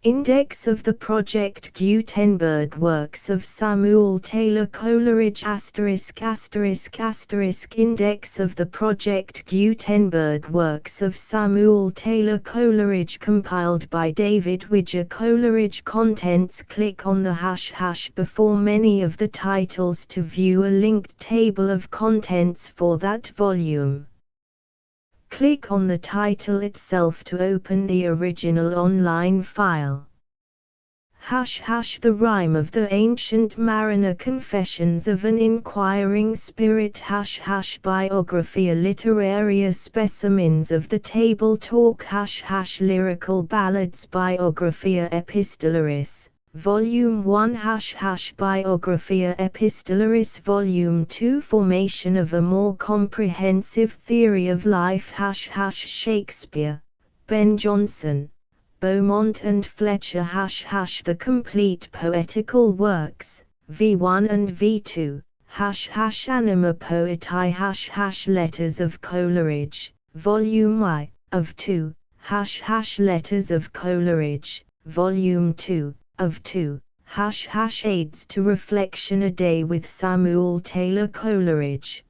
Index of the Project Gutenberg Works of Samuel Taylor Coleridge *****. Index of the Project Gutenberg Works of Samuel Taylor Coleridge compiled by David Widger Coleridge. Contents. Click on the ## before many of the titles to view a linked table of contents for that volume. Click on the title itself to open the original online file. ## The Rime of the Ancient Mariner. Confessions of an Inquiring Spirit. ## Biographia Literaria. Specimens of the Table Talk. ## Lyrical Ballads. Biographia Epistolaris, Volume 1. ## Biographia Epistolaris Volume 2. Formation of a More Comprehensive Theory of Life. ## Shakespeare, Ben Jonson, Beaumont and Fletcher. ## The Complete Poetical Works, V1 and V2. ## Anima Poetae. ## Letters of Coleridge, Volume I, of 2. ## Letters of Coleridge, Volume 2, of 2. ## Aids to Reflection. A Day with Samuel Taylor Coleridge.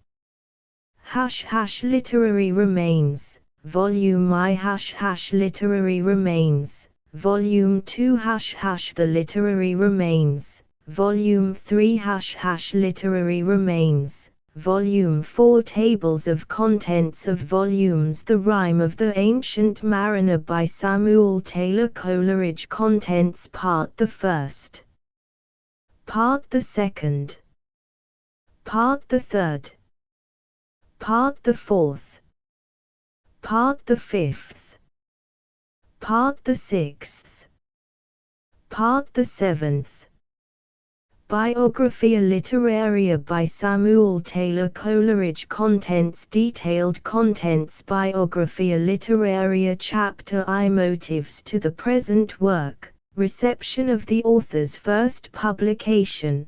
## Literary Remains, Volume I. ## Literary Remains, Volume 2. ## The Literary Remains, Volume 3. ## Literary Remains, Volume 4. Tables of Contents of Volumes. The Rime of the Ancient Mariner by Samuel Taylor Coleridge. Contents. Part the First, Part the Second, Part the Third, Part the Fourth, Part the Fifth, Part the Sixth, Part the Seventh. Biographia Literaria by Samuel Taylor Coleridge. Contents. Detailed contents. Biographia Literaria. Chapter I. Motives to the present work, reception of the author's first publication,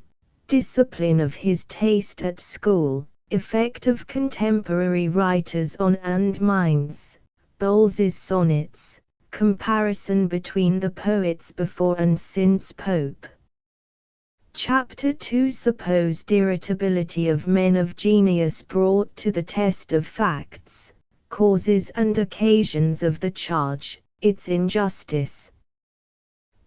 discipline of his taste at school, effect of contemporary writers on and minds, Bowles's sonnets, comparison between the poets before and since Pope. Chapter 2. Supposed irritability of men of genius brought to the test of facts, causes and occasions of the charge, its injustice.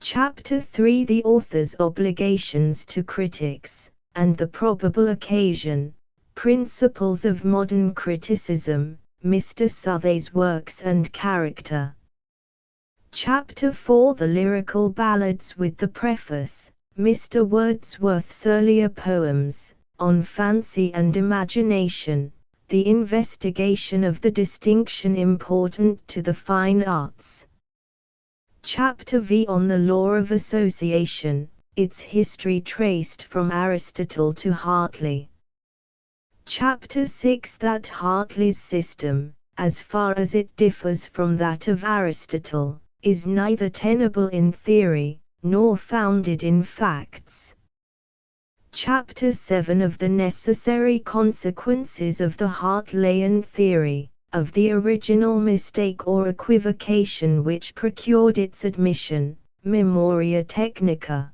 Chapter 3. The author's obligations to critics, and the probable occasion, principles of modern criticism, Mr. Southey's works and character. Chapter 4. The lyrical ballads with the preface, Mr. Wordsworth's earlier poems, on fancy and imagination, the investigation of the distinction important to the fine arts. Chapter V. On the Law of Association, its history traced from Aristotle to Hartley. Chapter 6. That Hartley's system, as far as it differs from that of Aristotle, is neither tenable in theory, nor founded in facts. Chapter 7. Of the necessary consequences of the Hartleyan theory, of the original mistake or equivocation which procured its admission, Memoria Technica.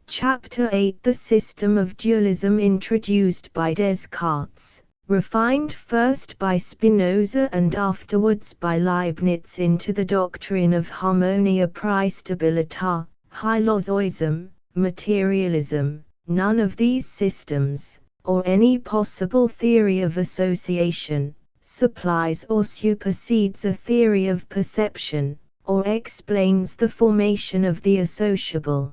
Chapter 8. The system of dualism introduced by Descartes, refined first by Spinoza and afterwards by Leibniz into the doctrine of harmonia praestabilita, hylozoism, materialism. None of these systems, or any possible theory of association, supplies or supersedes a theory of perception, or explains the formation of the associable.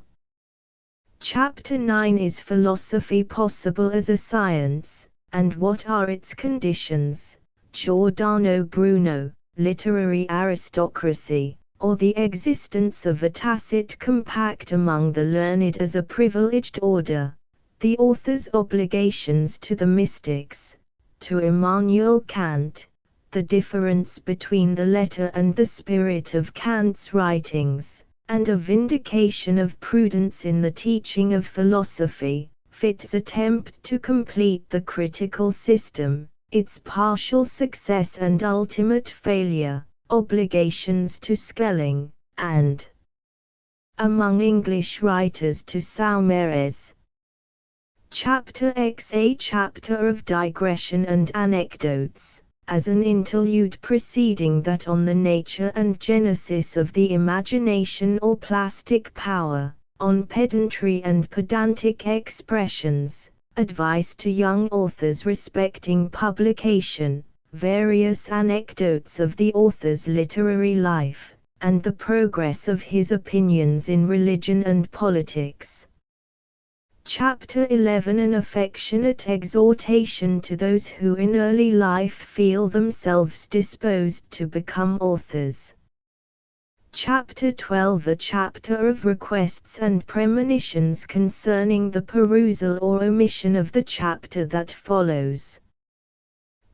Chapter 9. Is philosophy possible as a science, and what are its conditions? Giordano Bruno, Literary Aristocracy, or the existence of a tacit compact among the learned as a privileged order, the author's obligations to the mystics, to Immanuel Kant, the difference between the letter and the spirit of Kant's writings, and a vindication of prudence in the teaching of philosophy. Fitt's attempt to complete the critical system, its partial success and ultimate failure, obligations to Schelling, and among English writers to Saumarez. Chapter X, a chapter of digression and anecdotes, as an interlude preceding that on the nature and genesis of the imagination or plastic power, on pedantry and pedantic expressions, advice to young authors respecting publication, various anecdotes of the author's literary life, and the progress of his opinions in religion and politics. Chapter 11, an affectionate exhortation to those who in early life feel themselves disposed to become authors. Chapter 12, a chapter of requests and premonitions concerning the perusal or omission of the chapter that follows.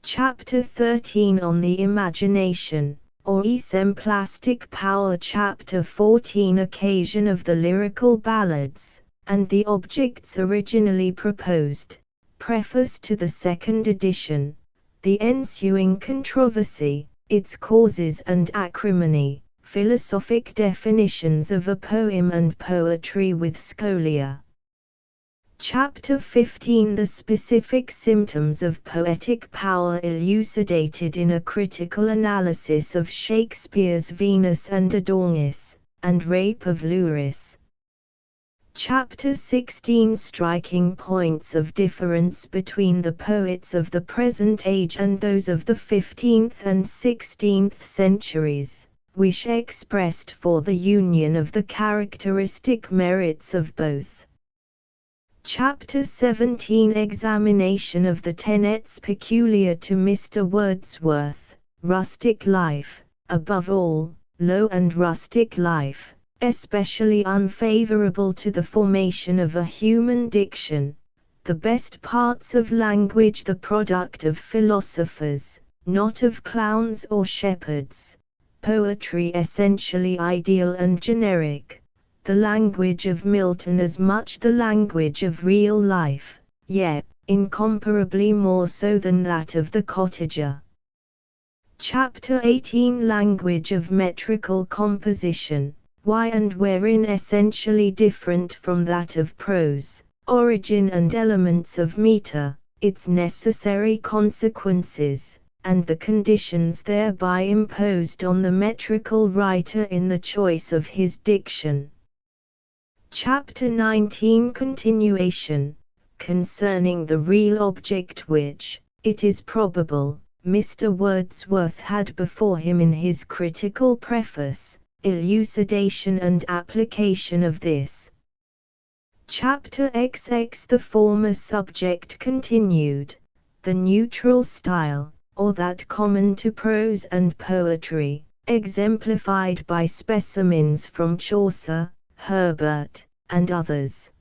Chapter 13, on the imagination, or esemplastic power. Chapter 14, occasion of the lyrical ballads, and the objects originally proposed, preface to the second edition, the ensuing controversy, its causes and acrimony, philosophic definitions of a poem and poetry with scholia. Chapter 15, the specific symptoms of poetic power elucidated in a critical analysis of Shakespeare's Venus and Adonis, and Rape of Lewis. Chapter 16, striking points of difference between the poets of the present age and those of the 15th and 16th centuries, wish expressed for the union of the characteristic merits of both. Chapter 17, examination of the tenets peculiar to Mr. Wordsworth, rustic life, above all, low and rustic life, especially unfavorable to the formation of a human diction, the best parts of language the product of philosophers, not of clowns or shepherds, poetry essentially ideal and generic, the language of Milton as much the language of real life, yet, incomparably more so than that of the cottager. Chapter 18, language of metrical composition, why and wherein essentially different from that of prose, origin and elements of meter, its necessary consequences, and the conditions thereby imposed on the metrical writer in the choice of his diction. Chapter 19, continuation, concerning the real object which, it is probable, Mr. Wordsworth had before him in his critical preface, elucidation and application of this. Chapter XX, the former subject continued, the neutral style, or that common to prose and poetry, exemplified by specimens from Chaucer, Herbert, and others.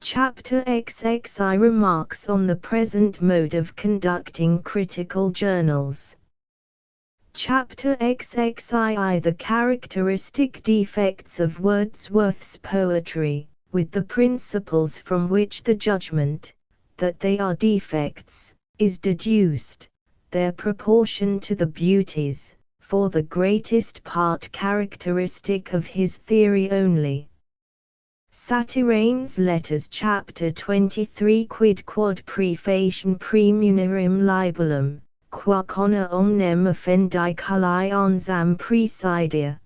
Chapter XXI, remarks on the present mode of conducting critical journals. Chapter XXII, the characteristic defects of Wordsworth's poetry, with the principles from which the judgment, that they are defects, is deduced, their proportion to the beauties, for the greatest part characteristic of his theory only. Satyraine's Letters. Chapter 23, quid quod prefation praemunirem libellum, qua conna omnem offendi culionsam praesidia.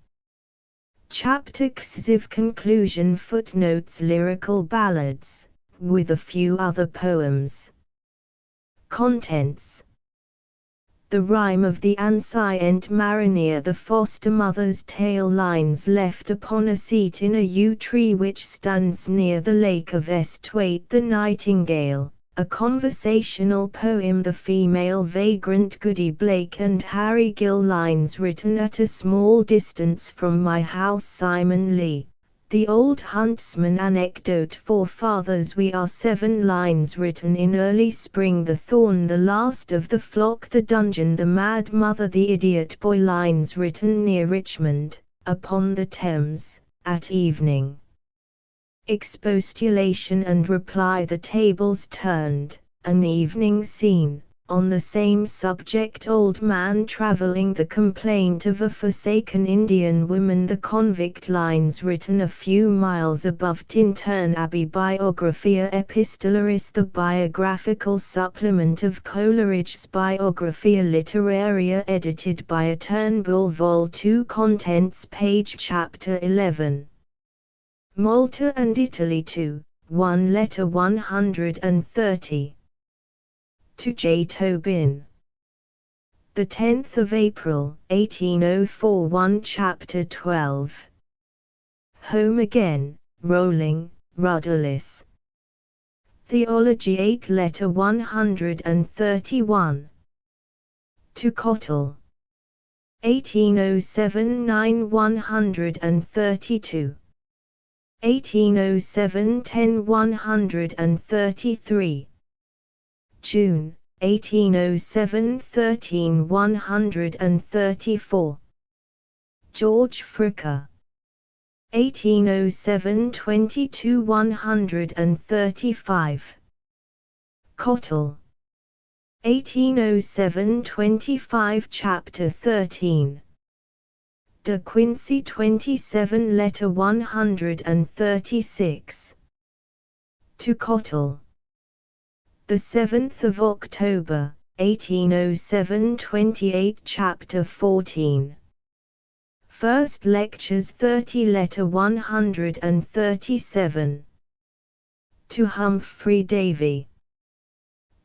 Chapter XIV, conclusion, footnotes, lyrical ballads, with a few other poems. Contents: the rhyme of the ancient mariner, the foster mother's tale, lines left upon a seat in a yew tree which stands near the lake of Esthwaite, the nightingale, a conversational poem, the female vagrant Goody Blake and Harry Gill, lines written at a small distance from my house, Simon Lee, the old huntsman anecdote, forefathers we are, 7 lines written in early spring, the thorn, the last of the flock, the dungeon, the mad mother, the idiot boy, lines written near Richmond, upon the Thames, at evening. Expostulation and reply, the tables turned, an evening scene, On the same subject, Old Man Traveling, the complaint of a forsaken Indian woman. The convict lines written a few miles above Tintern Abbey. Biographia Epistolaris, the biographical supplement of Coleridge's Biographia Literaria, edited by Turnbull, Vol. 2, Contents, page Chapter 11. Malta and Italy 2, 1 Letter 130. To J. Tobin. The 10th of April, 1804. 1 Chapter 12. Home again, rolling, rudderless. Theology 8 Letter 131. To Cottle. 1807-9 132. 1807-10 133. June, 1807 13 134. George Fricker. 1807 22 135. Cottle. 1807 25 Chapter 13. De Quincey 27 Letter 136. To Cottle. The 7th of October, 1807 28 Chapter 14. First Lectures 30 Letter 137. To Humphrey Davy.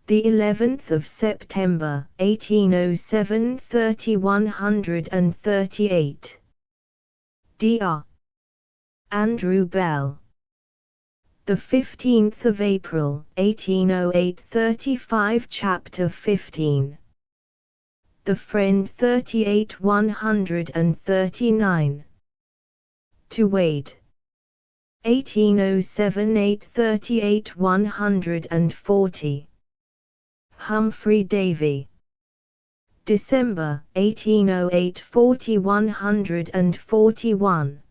The 11th of September, 1807 30 138. Dr. Andrew Bell. The 15th of April, 1808 35 Chapter 15. The Friend 38 139. To Wade. 1807 838 140. Humphrey Davy. December, 1808 40 141.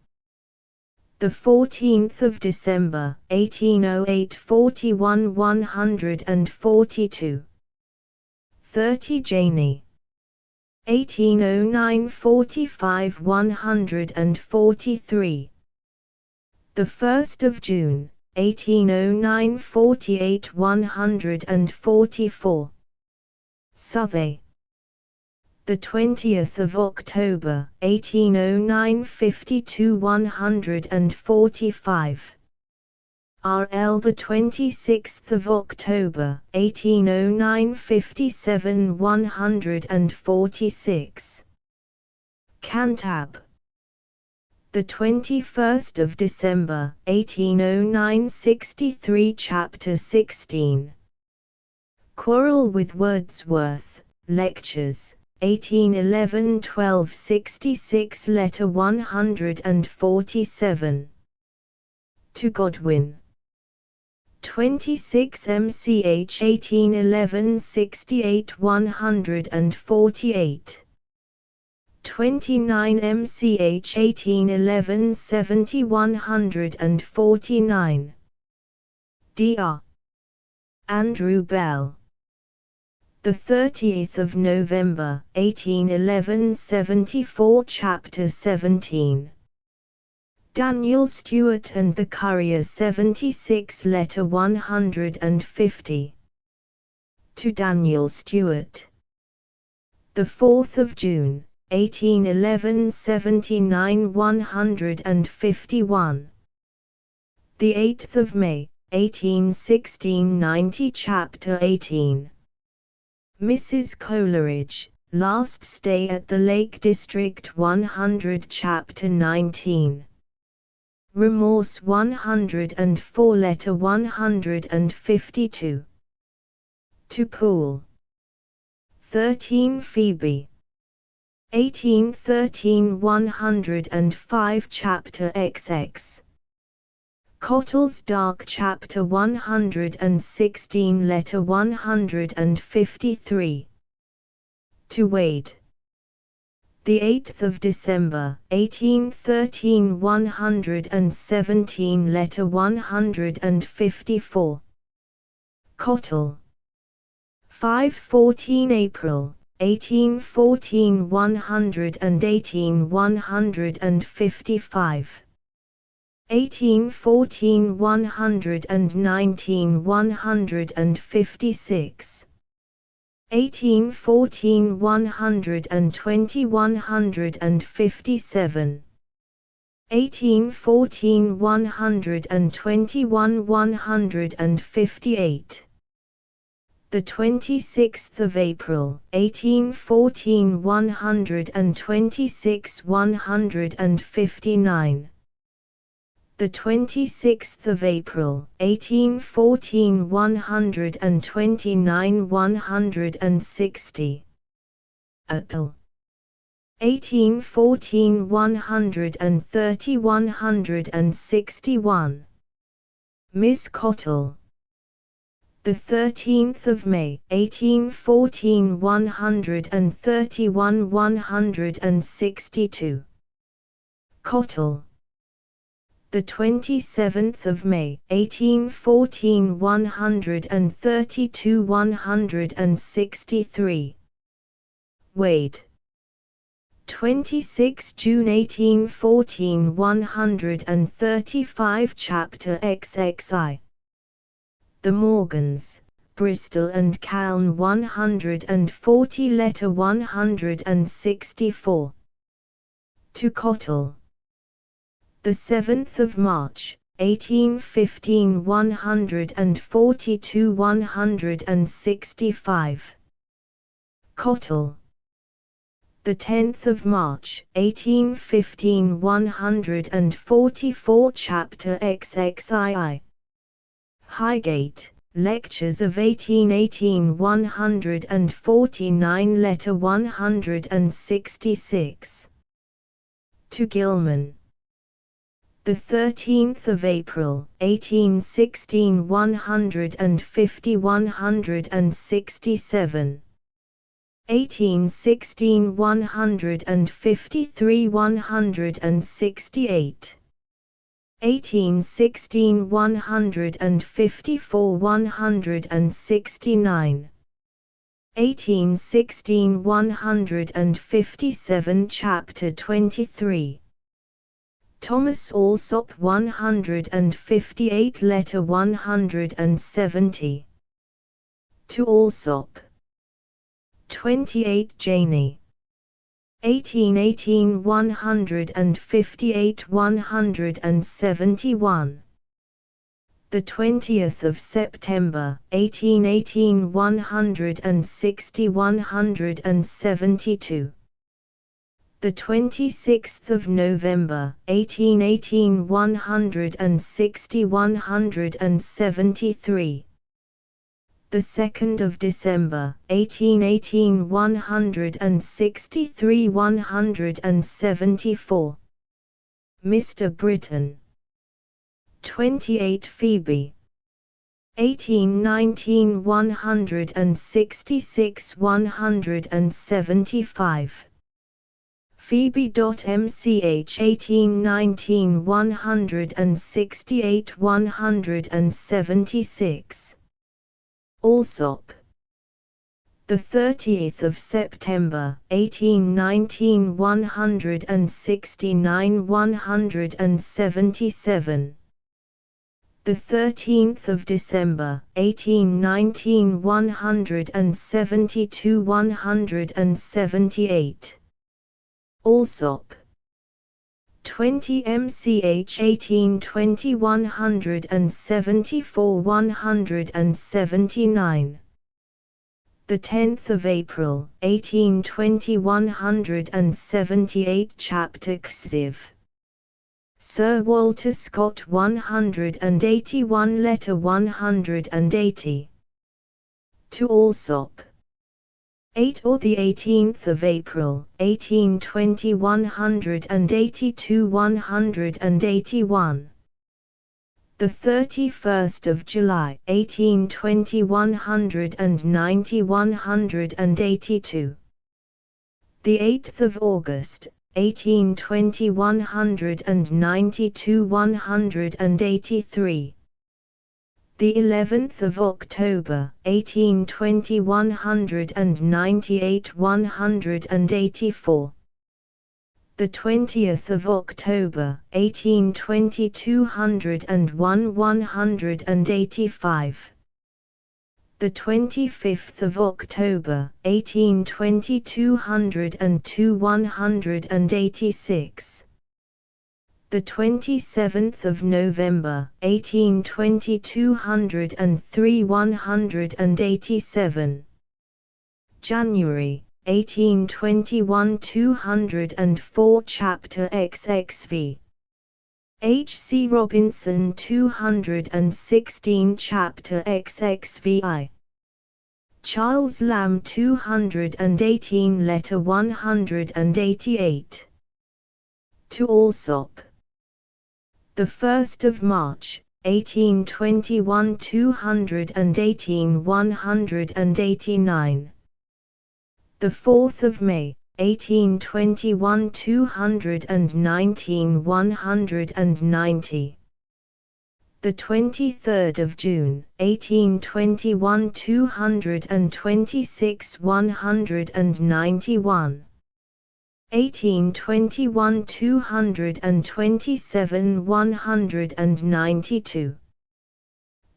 The 14th of December, 1808 41 142. 30 Janey. 1809 45 143. The 1st of June, 1809 48 144. Southey. The 20th of October, 1809 52 145. R.L. the 26th of October, 1809 57 146. Cantab. The 21st of December, 1809 63 Chapter 16. Quarrel with Wordsworth, Lectures, 1811 1266 Letter 147. To Godwin. 26 MCH 1811 68 148. 29 MCH 1811 70 149. Dr. Andrew Bell. The 30th of November, 1811 74 Chapter 17. Daniel Stewart and the Courier 76 Letter 150. To Daniel Stewart. The 4th of June, 1811 79 151. The 8th of May, 1816 90 Chapter 18. Mrs. Coleridge, Last Stay at the Lake District 100 Chapter 19. Remorse 104 Letter 152. To Poole. 13 Phoebe. 1813 105 Chapter XX. Cottle's Dark Chapter 116 Letter 153. To Wade. The 8th of December, 1813 117 Letter 154. Cottle. 514 April, 1814 118 155 1814 119 156 1814 120 157 1814 121 158 the 26th of April, 1814 126 159 the 26th of April, 1814 129 160 April 1814 130 161 Miss Cottle the 13th of May, 1814 131 162 Cottle the 27th of May, 1814 132 163 Wade 26 June 1814 135 Chapter XXI The Morgans, Bristol and Calne 140 Letter 164 To Cottle the 7th of March, 1815 142 165 Cottle the 10th of March, 1815 144 Chapter XXII Highgate, Lectures of 1818 149 Letter 166 To Gilman the 13th of April, 1816 150 167 1816 153 168 1816 154 169 1816 157 Chapter 23 Thomas Alsop 158 Letter 170 To Alsop 28 Janey 1818 158 171 the 20th of September 1818 160 172 the 26th of November 1818 160 173 the 2nd of December 1818 163 174 Mr. Britain 28 Phoebe 1819 166 175 Phoebe.mch 1819 168 176 Alsop the 30th of September 1819 169 177 the 13th of December 1819 172 178 Alsop 20 mch 1820 174 179 the 10th of April 1820 178 Chapter Xiv Sir Walter Scott 181 Letter 180 To Alsop 8 or the 18th of April 1820 182 181 the 31st of July 1820 190 182 the 8th of August 1820 192 183 The 11th of October, 1820 198 184. The 20th of October, 1820 201 185. The 25th of October, 1820 202 186. The 27th of November, 1820 203 187. January, 1821 204 Chapter XXV. H. C. Robinson 216 Chapter XXVI. Charles Lamb 218 Letter 188. To Alsop. The 1st of March, 1821 218 189. The 4th of May, 1821 219 190. The 23rd of June, 1821 226 191. 1821 227 192.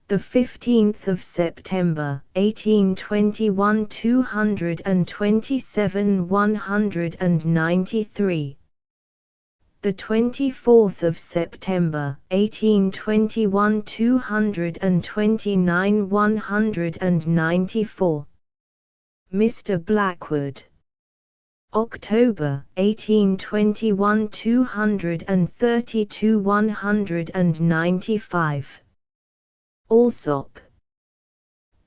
The 15th of September, 1821 227 193. The 24th of September, 1821 229 194. Mr. Blackwood. October, 1821 232 195. Alsop.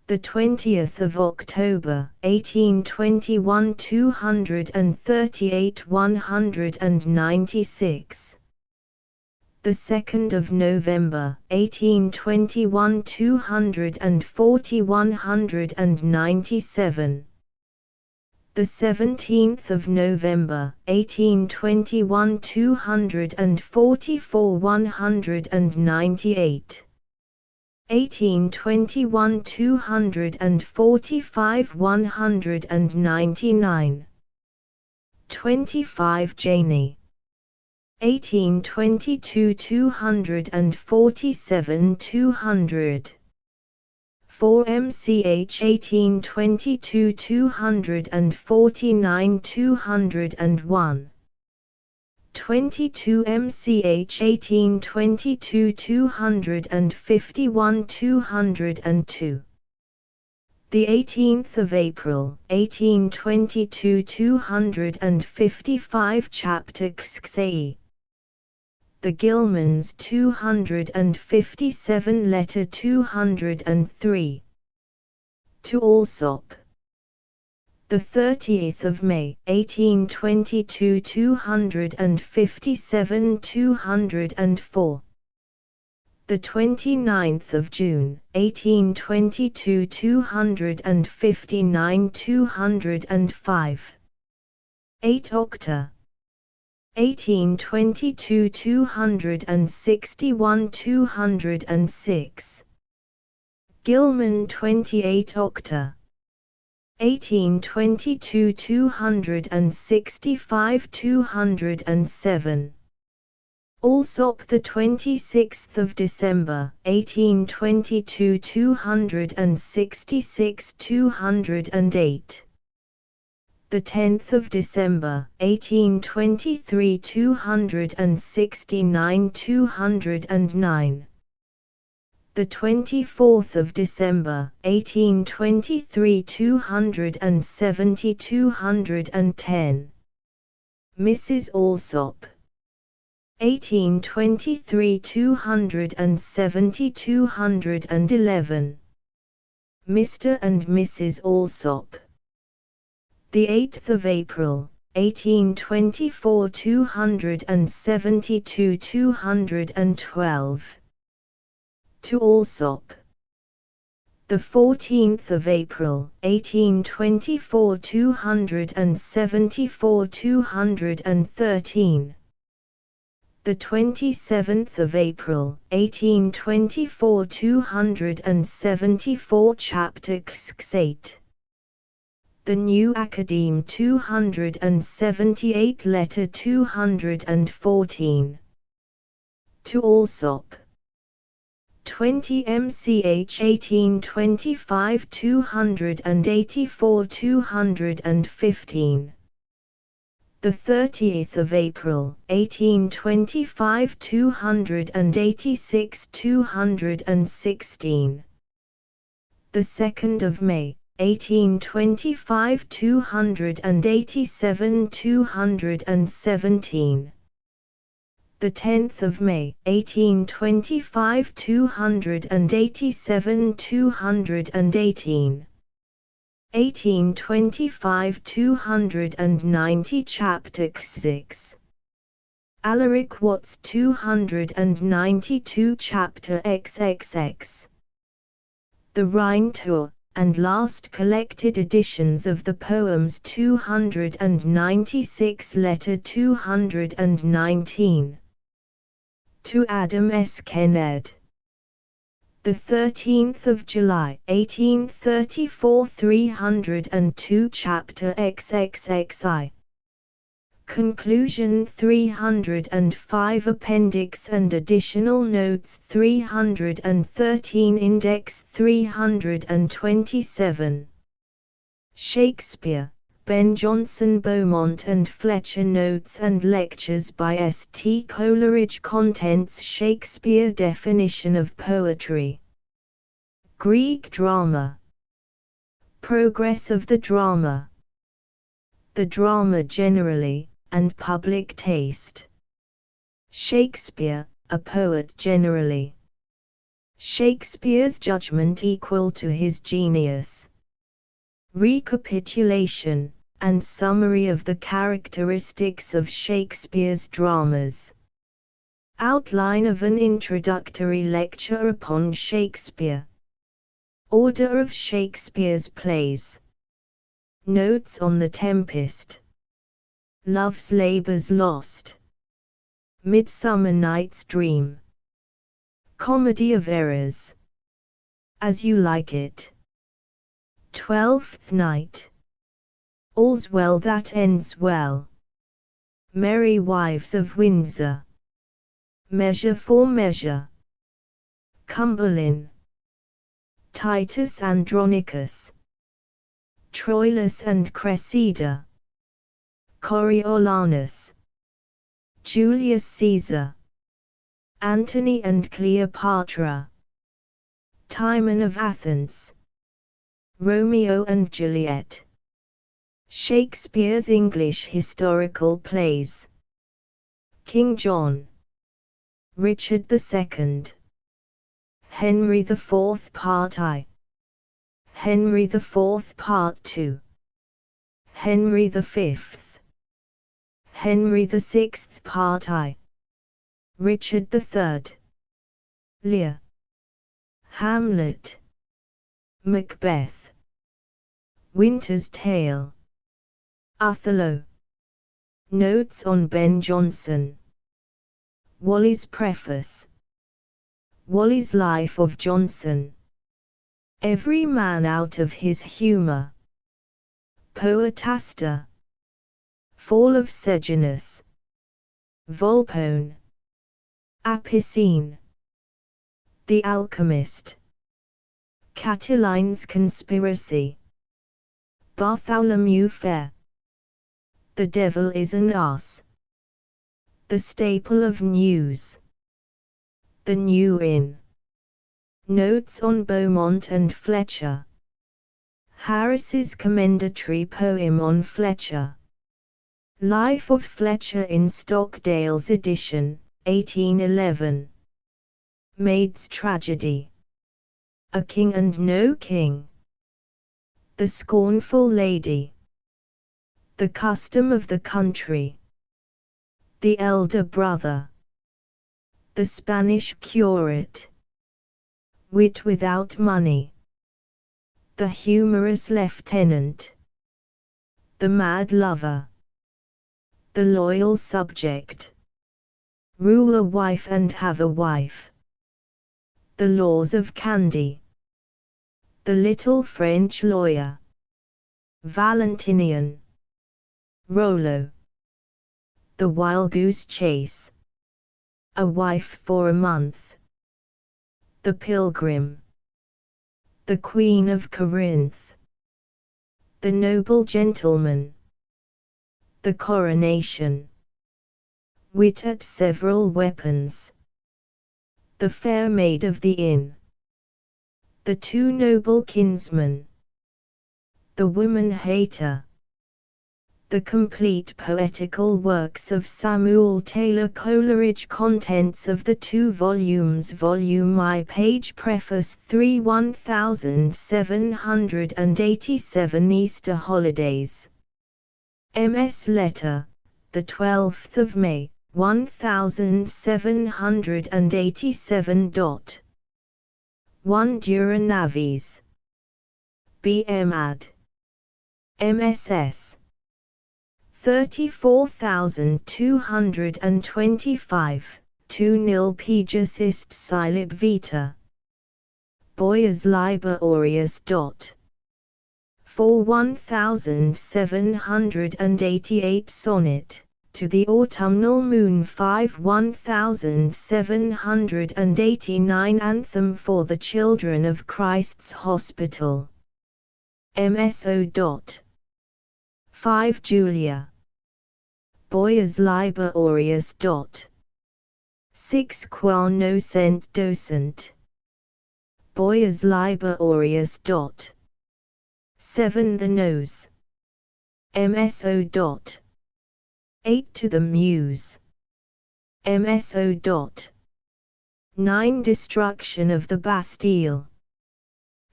The 20th of October, 1821 238 196. The 2nd of November, 1821 240 197. The 17th of November, 1821 244 198. 1821 245 199. 25 Janey. 1822 247 200. 4 MCH 1822 249 201. 22 MCH 1822 251 202. The 18th of April, 1822 255 Chapter XXVI. The Gilmans 257 Letter 203. To Alsop. The 30th of May, 1822 257 204. The 29th of June, 1822 259 205. 8 Octa. 1822 261 206. Gilman 28 Octa. 1822 265 207. Alsop the 26th of December, 1822 266 208. The 10th of December, 1823 269 209. The 24th of December, 1823 270 210. Mrs. Alsop. 1823 270 211. Mr. and Mrs. Alsop. The 8th of April, 1824 272 212. To Alsop. The 14th of April, 1824 274 213. The 27th of April, 1824, 274, chapter X8. The New Academe 278, letter 214. To Alsop. 20 MCH 1825, 284, 215. The 30th of April, 1825, 286, 216. The 2nd of May, 1825, 287, 217. The 10th of May, 1825, 287, 218. 1825, 290, chapter X6. Alaric Watts 292, chapter XXX. The Rhine Tour, and last collected editions of the poems 296, letter 219. To Adam S. Kenned. The 13th of July, 1834, 302, chapter XXXI. Conclusion 305, appendix and additional notes 313, index 327. Shakespeare, Ben Jonson, Beaumont and Fletcher, Notes and Lectures by S. T. Coleridge. Contents: Shakespeare, definition of poetry. Greek drama. Progress of the drama. The drama generally, and public taste. Shakespeare, a poet generally. Shakespeare's judgment equal to his genius. Recapitulation, and summary of the characteristics of Shakespeare's dramas. Outline of an introductory lecture upon Shakespeare. Order of Shakespeare's plays. Notes on The Tempest. Love's Labour's Lost. Midsummer Night's Dream. Comedy of Errors. As You Like It. Twelfth Night. All's Well That Ends Well. Merry Wives of Windsor. Measure for Measure. Cumberland. Titus Andronicus. Troilus and Cressida. Coriolanus. Julius Caesar. Antony and Cleopatra. Timon of Athens. Romeo and Juliet. Shakespeare's English historical plays. King John. Richard II. Henry IV Part I. Henry IV Part II. Henry V. Henry VI Part I. Richard III. Lear. Hamlet. Macbeth. Winter's Tale. Othello. Notes on Ben Jonson. Wally's Preface. Wally's Life of Jonson. Every Man Out of His Humour. Poetaster. Fall of Sejanus. Volpone. Apicene. The Alchemist. Catiline's Conspiracy. Bartholomew Fair. The Devil is an Ass. The Staple of News. The New Inn. Notes on Beaumont and Fletcher. Harris's commendatory poem on Fletcher. Life of Fletcher in Stockdale's edition, 1811. Maid's Tragedy. A King and No King. The Scornful Lady. The Custom of the Country. The Elder Brother. The Spanish Curate. Wit Without Money. The Humorous Lieutenant. The Mad Lover. The Loyal Subject. Rule a wife and have a wife. The laws of Candy. The little French lawyer. Valentinian. Rollo. The wild goose chase. A wife for a month. The pilgrim. The Queen of Corinth. The noble gentleman. The coronation. Wit at several weapons. The fair maid of the inn. The two noble kinsmen. The woman hater. The complete poetical works of Samuel Taylor Coleridge. Contents of the 2 volumes. Volume I. Page Preface 3. 1787 Easter Holidays. MS Letter, the 12th of May, 1787. 1 Dura Navis. B.M. Ad. MSS. 34225, 2 nil Pegis Silip Vita. Boyas Liber Aureus. 4 1788 Sonnet, to the autumnal moon. 5 1789 Anthem for the children of Christ's Hospital. MSO. 5 Julia. Boyas Liber Aureus. 6 Qua Nocent Docent. Boyas Liber Aureus. 7 The Nose. MSO. 8 To the Muse. MSO. 9 Destruction of the Bastille.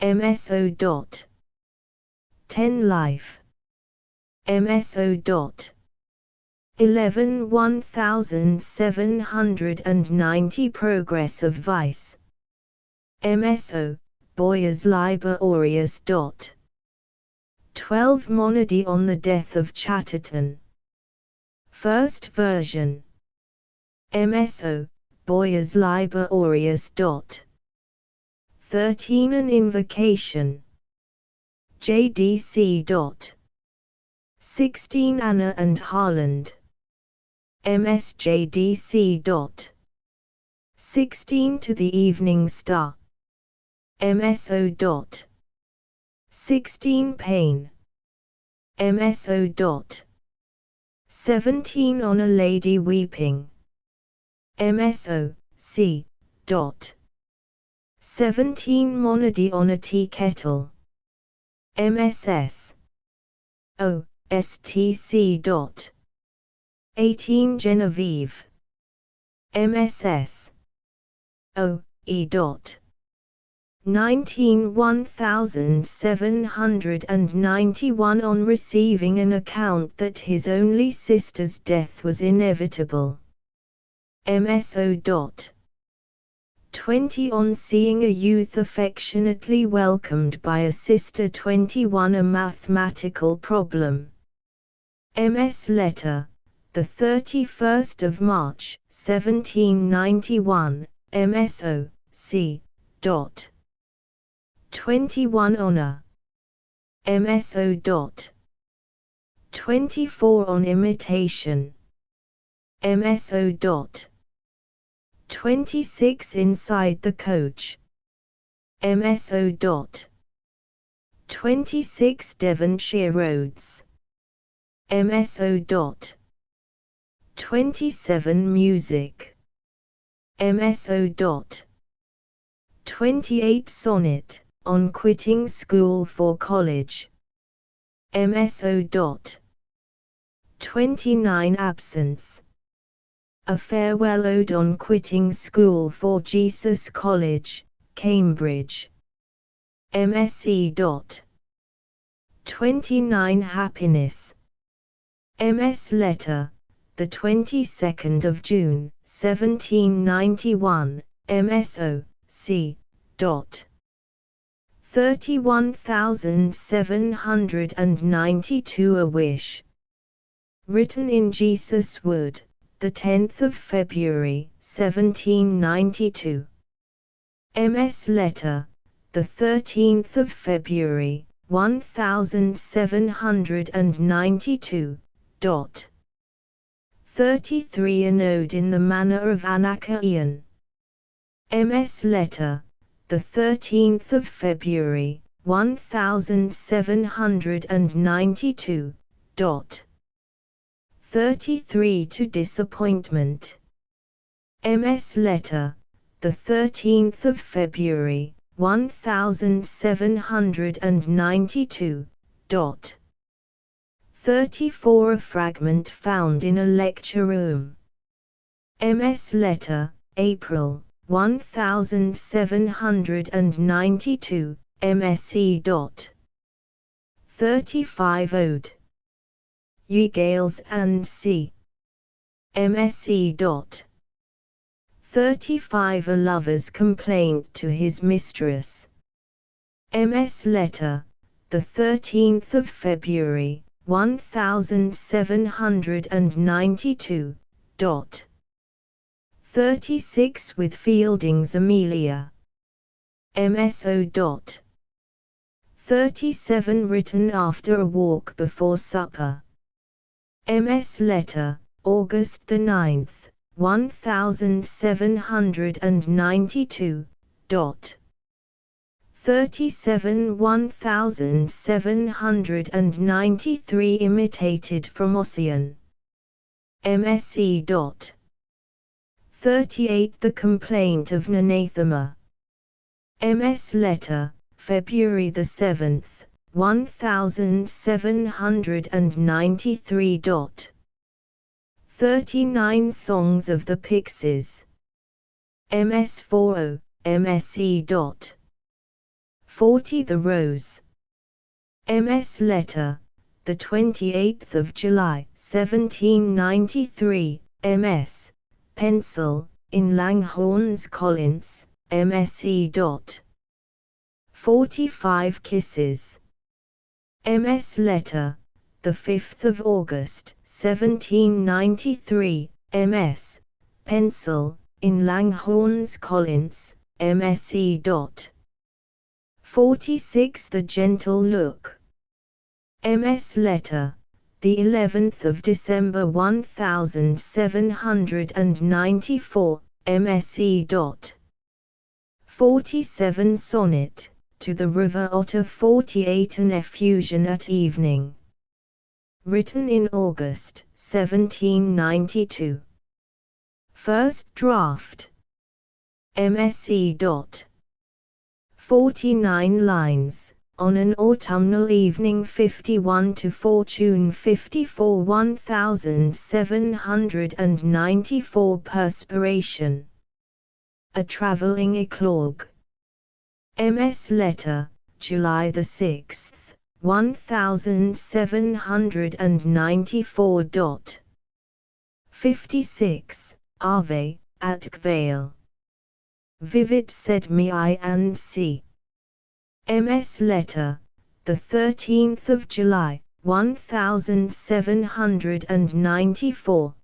MSO. 10 Life. MSO. 11 1790 Progress of Vice. MSO, Boyas Liber Aureus. 12 Monody on the Death of Chatterton. First version. MSO, Boyas Liber Aureus. 13 An Invocation. JDC. 16 Anna and Harland. MSJDC. 16 To the Evening Star. MSO. 16 Pain. MSO. 17 On a Lady Weeping. MSO, C. 17 Monody on a Tea Kettle. MSS. O. STC. 18 Genevieve. MSS. O. E. 19 1791 On receiving an account that his only sister's death was inevitable. MSO. 20 On seeing a youth affectionately welcomed by a sister. 21 A mathematical problem. MS Letter, the 31st of March, 1791, MSO, C. 21 Honor. MSO. 24 On imitation. MSO. 26 Inside the coach. MSO. 26 Devonshire Roads. MSO. 27 Music. MSO. 28 Sonnet, on quitting school for college. MSO. 29 Absence. A farewell ode on quitting school for Jesus College, Cambridge. MSE. 29 Happiness. MS Letter, the 22nd of June, 1791, MSO, C. 31,792 A Wish. Written in Jesus Wood, the 10th of February, 1792. MS Letter, the 13th of February, 1792. 33 An Ode in the manner of Anacreon. MS Letter, the 13th of February, 1792. 33 To Disappointment. MS Letter, the 13th of February, 1792. 34 A fragment found in a lecture room. MS Letter, April, 1792, MSE. 35 Ode. Ye Gales and Sea. MSE. 35 A lover's complaint to his mistress. MS Letter, the 13th of February, 1792. 36 With Fielding's Amelia. MSO. 37 Written after a walk before supper. MS Letter, August 9th, 1792. 37 1793 Imitated from Ossian. MSE. 38 The Complaint of Nanathema. MS Letter, February 7th, 1793. 39 Songs of the Pixies. MS40, MSE. 40 The Rose. MS Letter, the 28th of July, 1793, MS, pencil, in Langhorne's Collins, MSE. 45 Kisses. MS Letter, the 5th of August, 1793, MS, pencil, in Langhorne's Collins, MSE. 46 The Gentle Look. MS Letter, the 11th of December 1794, MSE. 47 Sonnet, to the River Otter. 48 An Effusion at Evening. Written in August, 1792. First Draft. MSE. 49 lines, on an autumnal evening. 51 to Fortune. 54 1794 Perspiration. A Travelling Eclogue. MS Letter, July 6th, 1794. 56 Ave, at Gvale. Vivid said me I and see. MS Letter, the 13th of July, 1794.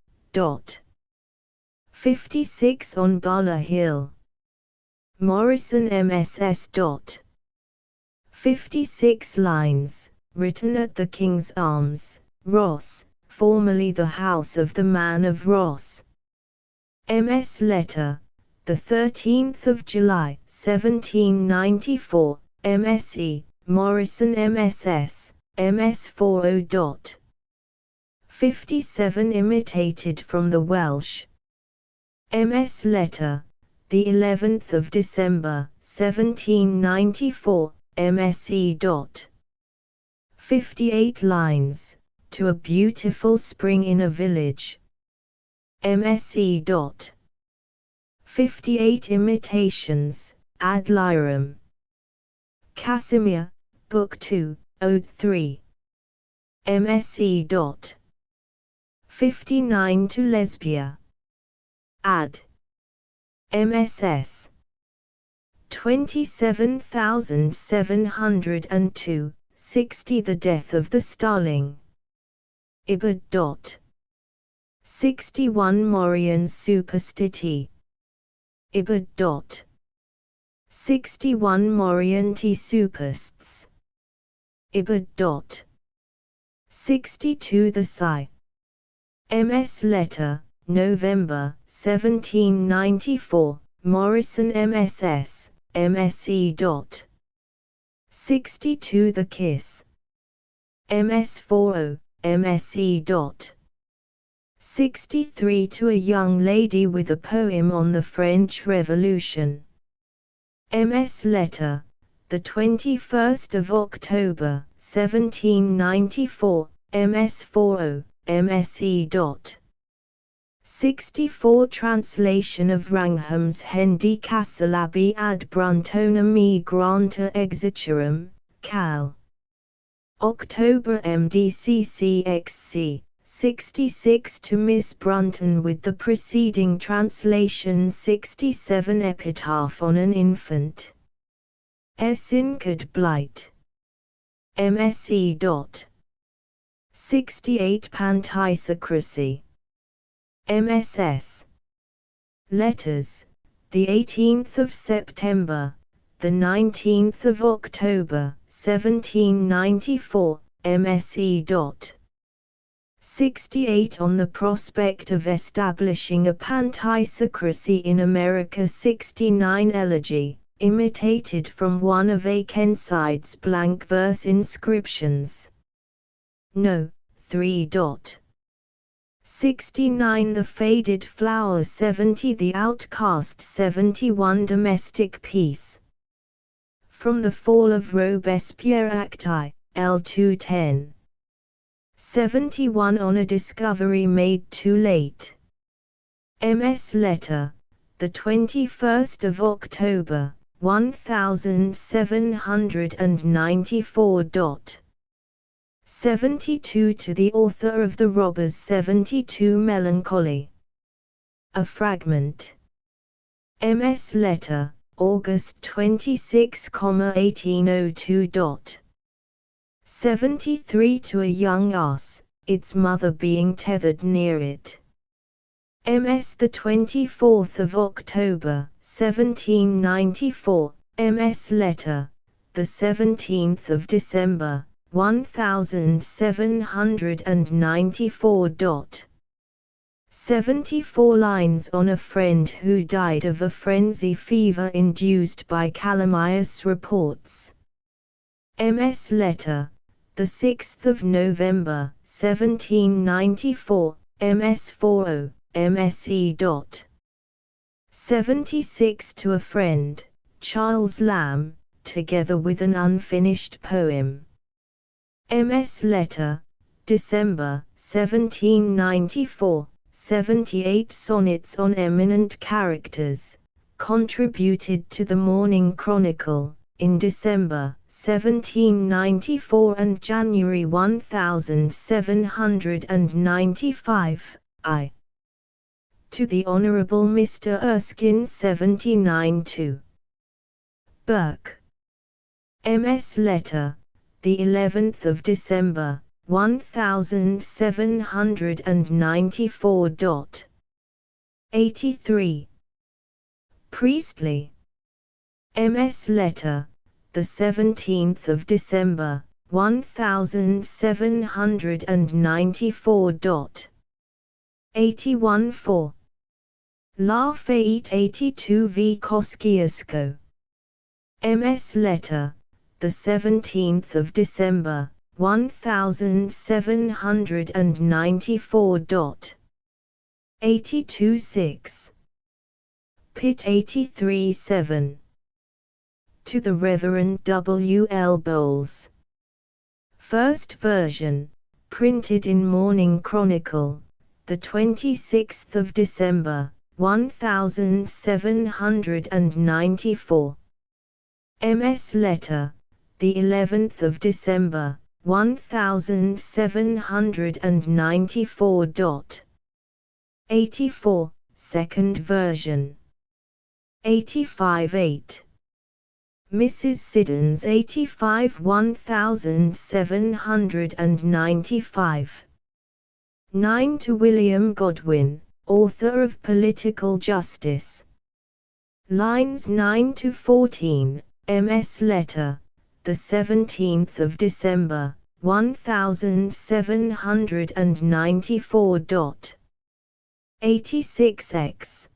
56 On Bala Hill. Morrison MSS. 56 lines, written at the King's Arms, Ross, formerly the House of the Man of Ross. MS Letter, the 13th of July, 1794, MSE, Morrison MSS, MS40. 57 Imitated from the Welsh. MS Letter, the 11th of December, 1794, MSE. 58 lines, to a beautiful spring in a village. MSE. 58 Imitations, ad lirum. Casimir, Book 2, Ode 3. MSE. 59 To Lesbia. Ad. MSS. 27,702, 60 The Death of the Starling. Ibid. 61 Morians superstiti. Ibid. 61 Morianti supersts. Ibid. 62 The Sigh. MS Letter, November, 1794, Morrison MSS, MSE. 62 The Kiss. MS40, MSE. 63 To a Young Lady with a Poem on the French Revolution. MS Letter, the 21st of October, 1794, MS40, MSE. 64 Translation of Wrangham's Hendi Cassalabi ad Bruntona me granta exiturum, Cal. October MDCCXC, 66 To Miss Brunton with the preceding translation 67 Epitaph on an Infant. Esincad Blight. MSE. 68 Pantisocracy. MSS. Letters, the 18th of September, the 19th of October, 1794, MSE. 68 On the prospect of establishing a pantisocracy in America. 69 Elegy, imitated from one of Akenside's blank verse inscriptions. No. 3. 69 The Faded Flower. 70 The Outcast. 71 Domestic Peace. From the Fall of Robespierre Acti, L. 210. 71 On a Discovery Made Too Late. MS Letter, the 21st of October, 1794. 72 To the author of The Robbers. 72 Melancholy. A Fragment. MS Letter, August 26, 1802. 73 To a Young Ass, its mother being tethered near it. MS the 24th of October, 1794, MS Letter, the 17th of December, 1794. 74 Lines on a Friend who died of a frenzy fever induced by calamious reports. MS Letter, the 6th of November, 1794, MS40, MSE. 76 To a Friend, Charles Lamb, together with an unfinished poem. MS Letter, December, 1794, 78 Sonnets on Eminent Characters, contributed to the Morning Chronicle, in December, 1794 and January 1795, I. To the Honourable Mr. Erskine 79 To. Burke. MS Letter, the 11th of December, 1794. 83. Priestley. MS Letter, the 17th of December, 1794. 81 4. Lafayette 82 V. Kosciuszko. MS Letter, the 17th of December, 1794. 82 6. Pitt 83 7. To the Reverend W. L. Bowles. First version, printed in Morning Chronicle, the 26th of December, 1794. MS Letter, the 11th of December, 1794. 84, second version. 85 8. Mrs. Siddons 85 1795. 9 to William Godwin, author of Political Justice. Lines 9 to 14, MS Letter, the 17th of December, 1794. 86x.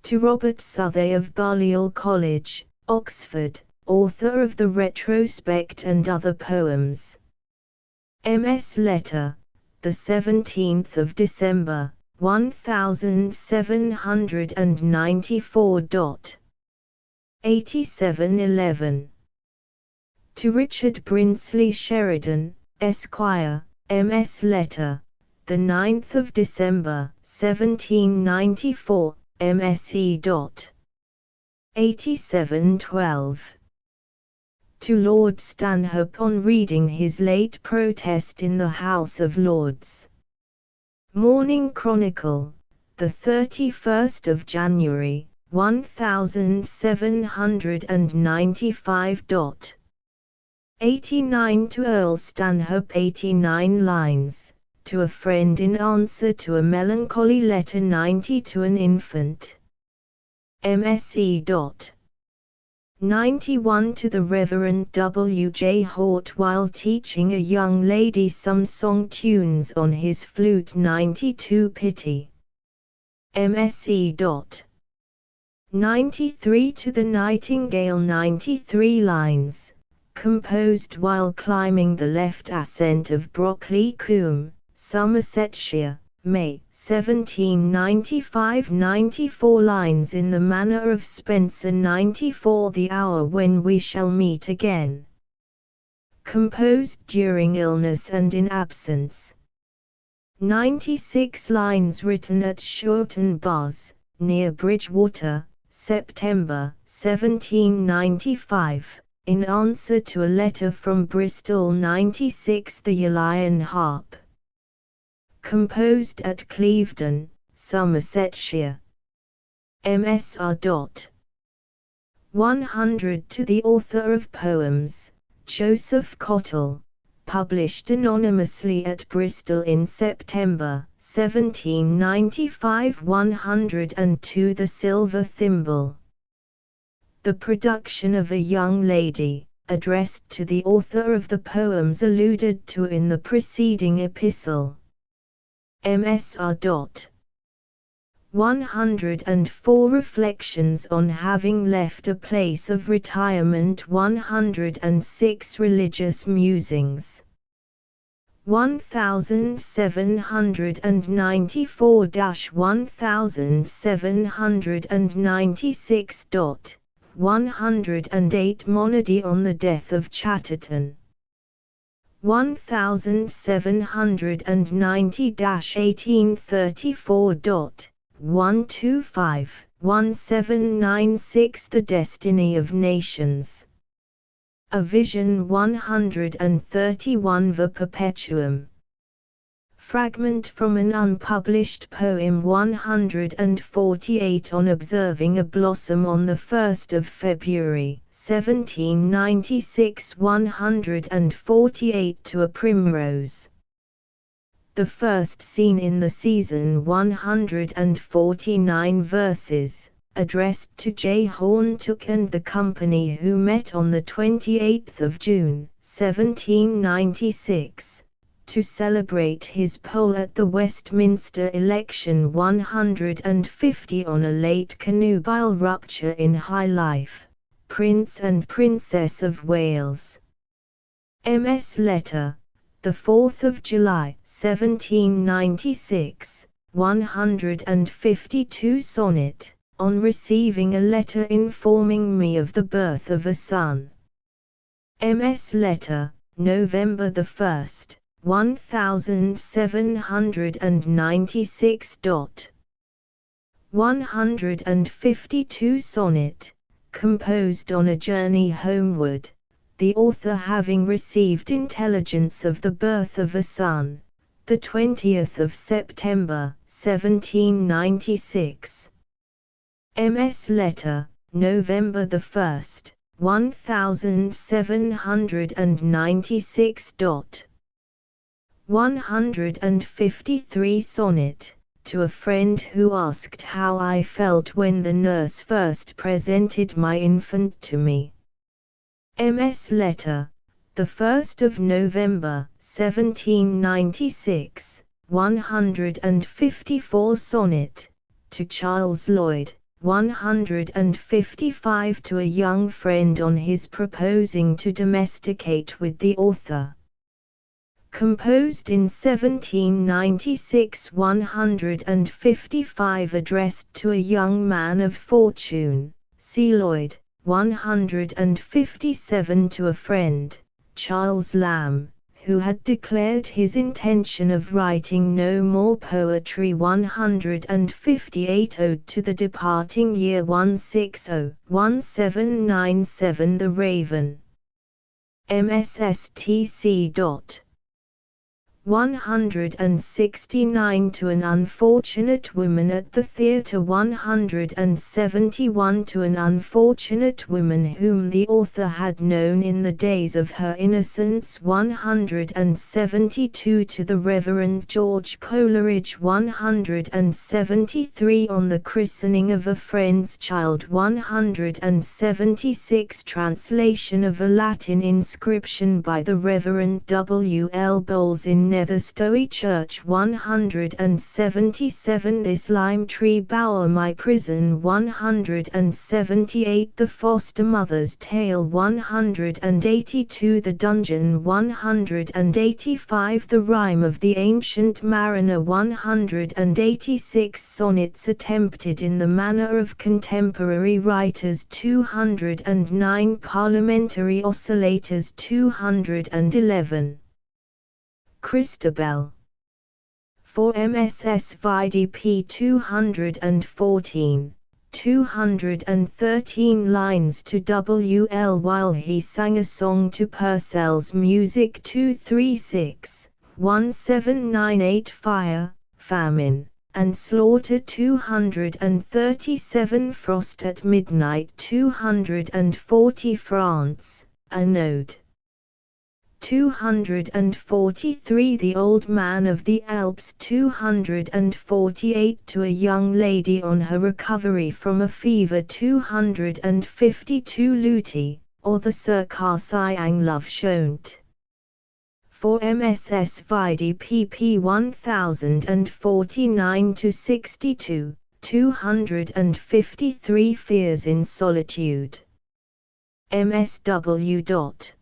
To Robert Southey of Balliol College, Oxford, author of the Retrospect and Other Poems. MS Letter, the 17th of December, 1794. 8711. To Richard Brinsley Sheridan, Esquire, MS Letter, the 9th of December, 1794, MSE. 8712. To Lord Stanhope on reading his late protest in the House of Lords. Morning Chronicle, the 31st of January, 1795. 89 to Earl Stanhope. 89 lines, to a friend in answer to a melancholy letter. 90 to an infant. MSE. 91 to the Reverend W. J. Hort while teaching a young lady some song tunes on his flute. 92 Pity. MSE. 93 to the Nightingale. 93 lines, composed while climbing the left ascent of Brockley Combe, Somersetshire, May 1795. 94 lines in the manner of Spenser. 94 The Hour When We Shall Meet Again, composed during illness and in absence. 96 lines written at Shorton Bars, near Bridgewater, September 1795, in answer to a letter from Bristol. 96 The Lion Harp, composed at Clevedon, Somersetshire. MSR. 100 to the author of poems, Joseph Cottle, published anonymously at Bristol in September 1795. 102 The Silver Thimble, the production of a young lady, addressed to the author of the poems alluded to in the preceding epistle. MSR. 104 Reflections on having left a place of retirement. 106 Religious Musings. 1794-1796. 108 Monody on the Death of Chatterton. 1790-1834. 125, 1796 The Destiny of Nations. A Vision. 131 The Perpetuum. Fragment from an unpublished poem. 148 On observing a blossom on the 1st of February, 1796. 148 To a Primrose. The first scene in the season. 149 verses, addressed to J. Horntook and the company who met on the 28th of June, 1796, to celebrate his poll at the Westminster election. 150 On a late connubial rupture in high life, Prince and Princess of Wales. MS Letter, the 4th of July, 1796, 152 Sonnet, on receiving a letter informing me of the birth of a son. MS Letter, November 1st, 1796. 152 Sonnet, composed on a journey homeward, the author having received intelligence of the birth of a son, the 20th of September, 1796. MS Letter, November 1st, 1796. 153 Sonnet, to a friend who asked how I felt when the nurse first presented my infant to me. MS Letter, the 1st of November, 1796, 154 Sonnet, to Charles Lloyd, 155 to a young friend on his proposing to domesticate with the author. Composed in 1796, 155 addressed to a young man of fortune, C. Lloyd, 157 to a friend, Charles Lamb, who had declared his intention of writing no more poetry. 158 Ode to the Departing Year. 160-1797 The Raven. MSSTC. 169 to an unfortunate woman at the theatre. 171 to an unfortunate woman whom the author had known in the days of her innocence. 172 to the Reverend George Coleridge. 173 on the christening of a friend's child. 176 translation of a Latin inscription by the Reverend W. L. Bowles in Netherstowey Church. 177 This Lime Tree Bower My Prison. 178 The Foster Mother's Tale. 182 The Dungeon. 185 The Rime of the Ancient Mariner. 186 Sonnets attempted in the manner of contemporary writers. 209 Parliamentary Oscillators. 211 Christabel. For MSS VIDP 214, 213 lines to W.L. while he sang a song to Purcell's Music. 236, 1798 Fire, Famine, and Slaughter. 237 Frost at Midnight. 240 France, an Ode. 243 The Old Man of the Alps. 248 To a Young Lady on her recovery from a fever. 252 Luti, or the Circassiang Love Shont. For MSS Vidi pp 1049-62, 253 Fears in Solitude. MSW.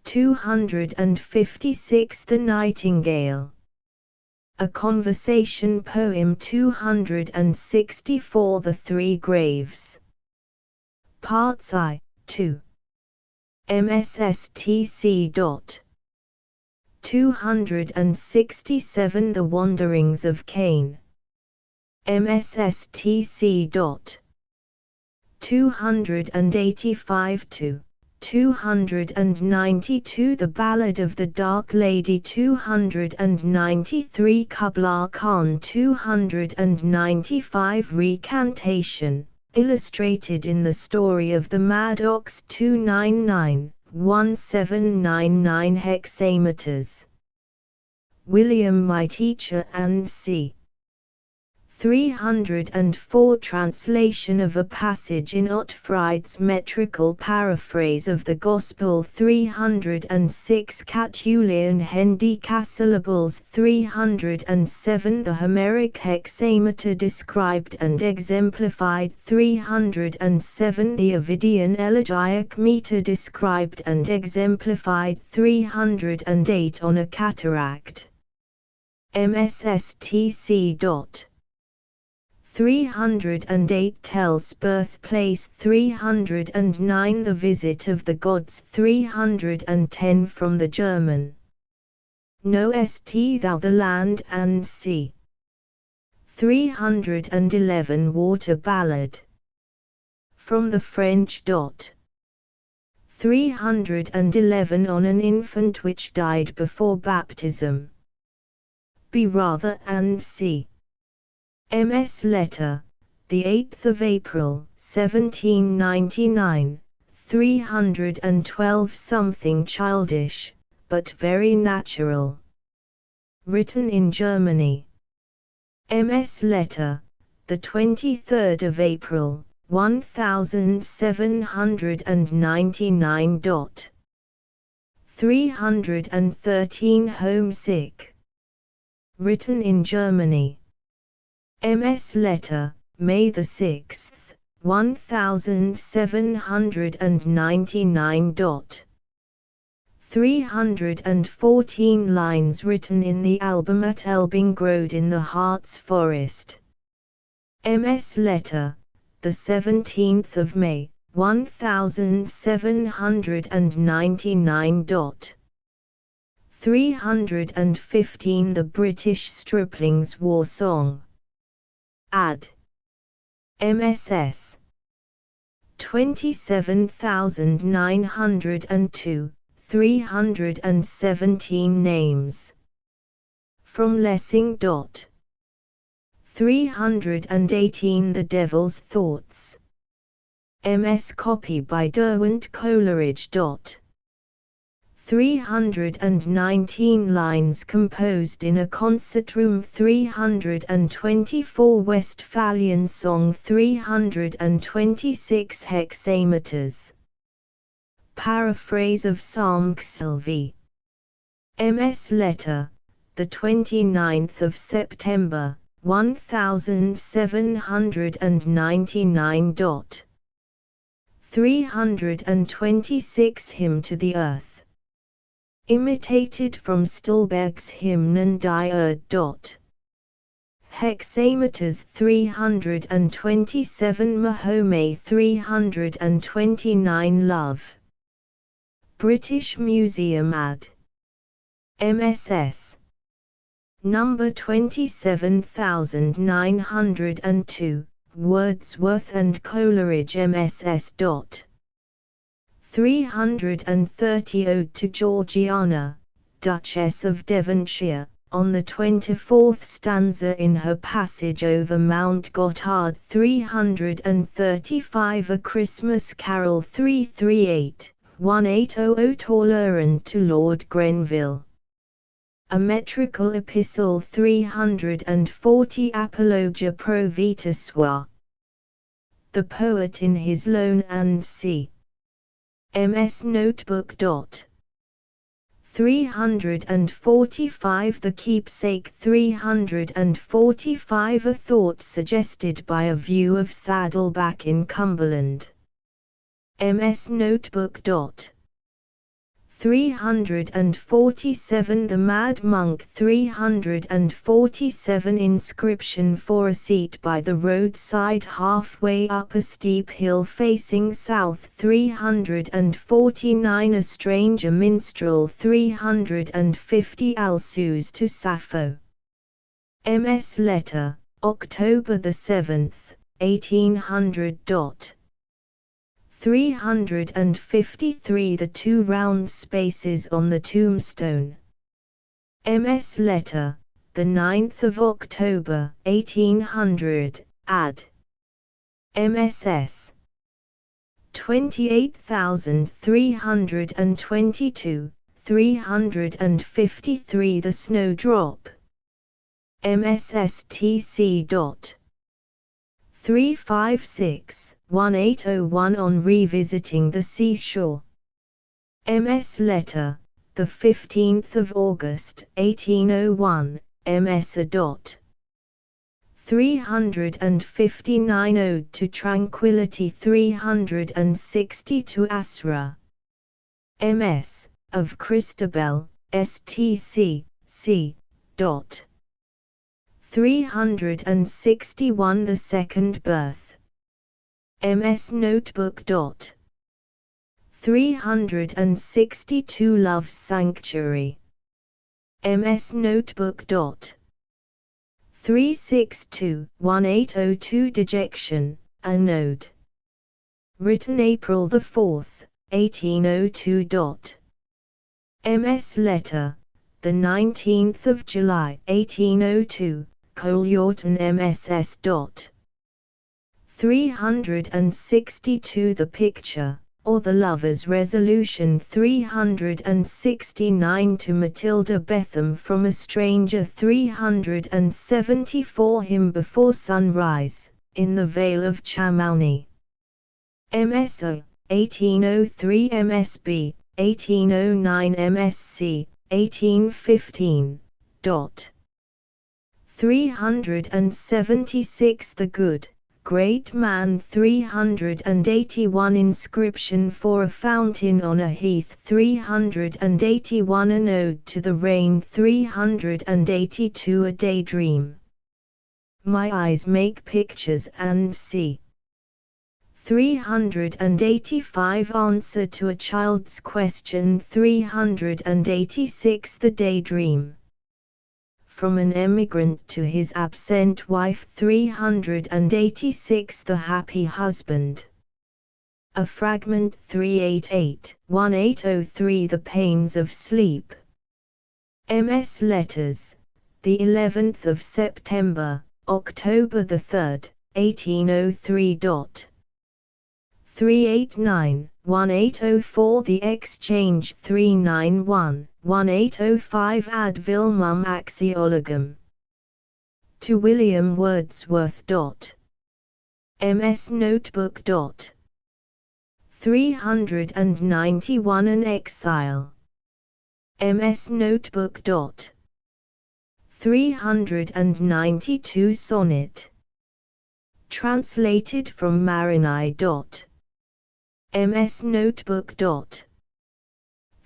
256 The Nightingale. A Conversation Poem. 264 The Three Graves. Parts I, 2. MSSTC. 267 The Wanderings of Cain. MSSTC. 285 to 292 The Ballad of the Dark Lady. 293 Kubla Khan. 295 Recantation, illustrated in the Story of the Mad Ox. 299, 1799 Hexameters. William My Teacher and c. 304 Translation of a passage in Ottfried's metrical paraphrase of the Gospel. 306 Catulean hendecasyllables. 307 The Homeric hexameter described and exemplified. 307 The Ovidian elegiac meter described and exemplified. 308 On a Cataract. MSSTC. 308 Tells Birthplace. 309 The Visit of the Gods. 310 From the German. Knowest thou the land and sea? 311 Water Ballad. From the French. 311 On an infant which died before baptism. Be rather and c. MS Letter, the 8th of April, 1799, 312 Something childish, but very natural. Written in Germany. MS Letter, the 23rd of April, 1799. 313 Homesick. Written in Germany. MS Letter, May the 6th, 1799. 314 lines written in the album at Elbingrode in the Harz Forest. MS Letter, the 17th of May, 1799. 315 The British Stripling's War Song. Ad. MSS. 27,902, 317 names. From Lessing. 318 The Devil's Thoughts. MS Copy by Derwent Coleridge. 319 lines composed in a concert room. 324 Westphalian Song. 326 hexameters. Paraphrase of Psalm Xlv. MS Letter, the 29th of September, 1799. 326 Hymn to the Earth. Imitated from Stolberg's Hymnen die Erde. Hexameters 327 Mahome 329 Love. British Museum Ad. MSS. Number 27902, Wordsworth and Coleridge MSS. 330 Ode to Georgiana, Duchess of Devonshire, on the 24th stanza in her passage over Mount Gothard. 335 A Christmas Carol. 338, 1800 Tolerant to Lord Grenville. A Metrical Epistle. 340 Apologia pro vita sua. The Poet in His Lone and Sea. MS Notebook. 345 The Keepsake. 345 A Thought Suggested by a View of Saddleback in Cumberland. MS Notebook. 347 The Mad Monk. 347 Inscription for a seat by the roadside halfway up a steep hill facing south. 349 A Stranger Minstrel. 350 Alsus to Sappho. MS Letter, October the 7th, 1800. 353 The Two Round Spaces on the Tombstone. MS Letter, the 9th of October, 1800, Ad. MSS. 28,322, 353 The Snowdrop. MSSTC. 356, 1801 On Revisiting the Seashore. MS Letter, the 15th of August, 1801, MS A. 359 Ode to Tranquility. 360 to Asra. MS, of Christabel, STC, C. 361 The Second Birth. MS Notebook. 362 Love's Sanctuary. MS Notebook. 362, 1802 Dejection, a Node. Written April the 4th, 1802. MS Letter, the 19th of July, 1802, Coleyorton MSS. 362 The Picture, or the Lovers' Resolution 369 to Matilda Betham from a Stranger 374 Him Before Sunrise, in the Vale of Chamouni. MSO, 1803 MSB, 1809 MSc, 1815. 376 The Good, Great Man 381 Inscription for a Fountain on a Heath 381 An Ode to the Rain 382 A Daydream. My eyes make pictures and see. 385 Answer to a Child's Question 386 The Daydream. From an Emigrant to His Absent Wife 386 The Happy Husband. A Fragment 388 1803 The Pains of Sleep. MS Letters, the 11th of September, October the 3rd, 1803. 389, 1804 The Exchange 391, 1805 Ad Vilmum Axiologum. To William Wordsworth. MS Notebook. 391 An Exile. MS Notebook. 392 Sonnet. Translated from Marini. MS Notebook.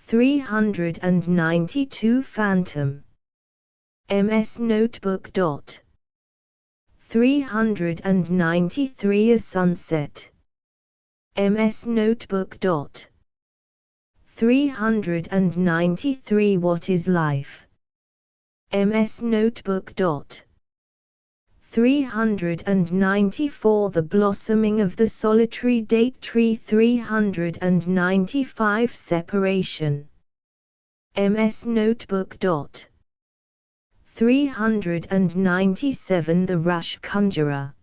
392 Phantom. MS Notebook. 393 A Sunset. MS Notebook. 393 What is Life? MS Notebook. 394 The Blossoming of the Solitary Date Tree 395 Separation. MS Notebook. 397 The Rush Conjurer.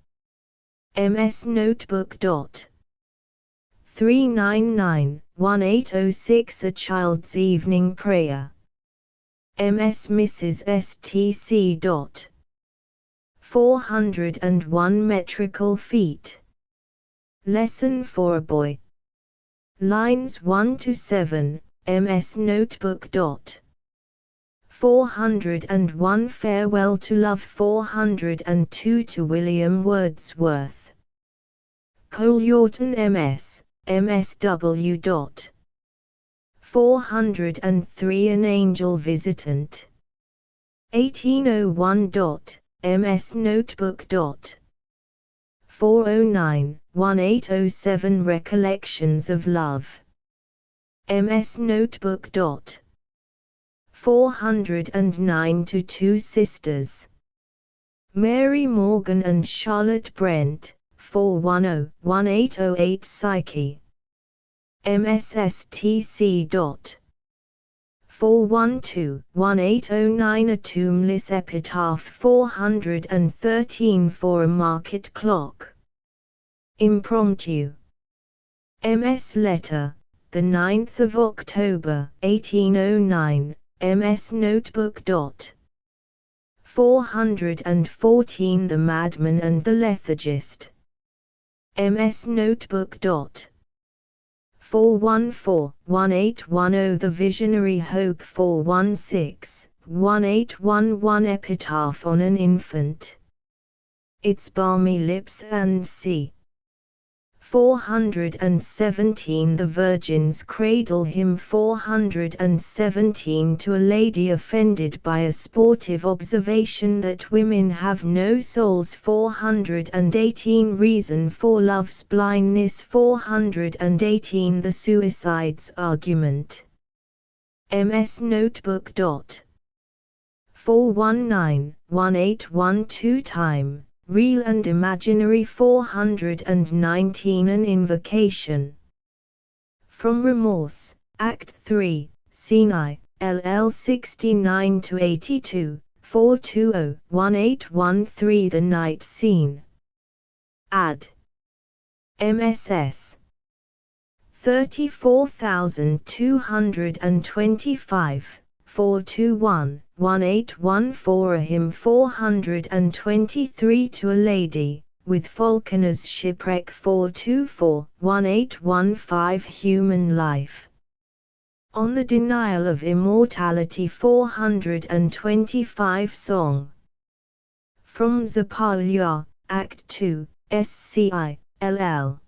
MS Notebook. 399, 1806 A Child's Evening Prayer. MS Mrs. STC. 401 Metrical Feet. Lesson for a Boy. Lines 1 to 7, MS Notebook. 401 Farewell to Love 402 To William Wordsworth. Coleridge MS, MSW. 403 An Angel Visitant. 1801. MS Notebook. 409, 1807 Recollections of Love. MS Notebook. 409 To Two Sisters. Mary Morgan and Charlotte Brent, 410, 1808 Psyche. MSSTC. 412, 1809 A Tombless Epitaph 413 For a Market Clock. Impromptu. MS Letter, the 9th of October, 1809, MS Notebook. 414 The Madman and the Lethargist. MS Notebook. 414, 1810 The Visionary Hope 416, 1811 Epitaph on an Infant. Its Balmy Lips and Sea. 417 The Virgin's Cradle Hymn 417 To a Lady Offended by a Sportive Observation that Women Have No Souls 418 Reason for Love's Blindness 418 The Suicide's Argument. MS Notebook. 419, 1812 Time, Real and Imaginary 419 An Invocation. From Remorse, Act 3, Scene I, LL 69 to 82, 420, 1813 The Night Scene. Ad. MSS. 34,225, 421, 1814. A hymn 423 to a lady, with Falconer's shipwreck 424, 1815. Human life. On the denial of immortality 425. Song. From Zapalya, Act 2, SCI, LL.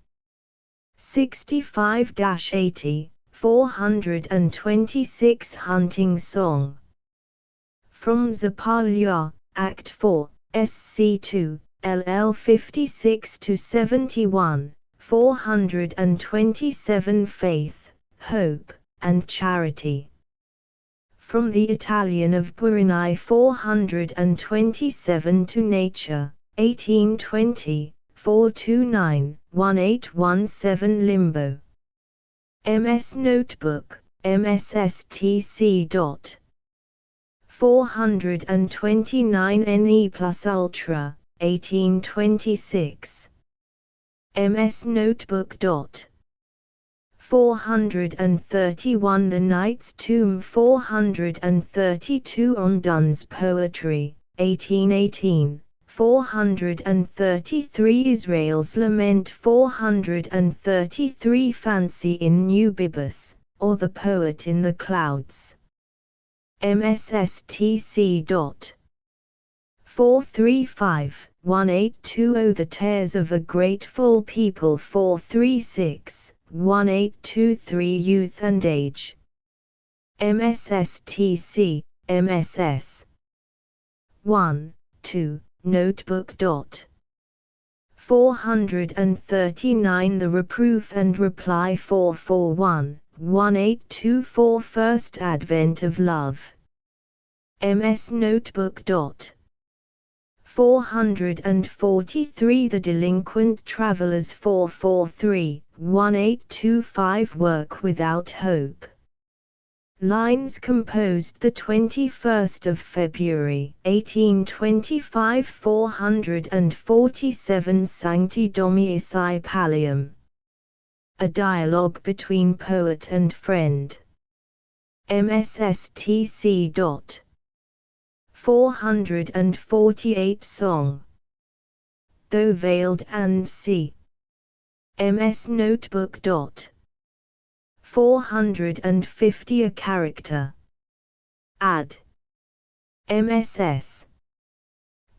65-80, 426. Hunting Song. From Zapalya, Act 4, SC2, LL. 56-71, 427. Faith, Hope, and Charity. From the Italian of Guarini 427 to Nature, 1820, 429, 1817. Limbo. MS Notebook, MSSTC. 429 NE plus Ultra, 1826. MS Notebook. 431 The Knight's Tomb 432 On Donne's Poetry, 1818, 433 Israel's Lament 433 Fancy in Nubibus, or The Poet in the Clouds. MSSTC. 435, 1820 The Tears of a Grateful People 436, 1823 Youth and Age. MSSTC, MSS. 1, 2, Notebook. 439 The Reproof and Reply 441, 1824 First Advent of Love. MS Notebook. 443 The Delinquent Travelers 443, 1825 Work Without Hope. Lines composed the 21st of February, 1825 447 Sancti Domici Pallium. A dialogue between poet and friend. MSSTC. 448 Song. Though Veiled and See. MS Notebook. 450 A Character. Add. MSS.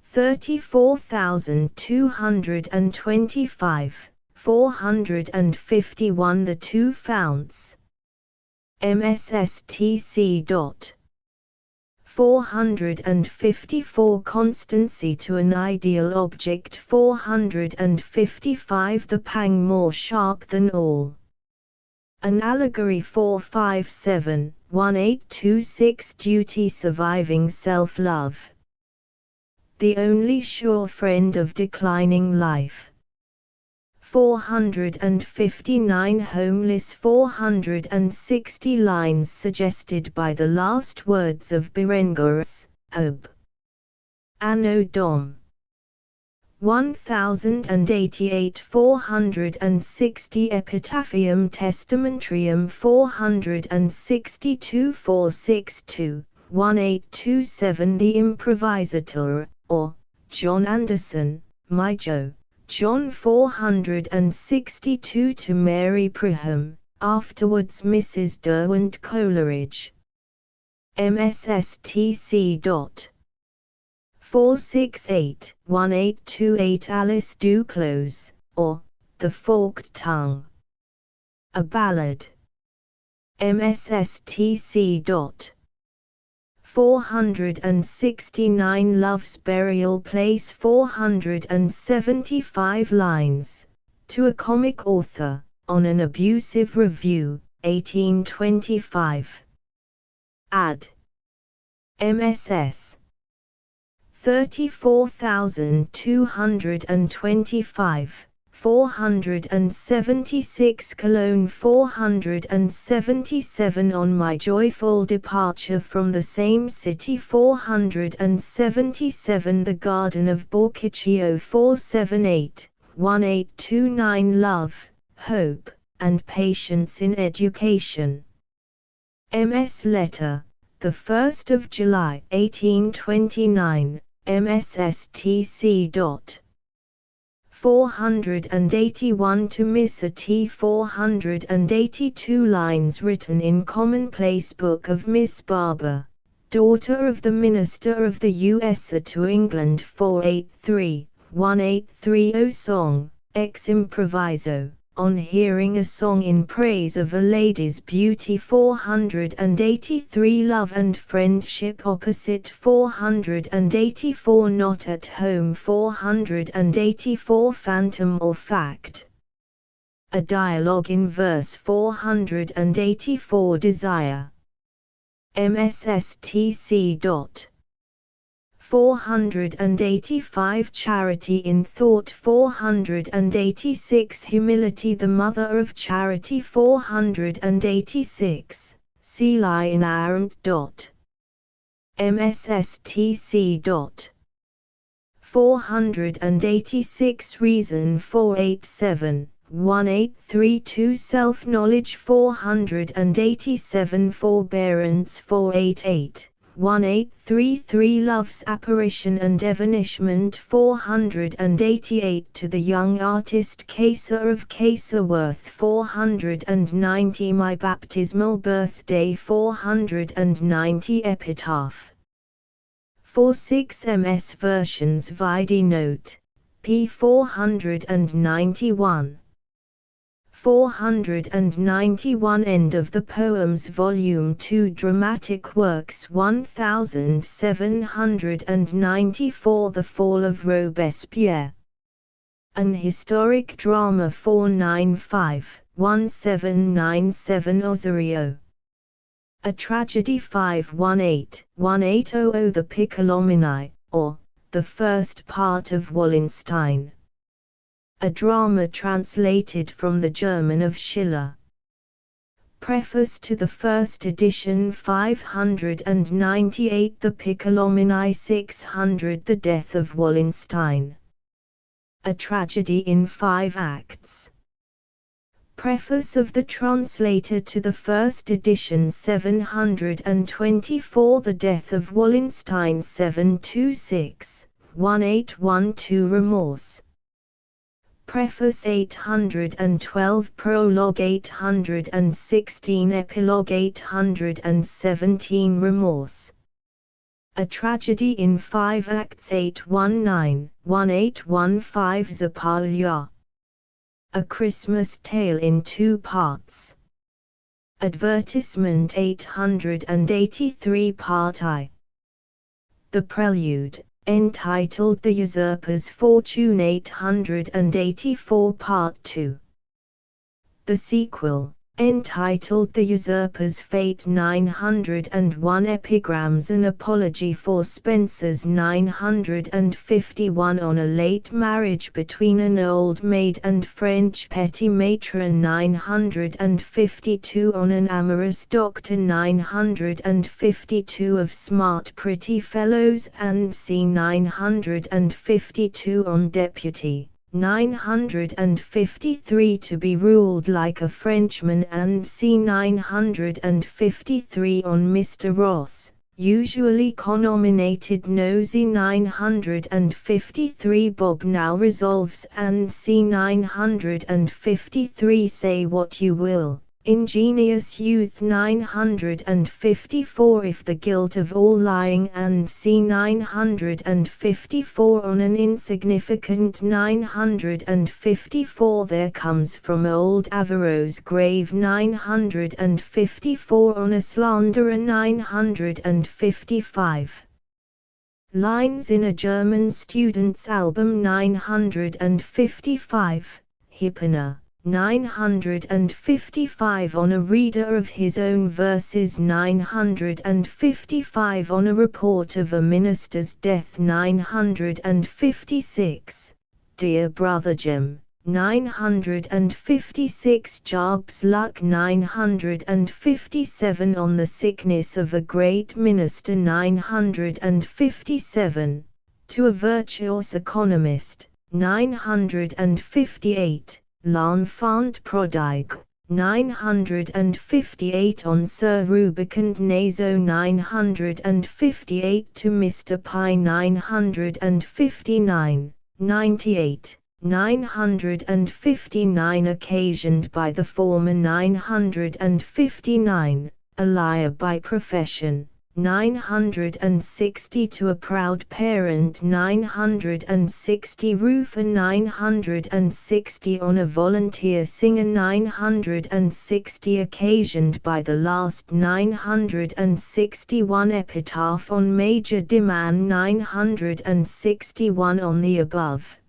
34,225, 451 The Two Founts. MSSTC. 454 Constancy to an Ideal Object 455 The Pang More Sharp Than All. An Allegory 457, 1826 Duty Surviving Self-Love. The Only Sure Friend of Declining Life. 459 Homeless 460 Lines suggested by the last words of Berengarius, Ob. Anno Dom. 1088 460 Epitaphium Testamentarium 462 462, 1827 The Improvisator, or, John Anderson, My Joe. John 462 to Mary Priham, afterwards Mrs. Derwent Coleridge. MSSTC. 468, 1828 Alice Duclos, or, The Forked Tongue. A Ballad. MSSTC. 469 Love's Burial Place 475 Lines, to a Comic Author, on an Abusive Review, 1825. Add. MSS. 34,225, 476 Cologne 477 On my joyful departure from the same city 477 The Garden of Boccaccio 478, 1829 Love, Hope, and patience in education. MS Letter, the 1st of July 1829, MSSTC. 481 to Miss T. 482 lines written in commonplace book of Miss Barber, daughter of the Minister of the U.S. to England. 483, 1830 song, ex improviso, on hearing a song in praise of a lady's beauty. 483 love and friendship opposite. 484 not at home. 484 phantom or fact. A dialogue in verse. 484 desire. MSSTC. 485 charity in thought. 486 humility the mother of charity. 486 Selah in Arent. MSSTC. 486 reason. 487 1832 self-knowledge. 487 forbearance. 488 1833 love's apparition and evanishment. 488 to the young artist Caesar of Caesarworth. 490 my baptismal birthday. 490 epitaph. 46 MS versions Vide note, p. 491. 491 End of the Poems Volume 2 Dramatic Works 1794 The Fall of Robespierre. An Historic Drama. 495, 1797 Osorio. A Tragedy. 518, 1800 The Piccolomini, or, the first part of Wallenstein. A drama translated from the German of Schiller. Preface to the first edition. 598 The Piccolomini. 600 The Death of Wallenstein. A Tragedy in 5 acts. Preface of the translator to the first edition. 724 The Death of Wallenstein. 726, 1812 Remorse. Preface. 812 Prologue. 816 Epilogue. 817 Remorse. A Tragedy in 5 acts. 819, 1815 Zapaglia. A Christmas Tale in 2 parts. Advertisement. 883 Part I. The Prelude, entitled The Usurper's Fortune. 884 Part II. The sequel, entitled The Usurper's Fate. 901 Epigrams. An Apology for Spencer's. 951 On a Late Marriage between an Old Maid and French Petit Matron. 952 On an Amorous Doctor. 952 Of Smart Pretty Fellows and c. 952 On Deputy. 953 To be Ruled Like a Frenchman and c. 953 On Mr. Ross, usually connominated Nosey. 953 Bob Now Resolves and c. 953 Say What You Will, Ingenious Youth. 954 If the Guilt of All Lying and c. 954 On an Insignificant. 954 There Comes from Old Averro's Grave. 954 On a Slanderer. 955 Lines in a German Student's Album. 955 Hypner. 955 On a Reader of His Own Verses. 955 On a Report of a Minister's Death. 956 Dear Brother Jim. 956 Job's Luck. 957 On the Sickness of a Great Minister. 957 To a Virtuous Economist. 958 L'Enfant Prodigue. 958 on Sir Rubicund Naso 958 to Mr. Pye 959, 98, 959 occasioned by the former 959, a liar by profession. 960 to a proud parent 960 roofer 960 on a volunteer singer 960 occasioned by the last 961 epitaph on Major Deman 961 on the above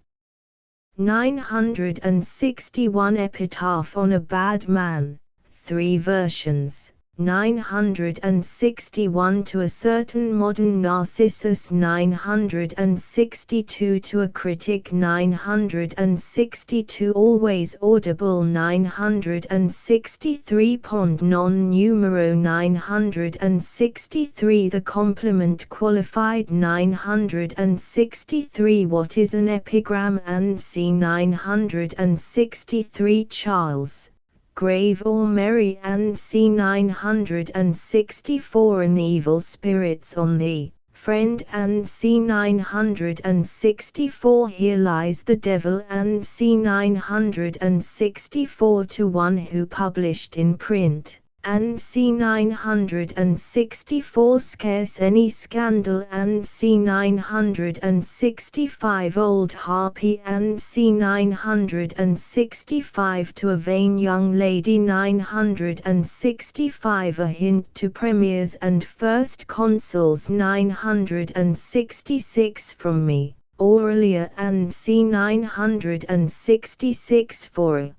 961 epitaph on a bad man, 3 versions. 961 to a certain modern Narcissus 962 to a critic 962 always audible 963 pond non numero 963 the complement qualified 963 what is an epigram and c 963 Charles grave or merry and c 964 an evil spirits on thee, friend and c 964 here lies the devil and c 964 to one who published in print. And c 964 scarce any scandal and c 965 old harpy and c 965 to a vain young lady 965 a hint to premiers and first consuls 966 from me, Aurelia and c 966 for a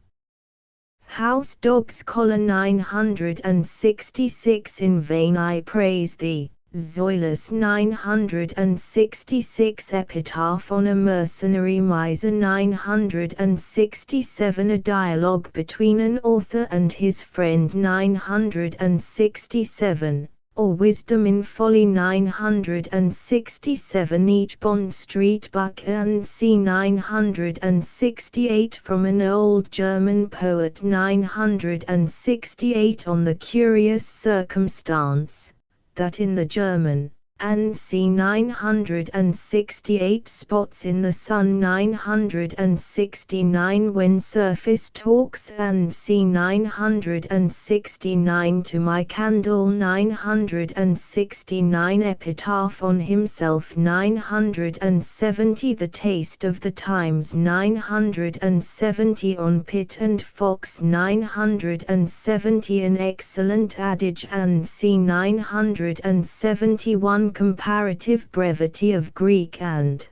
house dog's collar 966 in vain I praise thee, Zoilus 966 epitaph on a mercenary miser 967 a dialogue between an author and his friend 967 or wisdom in folly 967 each Bond Street buck and c 968 from an old German poet 968 on the curious circumstance that in the German and c 968 spots in the sun 969 when surface talks and c 969 to my candle 969 epitaph on himself 970 the taste of the times 970 on Pitt and Fox 970 an excellent adage and c 971 comparative brevity of Greek and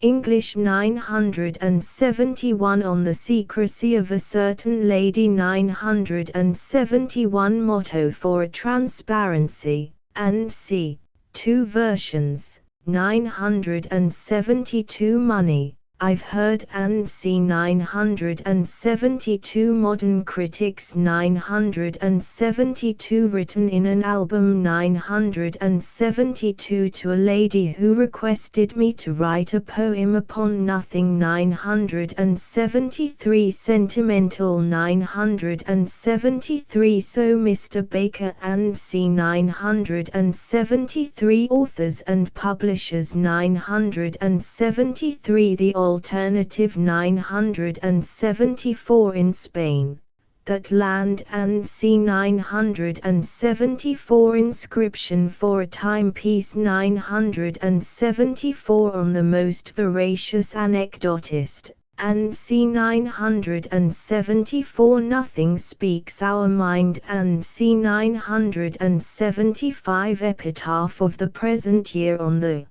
English 971 on the secrecy of a certain lady 971 motto for a transparency, and c. 2 versions, 972 money. I've heard and c 972 modern critics 972 written in an album 972 to a lady who requested me to write a poem upon nothing 973 sentimental 973 so Mr. Baker and c 973 authors and publishers 973 the alternative 974 in Spain, that land and c 974 inscription for a timepiece 974 on the most veracious anecdotist, and c 974 nothing speaks our mind and c 975 epitaph of the present year on the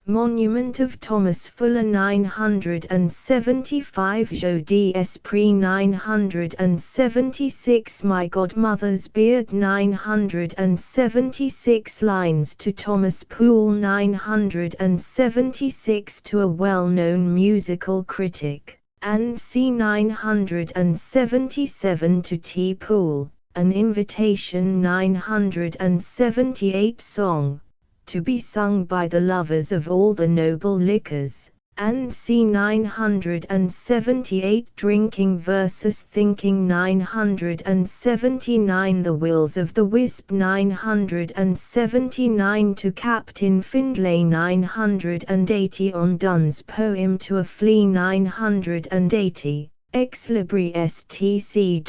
monument of Thomas Fuller 975 Jeux d'Esprit 976 My Godmother's Beard 976 Lines to Thomas Poole 976 to a well-known musical critic, and c 977 to T. Poole, an invitation 978 song to be sung by the lovers of all the noble liquors, And C 978 Drinking versus Thinking 979 The Wills of the Wisp 979 To Captain Findlay 980 On Donne's Poem to a Flea 980, Ex Libri STC.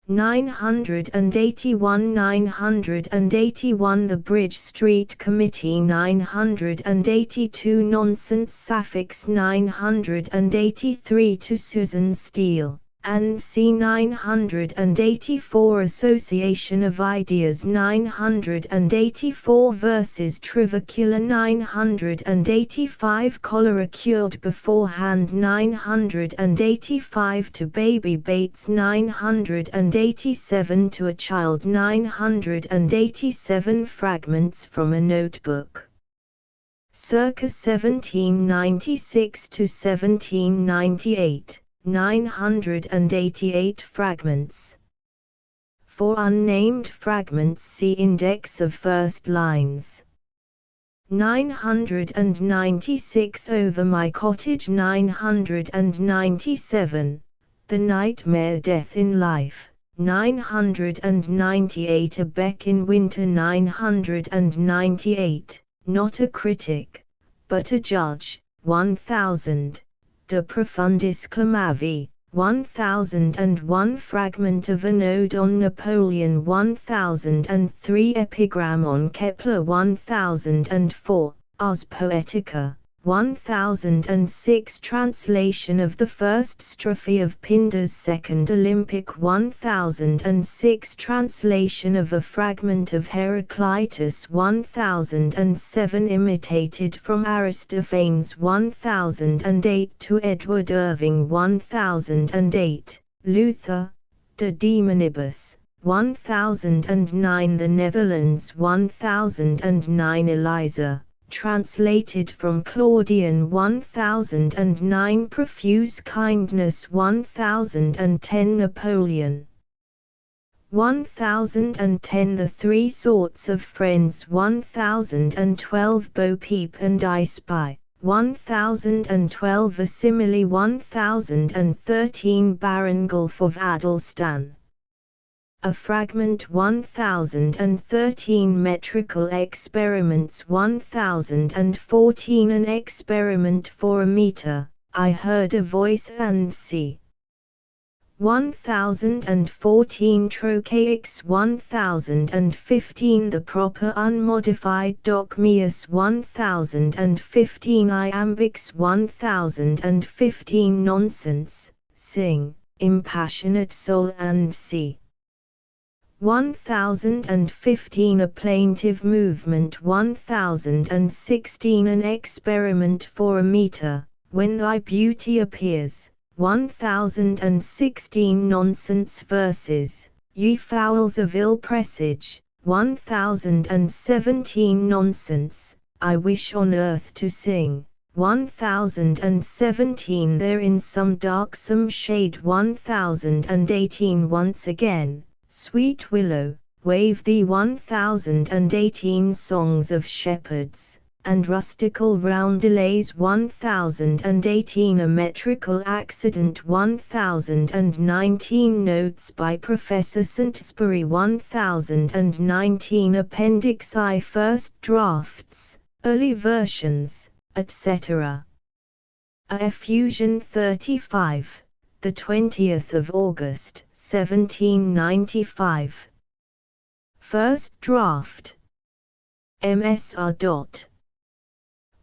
981 The Bridge Street Committee 982 Nonsense Suffix 983 To Susan Steele, and C 984 Association of Ideas 984 Verses Trivicula 985 Cholera Cured Beforehand 985 To Baby Bates 987 To a Child 987 Fragments from a Notebook. Circa 1796 to 1798. 988 fragments. For unnamed fragments see Index of First Lines. 996 Over My Cottage 997, The Nightmare Death in Life, 998 A Beck in Winter 998, Not a Critic, but a Judge, 1000. De Profundis Clamavi, 1001 Fragment of an Ode on Napoleon 1003 Epigram on Kepler 1004, Ars Poetica, 1006 Translation of the first strophe of Pindar's Second Olympic 1006 Translation of a fragment of Heraclitus 1007 Imitated from Aristophanes 1008 To Edward Irving 1008, Luther, De Demonibus, 1009 The Netherlands 1009 Eliza, translated from Claudian 1009 Profuse Kindness 1010 Napoleon 1010 The Three Sorts of Friends 1012 Bo Peep and I Spy 1012 A Simile 1013 Barangulf of Adelstan. A Fragment 1013 Metrical Experiments 1014 An Experiment for a Meter, I Heard a Voice and See 1014 Trochaics 1015 The Proper Unmodified Dogmius 1015 Iambics 1015 Nonsense, Sing, Impassionate Soul and See 1015 A Plaintive Movement 1016 An Experiment for a Meter, When Thy Beauty Appears 1016 Nonsense Verses, Ye Fowls of Ill Presage 1017 Nonsense, I Wish on Earth to Sing 1017 There in Some Darksome Shade 1018 Once Again, Sweet Willow, Wave Thee 1018 Songs of Shepherds, and Rustical Roundelays 1018 A Metrical Accident 1019 Notes by Professor Saintsbury 1019 Appendix I First Drafts, Early Versions, etc. A Effusion 35. The 20th of August, 1795. First Draft. MSR.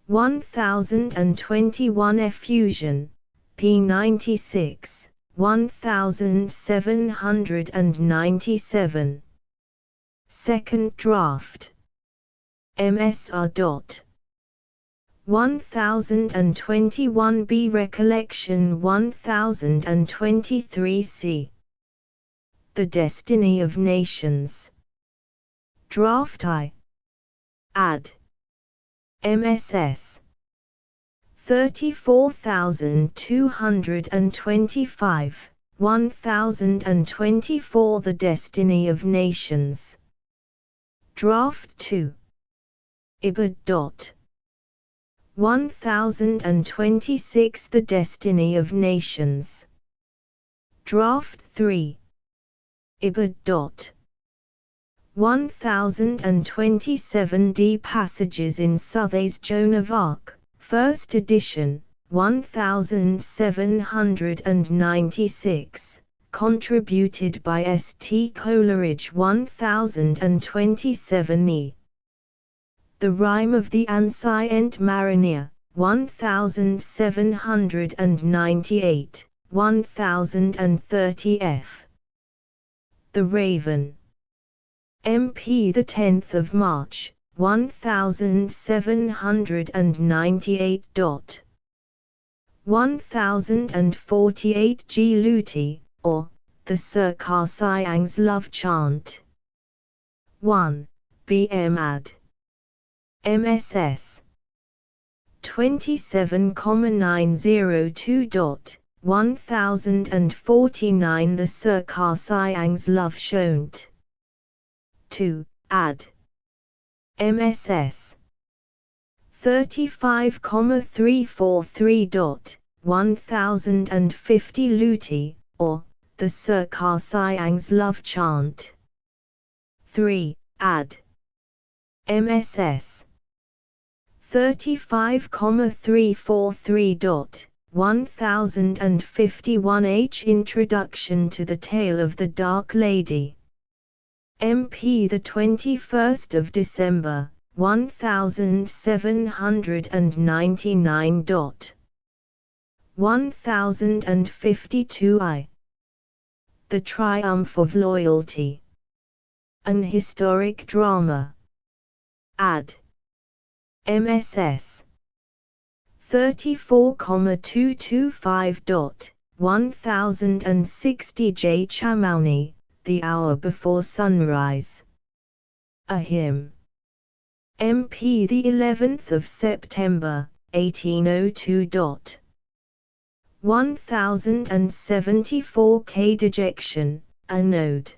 1021 Effusion, p. 96, 1797. Second Draft. MSR. 1021b Recollection 1023c. The Destiny of Nations. Draft I. Ad. MSS. 34,225, 1024 The Destiny of Nations. Draft 2. Ibid. 1026 The Destiny of Nations. Draft 3. Ibid. 1027 D. Passages in Southey's Joan of Arc, 1st edition, 1796, contributed by S. T. Coleridge. 1027 E. The Rime of the Ancient Mariner, 1798, 1030 F. The Raven. MP the 10th of March, 1798. 1048 G. Luti, or, the Sirkar Siang's Love Chant. 1. B.M. Ad. MSS. 27,902. 1049 The Sirkar Siang's Love Chant. 2. Ad. MSS. 35,343. 1050 Luti, or, the Sirkar Siang's Love Chant. 3. Ad. MSS. 35,343. 1051 H. Introduction to the Tale of the Dark Lady. MP the 21st of December, 1799. 1052 I. The Triumph of Loyalty. An Historic Drama. Ad. MSS. 34,225. 1060 J. Chamauni, The Hour Before Sunrise. A Hymn. MP the 11th of September, 1802. 1074 K. Dejection, a Node.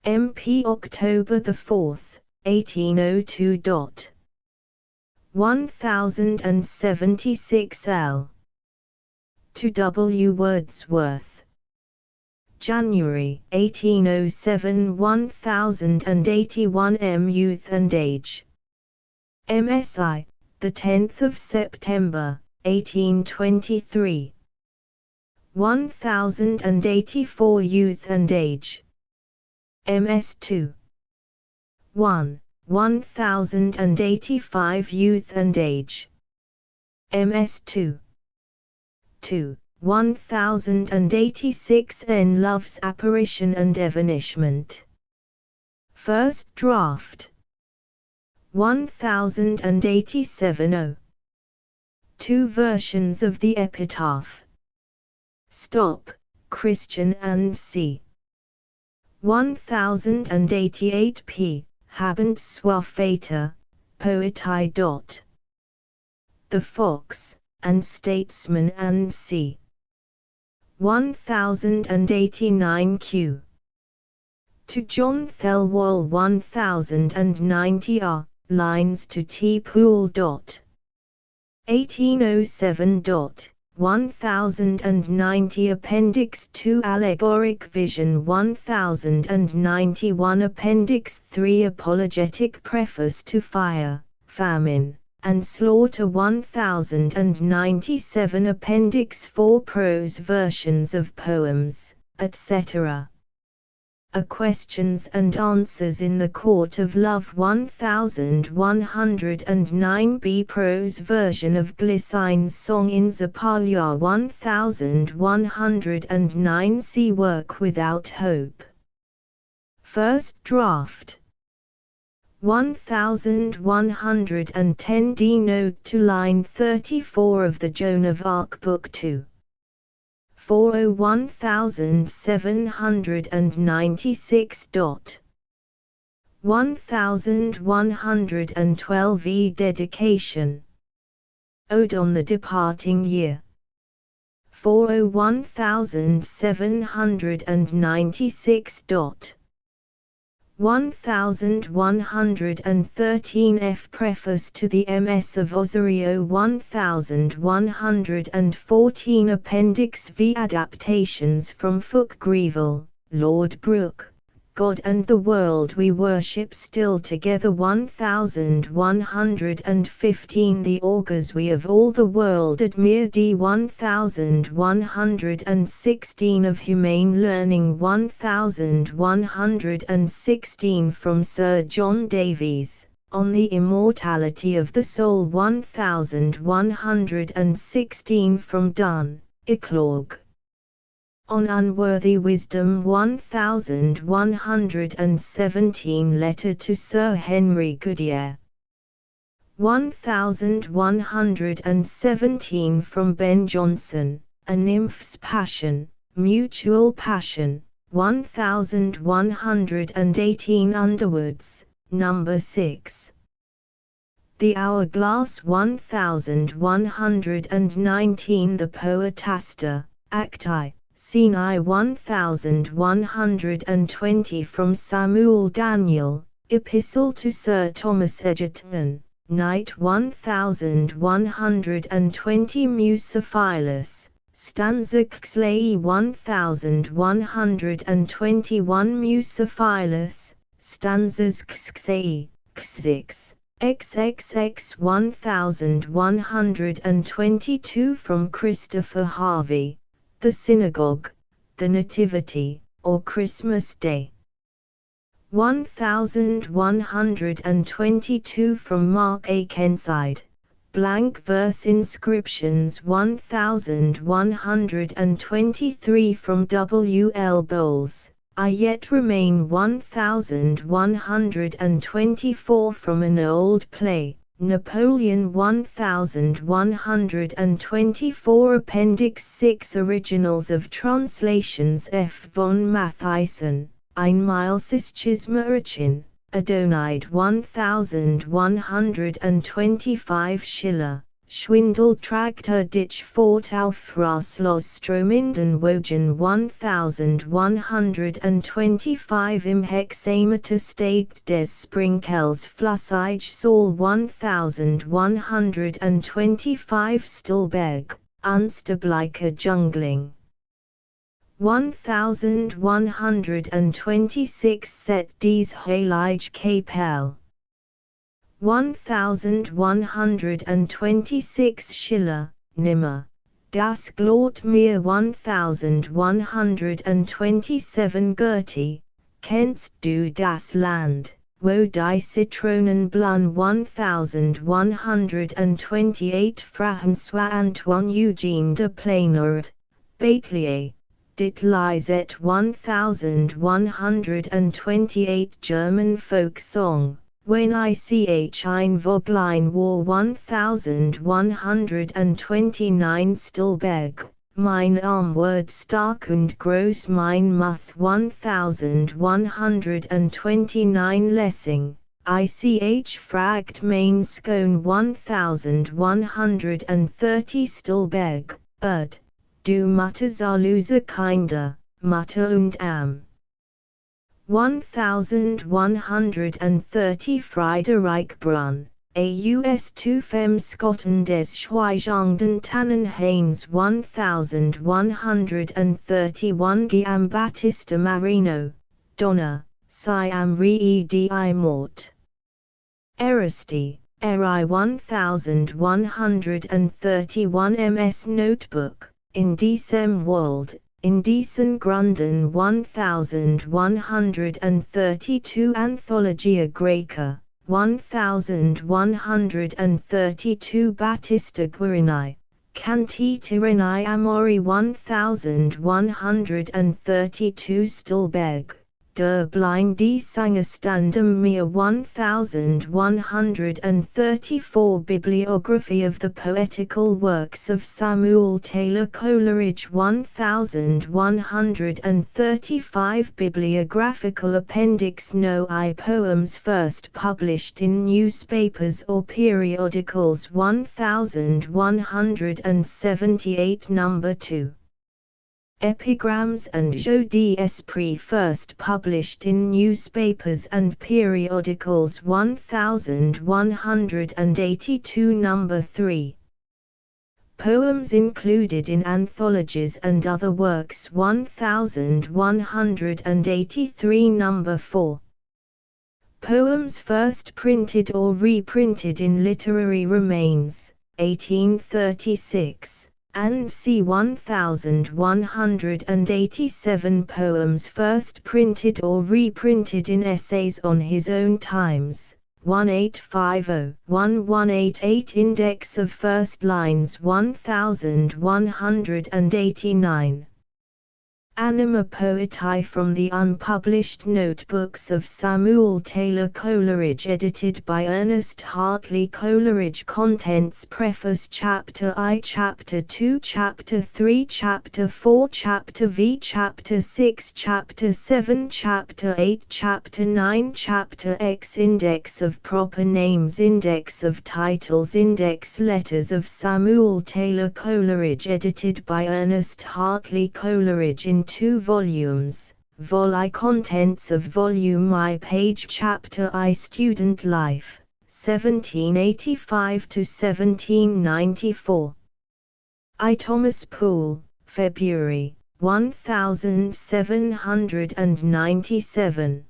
MP October the 4th, 1802. 1076 L. To W. Wordsworth. January 1807 1081 M. Youth and Age. MSI, the 10th of September, 1823. 1084 Youth and Age. MS2. 1. 1085 Youth and Age. MS2. 2. 1086 N. Love's Apparition and Evanishment. First Draft. 1087 0. Two versions of the Epitaph. Stop, Christian and C. 1088 p. Habent Suafata, Poeti. The Fox, and Statesman and C. 1089 q. To John Thelwall 1090 r. Lines to T. Poole. 1807. 1090 Appendix 2 Allegoric Vision 1091 Appendix 3 Apologetic Preface to Fire, Famine, and Slaughter 1097 Appendix 4 Prose Versions of Poems, etc. A Questions and Answers in the Court of Love 1109 B Prose Version of Glycine's Song in Zapalya 1109 C Work Without Hope. First Draft. 1110 D Note to line 34 of the Joan of Arc Book 2. 401,796. 1112 E Dedication. Ode on the Departing Year. 401,796. 1113 F. Preface to the MS of Osorio 1114 Appendix V. Adaptations from Fulke Greville, Lord Brooke. God and the World We Worship Still Together 1115 The Augurs We of All the World Admire D 1116 Of Humane Learning 1116 From Sir John Davies, On the Immortality of the Soul 1116 From Donne, Eclogue. On Unworthy Wisdom 1117 Letter to Sir Henry Goodyear 1117 From Ben Jonson, A Nymph's Passion, Mutual Passion 1118 Underwoods, No. 6. The Hourglass 1119 The Poetaster, Acti, Scene I 1120 From Samuel Daniel, Epistle to Sir Thomas Egerton, Knight 1120 Musophilus, stanza Xlei 1121 Musophilus, stanzas Xei, X6, XXX 1122 From Christopher Harvey, The Synagogue, The Nativity, or Christmas Day 1122 From Mark A. Kenside, Blank Verse Inscriptions 1123 From W. L. Bowles, I Yet Remain 1124 From an Old Play, Napoleon 1124 Appendix 6 Originals of Translations F. von Matthijssen, Einmaelsisches Märchen, Adonide 1125 Schiller, Schwindeltraktor dich fort auf Raslos Strominden Wogen 1125 Im Hexameter steigt des Sprinkels Flussige Saul 1125 Stillberg, Unsterbliche Jungling 1126 Set dies Heilige Kapelle 1126 Schiller, Nimmer, Das Glot mir 1127 Goethe, Kennst du das Land, wo die Zitronen blun 1128 François Antoine Eugène de Plainard, Batelier, Dit Lisette 1128 German folk song, When I ch ein Voglein war 1129 Stillberg, Mein Arm word stark und groß mein Muth 1129 Lessing, ich fragt mein Scone 1130 Stillberg, Du Mutter Zaluse Kinder, Mutter und Am 1130 Friederike Brunn, AUS 2 Fem Skotten des Schweigenden Tannenhains 1131 Giambattista Marino, Donna, Siam Rei di Mort. Eristi, Eri 1131 MS Notebook, Indecem World, Indecen Grunden 1132 Anthologia Graeca, 1132 Battista Guarini, Cantitarini Amori 1132 Stillberg, Der Blind die Sangerstandum mir 1134 Bibliography of the Poetical Works of Samuel Taylor Coleridge 1135 Bibliographical Appendix No I Poems first published in newspapers or periodicals 1178 No. 2 Epigrams and Jeux d'Esprit first published in newspapers and periodicals 1182 No. 3. Poems included in anthologies and other works 1183 No. 4. Poems first printed or reprinted in Literary Remains, 1836. And c. 1187 poems first printed or reprinted in Essays on His Own Times, 1850-1188 Index of First Lines 1189. Anima Poetae from the unpublished notebooks of Samuel Taylor Coleridge, edited by Ernest Hartley Coleridge. Contents: Preface, Chapter I, Chapter II, Chapter III, Chapter IV, Chapter V, Chapter VI, Chapter VII, Chapter VIII, Chapter IX, Chapter X. Index of proper names, Index of titles, Index letters of Samuel Taylor Coleridge, edited by Ernest Hartley Coleridge in 2 volumes. Vol I. Contents of Volume I. Page Chapter I. Student Life, 1785 to 1794. I. Thomas Poole, February, 1797.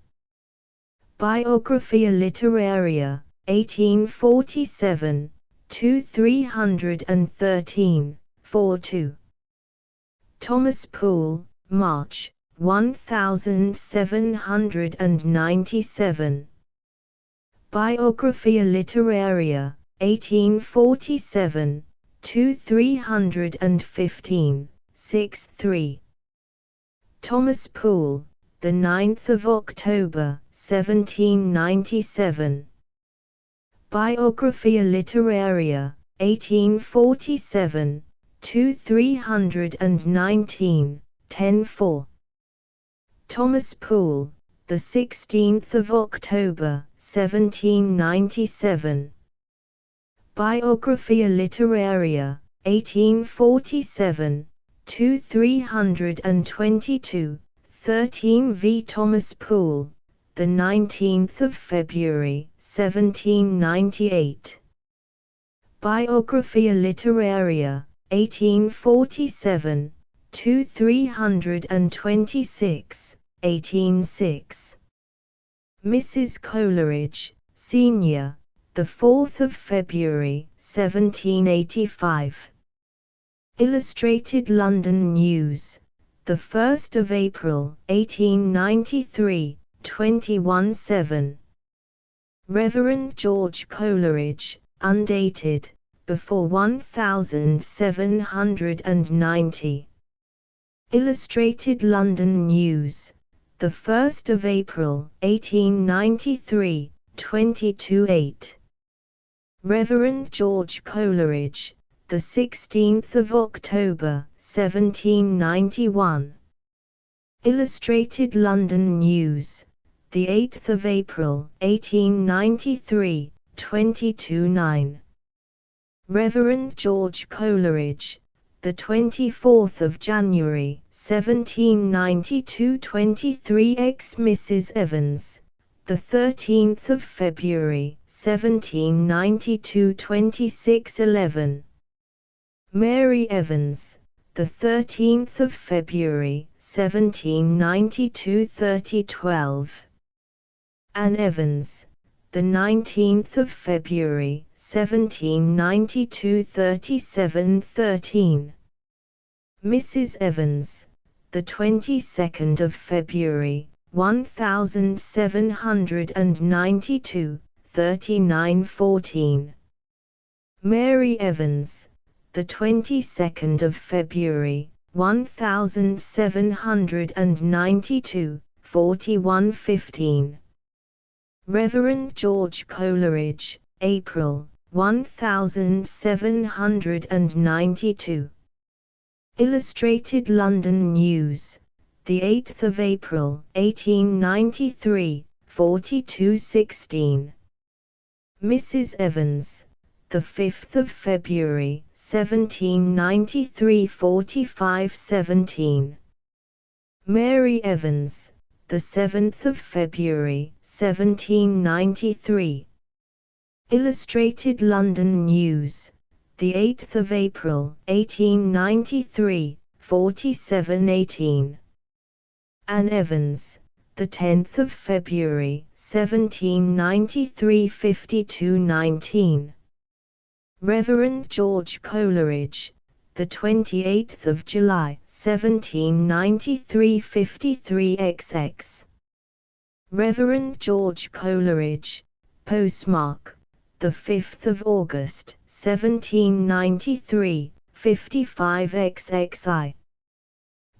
Biographia Literaria, 1847, 313, 42. Thomas Poole, March, 1797. Biographia Literaria, 1847, 315, 6-3. Thomas Poole, the 9th of October, 1797. Biographia Literaria, 1847, 319, 10-4. Thomas Poole, the 16th of October, 1797. Biographia Literaria, 1847, 322, 13 v. Thomas Poole, the 19th of February, 1798. Biographia Literaria, 1847, 326, 18-6. Mrs. Coleridge, Senior, the 4th of February, 1785. Illustrated London News, the 1st of April, 1893, 21-7. Reverend George Coleridge, undated, before 1790. Illustrated London News, the 1st of April, 1893, 22-8. Reverend George Coleridge, the 16th of October, 1791. Illustrated London News, the 8th of April, 1893, 22-9. Reverend George Coleridge, the 24th of January, 1792, 23x. Mrs. Evans, the 13th of February, 1792, 26-11. Mary Evans, the 13th of February, 1792, 30-12. Anne Evans, the 19th of February, 1792, 37-13. Mrs. Evans, the 22nd of February, 1792, 39-14. Mary Evans, the 22nd of February, 1792, 41-15. Reverend George Coleridge, April, 1792. Illustrated London News, the 8th of April, 1893, 42-16. Mrs. Evans, the 5th of February, 1793, 45-17. Mary Evans, the 7th of February, 1793. Illustrated London News, the 8th of April, 1893, 47:18. Anne Evans, the 10th of February, 1793, 52:19. Reverend George Coleridge, the 28th of July, 1793, 53XX. Reverend George Coleridge, postmark, the 5th of August, 1793, 55XXI.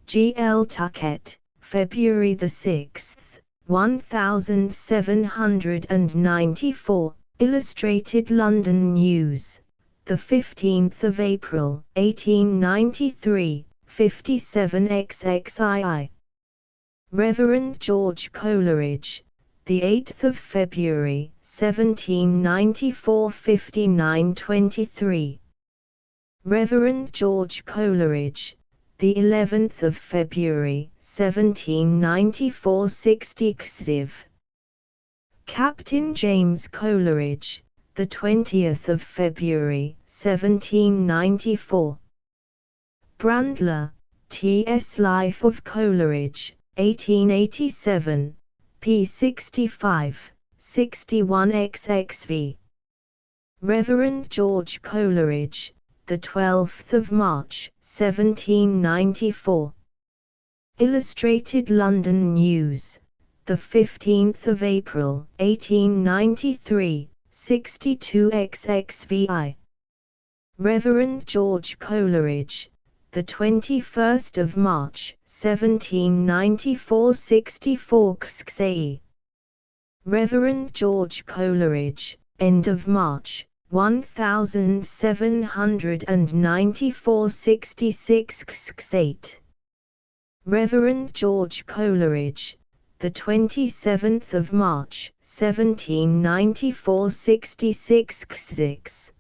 G. L. Tuckett, February the 6th, 1794, Illustrated London News, the 15th of April, 1893, 57XXII. Reverend George Coleridge, the 8th of February, 1794, 59:23. Reverend George Coleridge, the 11th of February, 1794, 60XIV. Captain James Coleridge, the 20th of February, 1794. Brandler, T.S. Life of Coleridge, 1887, p. 65, 61XXV. Reverend George Coleridge, the 12th of March, 1794. Illustrated London News, the 15th of April, 1893, 62XXVI. Reverend George Coleridge, the 21st of March, 1794, 64XXAE. Reverend George Coleridge, end of March, 1794, 66XXVIII. Reverend George Coleridge, the 27th of March, 1794, 66XXVI.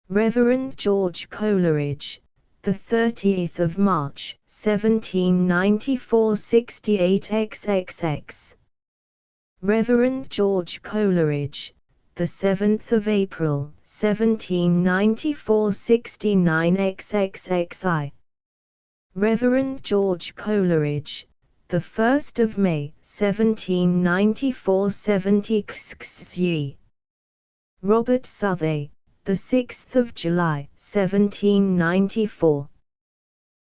Reverend George Coleridge, the 30th of March, 1794, 68XXX. Reverend George Coleridge, the 7th of April, 1794, 69XXXI. Reverend George Coleridge, the 1st of May, 1794, 70XXY. Robert Southey, the 6th of July, 1794.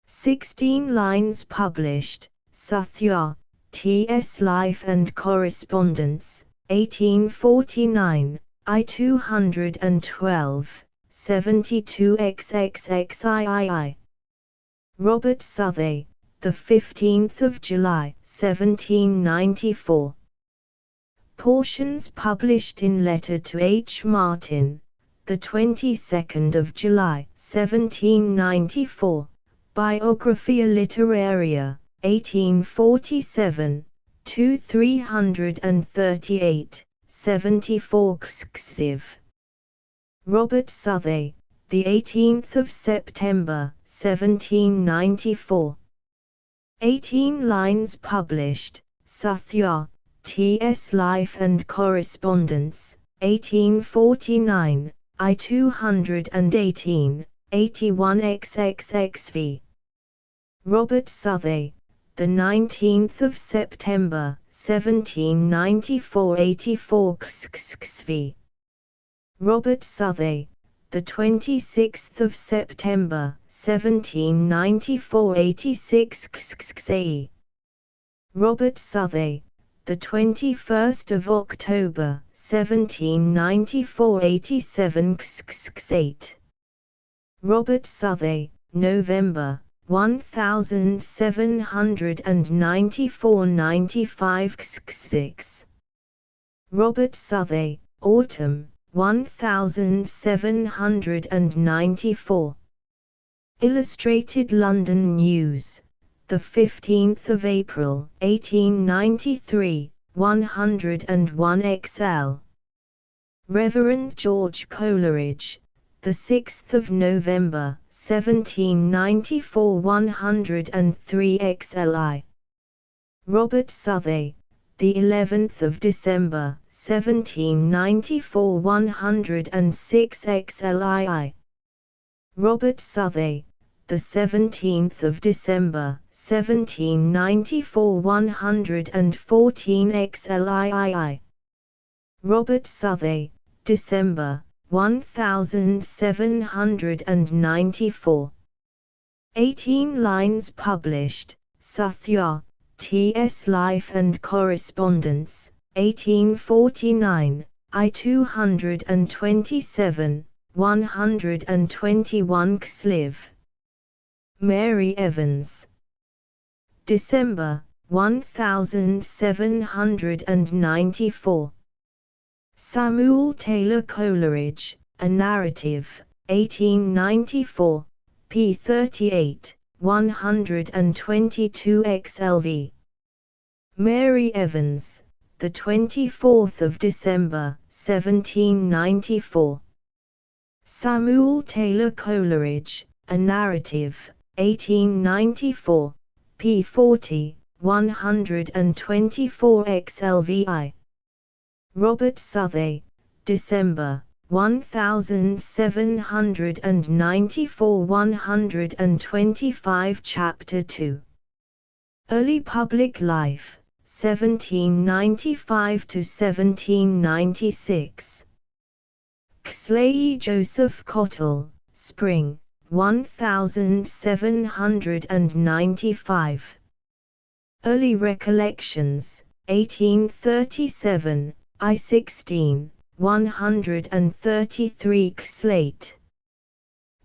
16 lines published, Southya, T.S. Life and Correspondence, 1849, I 212, 72XXXII. Robert Southey, the 15th of July, 1794. Portions published in Letter to H. Martin, the 22nd of July, 1794, Biographia Literaria, 1847, 338, 74XXIV. Robert Southey, the 18th of September, 1794. 18 lines published, Southya, T.S. Life and Correspondence, 1849, I 218, 81XXXV. Robert Southey, the 19th of September, 1794, 84XXV. Robert Southey, the 26th of September, 1794, 86XXAE. Robert Southey, the 21st of October, 1794, 87XXVIII. Robert Southey, November, 1794, 95XXVI. Robert Southey, Autumn, 1794. Illustrated London News, the 15th of April, 1893, 101 XL. Reverend George Coleridge, the 6th of November, 1794, 103 XLI. Robert Southey, the 11th of December, 1794, 106 XLII. Robert Southey, the 17th of December, 1794, 114 XLII. Robert Southey, December, 1794. 18 lines published, Southey, T.S. Life and Correspondence, 1849, I 227, 121 Xliv. Mary Evans. December, 1794. Samuel Taylor Coleridge, A Narrative, 1894, p. 38, 122 XLV. Mary Evans, the 24th of December, 1794. Samuel Taylor Coleridge, A Narrative, 1894, p. 40, 124 XLVI. Robert Southey, December, 1794, 125. Chapter 2. Early Public Life, 1795 to 1796. Xley Joseph Cottle, Spring, 1795. Early Recollections, 1837, I-16, 133 Slate.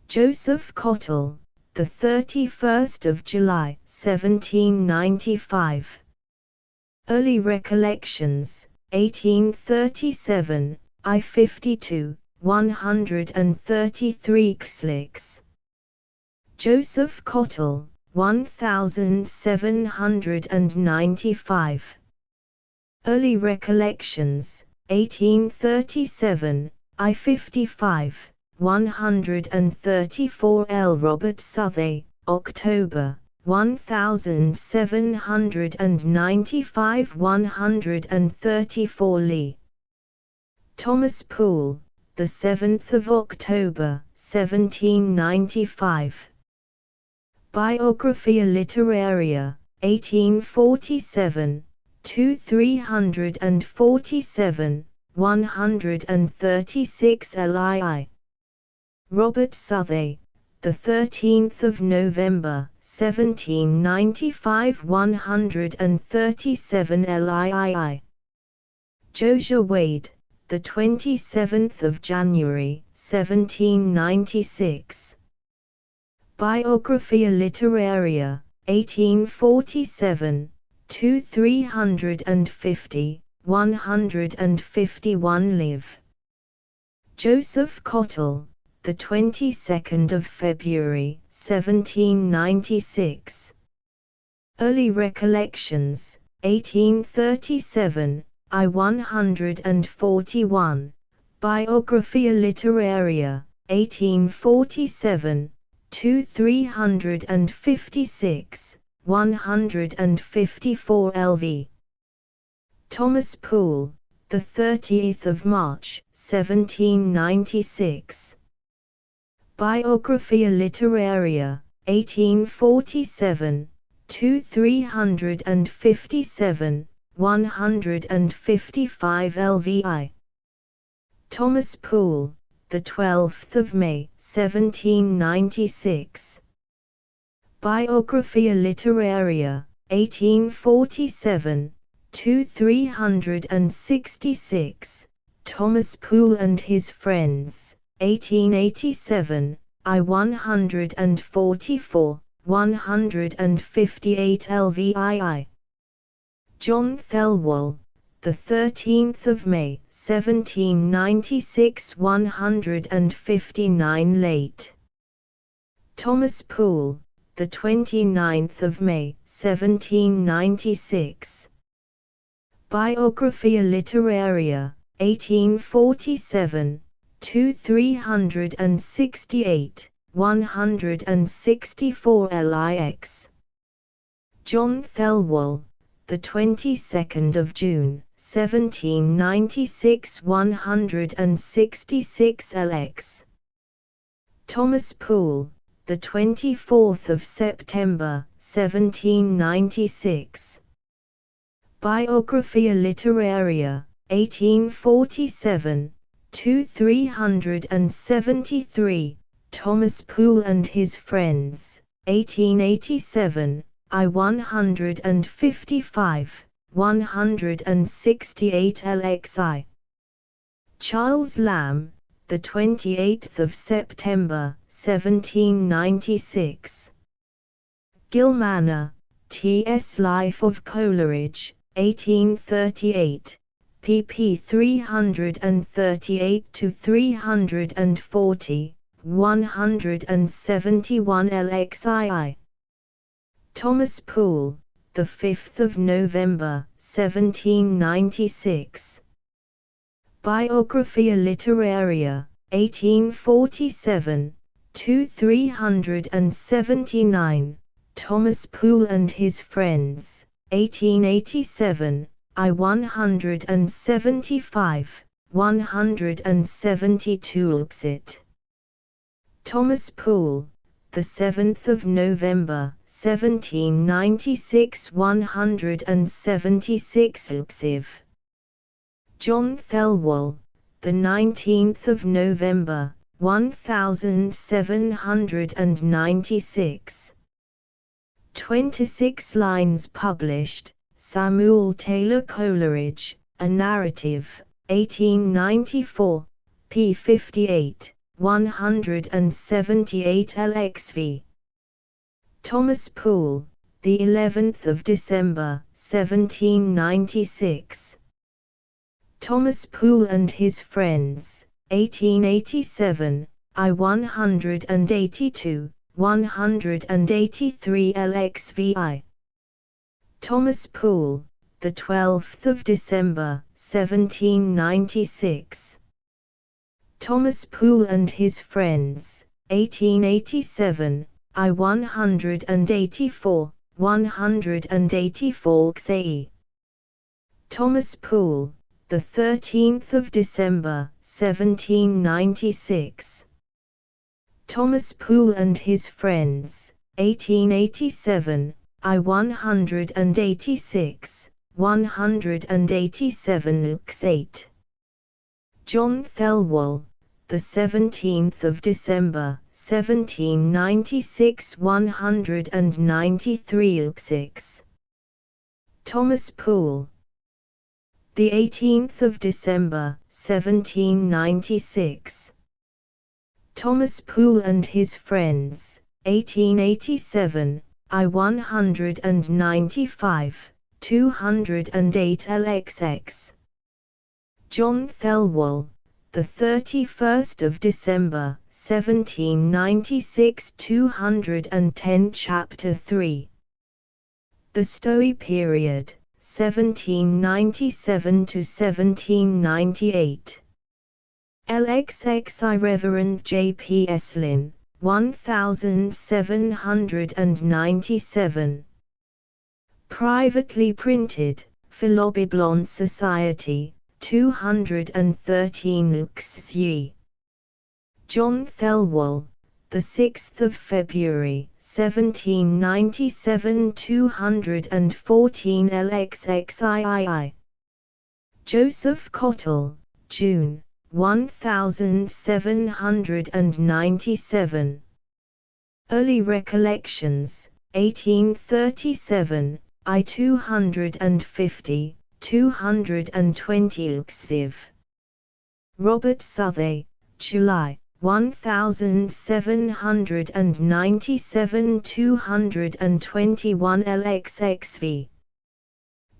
Joseph Cottle, the 31st of July, 1795. Early Recollections, 1837, I-52, 133 Xlix. Joseph Cottle, 1795. Early Recollections, 1837, I-55, 134 L. Robert Southey, October, 1795, 134 Lee. Thomas Poole, the 7th of October, 1795. Biographia Literaria, 1847, 347, 136 LII. Robert Southey, the 13th of November, 1795, 137 LII. Josiah Wade, the 27th of January, 1796. Biographia Literaria, 1847, 350, 151 Liv. Joseph Cottle, the 22nd of February, 1796. Early Recollections, 1837, I-141. Biographia Literaria, 1847, 356, 154 LV. Thomas Poole, the 30th of March, 1796. Biographia Literaria, 1847, 357, 155 LVI. Thomas Poole, the 12th of May, 1796. Biographia Literaria, 1847, 366, Thomas Poole and His Friends, 1887, I-144, 158 LVII. John Thelwall, the 13th of May, 1796, 159 late. Thomas Poole, the 29th of May, 1796. Biographia Literaria, 1847, 368, 164 LIX. John Thelwall, the 22nd of June, 1796, 166 LX. Thomas Poole, the 24th of September, 1796. Biographia Literaria, 1847, 373, Thomas Poole and His Friends, 1887, I 155, 168 LXI. Charles Lamb, the 28th of September, 1796. Gilmanor, T.S. Life of Coleridge, 1838, pp 338 to 340, 171 LXII. Thomas Poole, the 5th of November, 1796. Biographia Literaria, 1847, 379, Thomas Poole and His Friends, 1887, I 175, 172 Exit. Thomas Poole, the 7th of November, 1796, 176 Exit. John Thelwall, the 19th of November, 1796. 26 lines published, Samuel Taylor Coleridge, A Narrative, 1894, p. 58, 178 LXV. Thomas Poole, the 11th of December, 1796. Thomas Poole and His Friends, 1887, I 182, 183 LXVI. Thomas Poole, the 12th of December, 1796. Thomas Poole and His Friends, 1887, I 184, 184 XAE. Thomas Poole, the 13th of December, 1796. Thomas Poole and His Friends, 1887, I 186, 187 LX8. John Thelwall, the 17th of December, 1796, 193 LX6. Thomas Poole, the 18th of December, 1796. Thomas Poole and His Friends, 1887, I 195, 208 LXX. John Thelwall, the 31st of December, 1796, 210. Chapter 3. The Stowe Period, 1797 to 1798. LXXI Reverend J. P. Eslin, 1797. Privately printed, Philobiblon Society, 213 LXY. John Thelwall, the 6th of February, 1797, 214 LXXII. Joseph Cottle, June, 1797. Early Recollections, 1837, I 250, 220 LXIV. Robert Southey, July, 1797, 221 LXXV.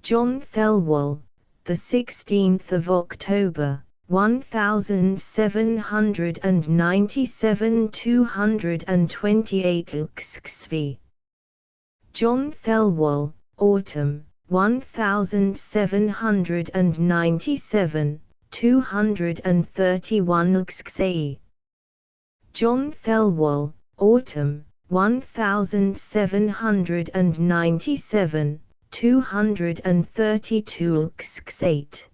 John Thelwall, the 16th of October, 1797, 228 LXXV. John Thelwall, Autumn, 1797, 231 LXXAE. John Thelwall, Autumn, 1797, 232 8.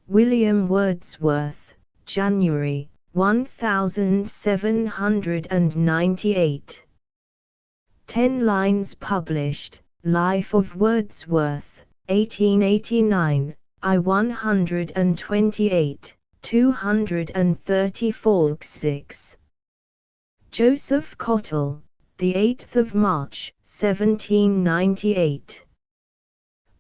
William Wordsworth, January, 1798. 10 lines published, Life of Wordsworth, 1889, I 128, 234 6. Joseph Cottle, the 8th of March, 1798.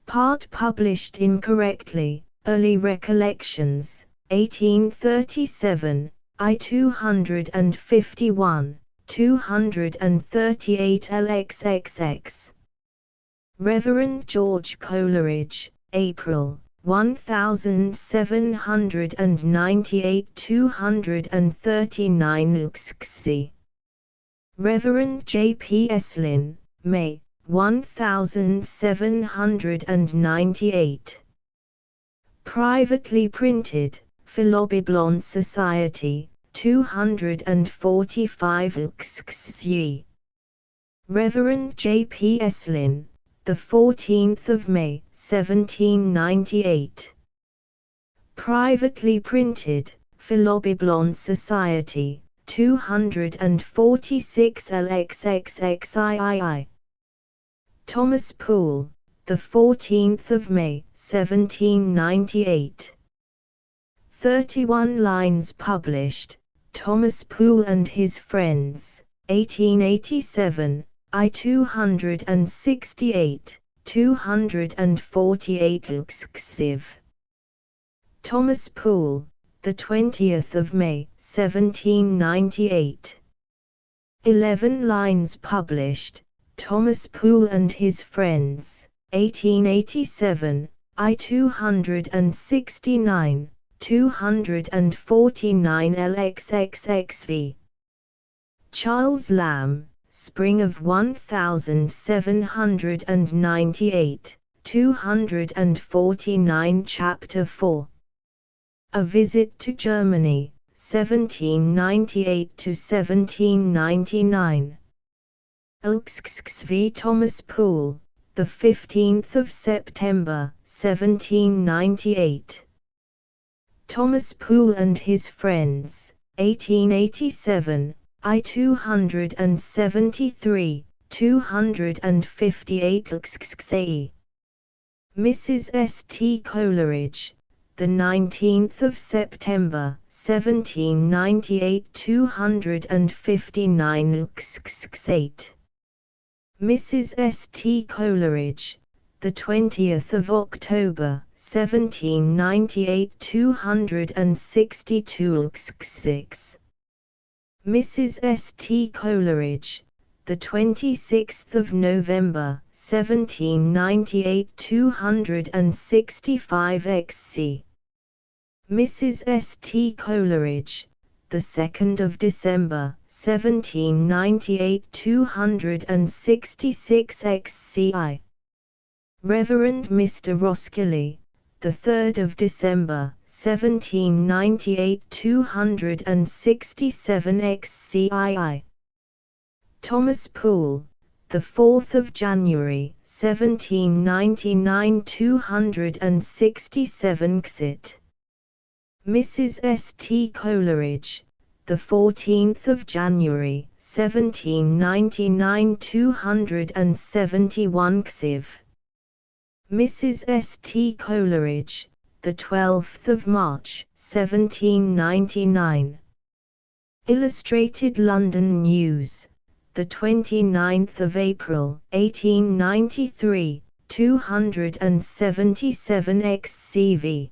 Part published incorrectly, Early Recollections, 1837, I 251, 238 LXXX. Reverend George Coleridge, April, 1798 239 LXXI. Reverend J. P. Eslin, May, 1798. Privately printed, Philobiblon Society, 245 LXXI. Reverend J. P. Eslin, the 14th of May, 1798. Privately printed, Philobiblon Society, 246 LXXXII. Thomas Poole, the 14th of May, 1798. 31 lines published, Thomas Poole and His Friends, 1887, I 268, 248 LXXIV. Thomas Poole, the 20th of May, 1798. 11 lines published, Thomas Poole and His Friends, 1887, I 269, 249 LXXXV. Charles Lamb, Spring of 1798, 249 Chapter 4. A Visit to Germany, 1798 to 1799. LXXV. Thomas Poole, the 15th of September, 1798. Thomas Poole and His Friends, 1887, I 273, 258 LXXAE. Mrs. S. T. Coleridge, the 19th of September, 1798 259 LXXVIII. Mrs. S. T. Coleridge, the 20th of October, 1798 262 LXXVI. Mrs. S. T. Coleridge, the 26th of November, 1798 265 XC. Mrs. S. T. Coleridge, the 2nd of December, 1798 266 XCI. Reverend Mr. Roskilly, the 3rd of December, 1798 267 XCII. Thomas Poole, the 4th of January, 1799 267 XIT. Mrs. S. T. Coleridge, the 14th of January, 1799 271 XIV. Mrs. S. T. Coleridge, the 12th of March, 1799. Illustrated London News, the 29th of April, 1893, 277 XCV.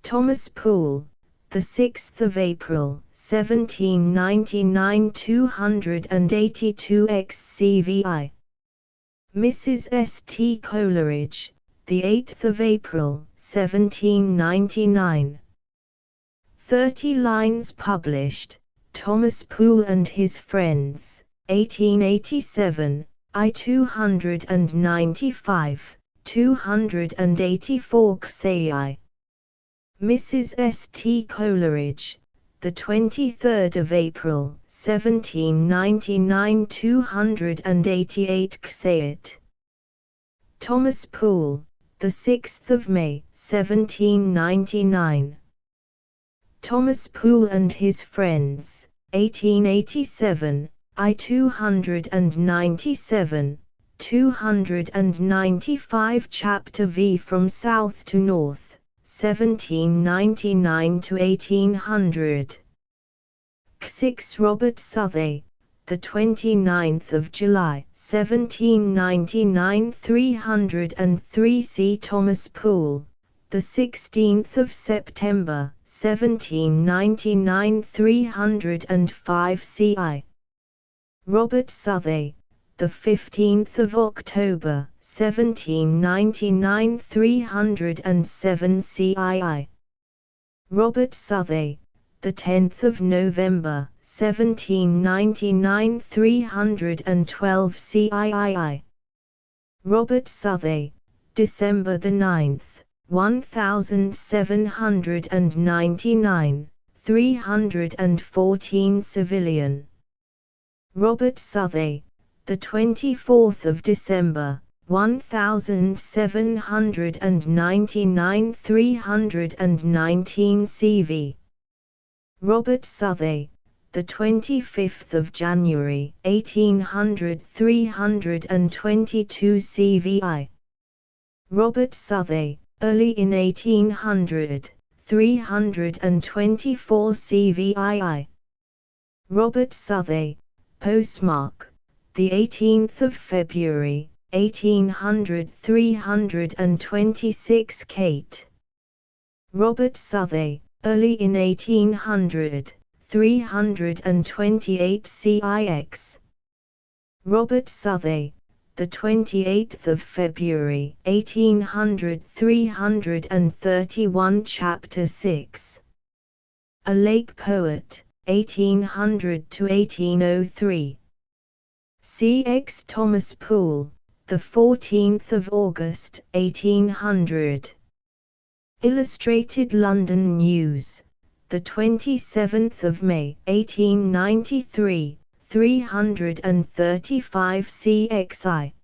Thomas Poole, the 6th of April, 1799 282 XCVI. Mrs. S. T. Coleridge, the 8th of April, 1799. 30 lines published, Thomas Poole and His Friends, 1887, I 295, 284 XAI. Mrs. S. T. Coleridge, the 23rd of April, 1799 288 XAIT. Thomas Poole, the 6th of May, 1799. Thomas Poole and his Friends, 1887, I 297, 295 Chapter V From South to North, 1799 to 1800. 6 Robert Southey, the 29th of July, 1799 303 C. Thomas Poole, the 16th of September, 1799 305 C.I. Robert Southey, the 15th of October, 1799 307 C.I. Robert Southey, the 10th of November, 1799 312 CII. Robert Southey, December the 9th, 1799, 314 Civilian. Robert Southey, the 24th of December, 1799 319 CV. Robert Southey, the 25th of January, 1800 322 CVI. Robert Southey, early in 1800, 324 CVII. Robert Southey, postmark, the 18th of February, 1800 326 Kate. Robert Southey, early in 1800, 328 CIX. Robert Southey, the 28th of February, 1800 331 Chapter 6. A Lake Poet, 1800 to 1803. CX Thomas Poole, the 14th of August, 1800. Illustrated London News, the 27th of May, 1893, 335 CXI.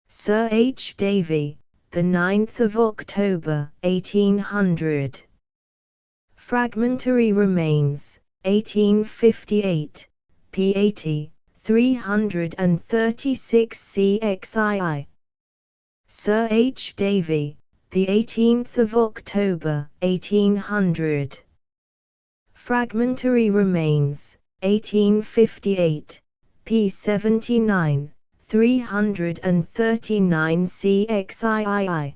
Sir H. Davy, the 9th of October, 1800. Fragmentary Remains, 1858, p. 80, 336 CXII. Sir H. Davy, the 18th of October, 1800. Fragmentary Remains, 1858, p. 79, 339 CXII.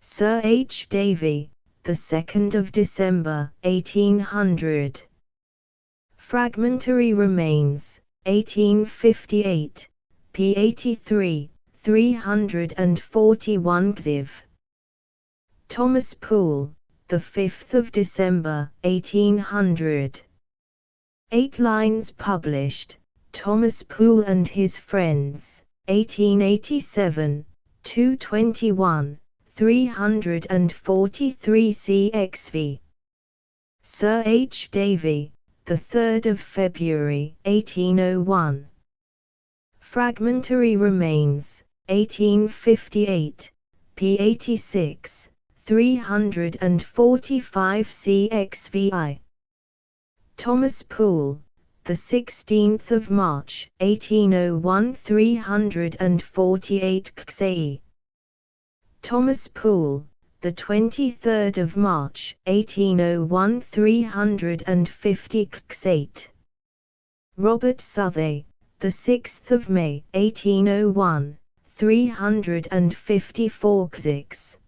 Sir H. Davy, the 2nd of December, 1800. Fragmentary Remains, 1858, p. 83, 341 XIV. Thomas Poole, the 5th of December, 1800. 8 lines published, Thomas Poole and his Friends, 1887, 221, 343 CXV. Sir H. Davy, the 3rd of February, 1801. Fragmentary Remains, 1858, p. 86, 345 CXVI. Thomas Poole, the 16th of March, 1801 348 XAE. Thomas Poole, the 23rd of March, 1801 350 XAE. Robert Southey, the 6th of May, 1801, 354 XIX.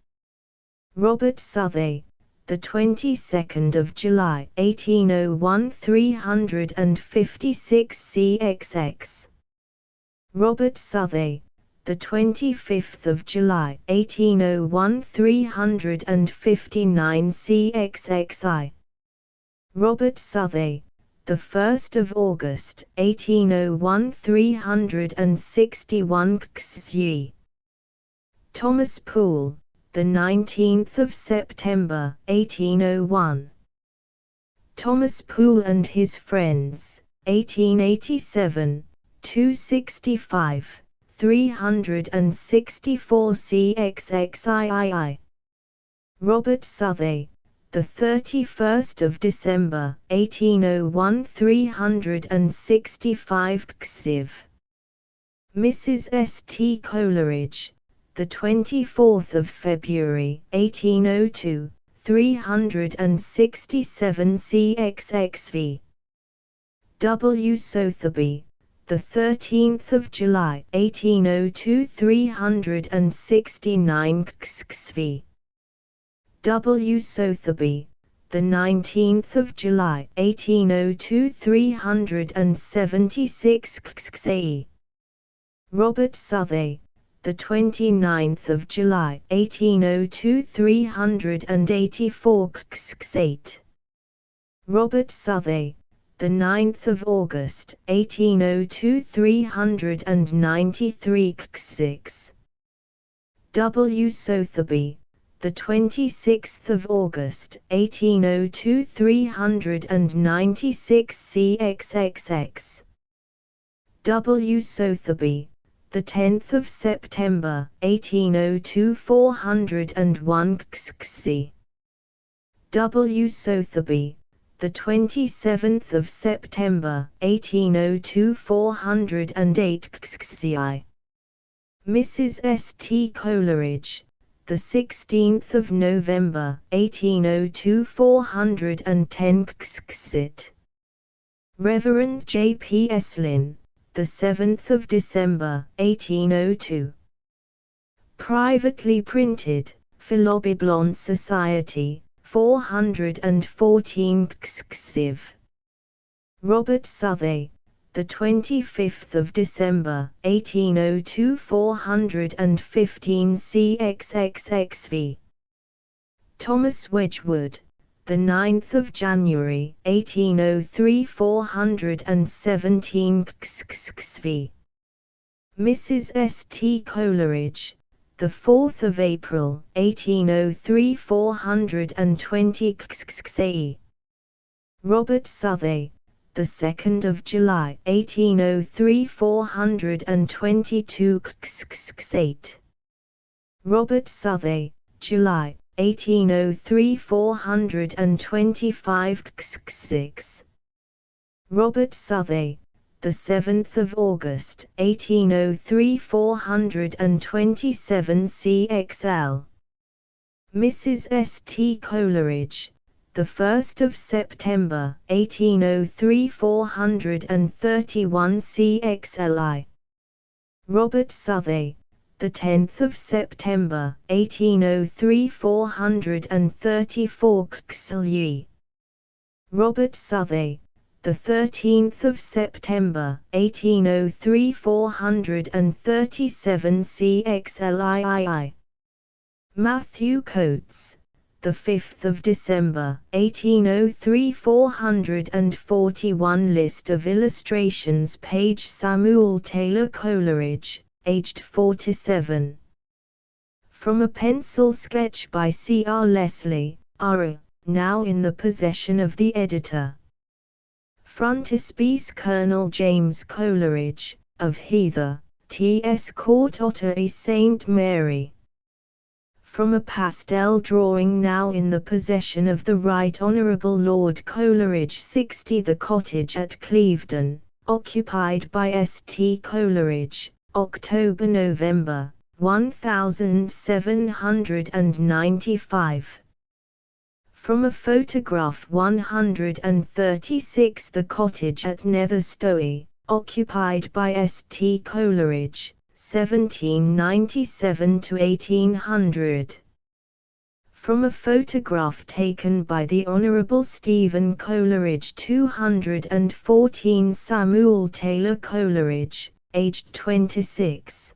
Robert Southey, the 22nd of July, 1801 356 CXX. Robert Southey, the 25th of July, 1801 359 CXXI. Robert Southey, the 1st of August, 1801 361 XY. Thomas Poole, the 19th of September, 1801. Thomas Poole and his Friends, 1887, 265, 364 CXXIII. Robert Southey, the 31st of December, 1801, 365 Xiv. Mrs. S. T. Coleridge, the 24th of February, 1802, 367 CXXV. W. Sotheby, the 13th of July, 1802, 369 Xv. W. Sotheby, the 19th of July, 1802, 376 Xae. Robert Southey, the 29th of July, 1802, 384 Xate. Robert Southey, the 9th of August, 1802, 393 X6. W. Sotheby, the 26th of August, 1802, 396 CXXX. W. Sotheby, the 10th of September, 1802, 401 Xi. W. Sotheby, the 27th of September, 1802, 408 Xi. Mrs. S. T. Coleridge, the 16th of November, 1802, 410 Xit. Reverend J. P. Eslin, the 7th of December, 1802. Privately printed, Philobiblon Society, 414 Xiv. Robert Southey, the 25th of December, 1802, 415 CXXXV. Thomas Wedgwood, the 9th of January, 1803, 417 Xv. Mrs. S. T. Coleridge, the 4th of April, 1803, 420 Xae. Robert Southey, the 2nd of July, 1803, 422 Xate. Robert Southey, July, 1803, 425 X6. Robert Southey, the 7th of August, 1803, 427 CXL. Mrs. S. T. Coleridge, the 1st of September, 1803, 431 CXLI. Robert Southey, the 10th of September, 1803, 434 Xli. Robert Southey, the 13th of September, 1803, 437 CXLII. Matthew Coates, the 5th of December, 1803, 441. List of illustrations, page Samuel Taylor Coleridge, aged 47. From a pencil sketch by C. R. Leslie, R. now in the possession of the editor. Frontispiece Colonel James Coleridge, of Heather, T.S. Court, Ottery St. Mary. From a pastel drawing now in the possession of the Right Honourable Lord Coleridge, 60. The cottage at Clevedon, occupied by S. T. Coleridge, October-November, 1795. From a photograph 136. The cottage at Netherstowey, occupied by S. T. Coleridge, 1797 to 1800. From a photograph taken by the Honourable Stephen Coleridge, 214. Samuel Taylor Coleridge, aged 26.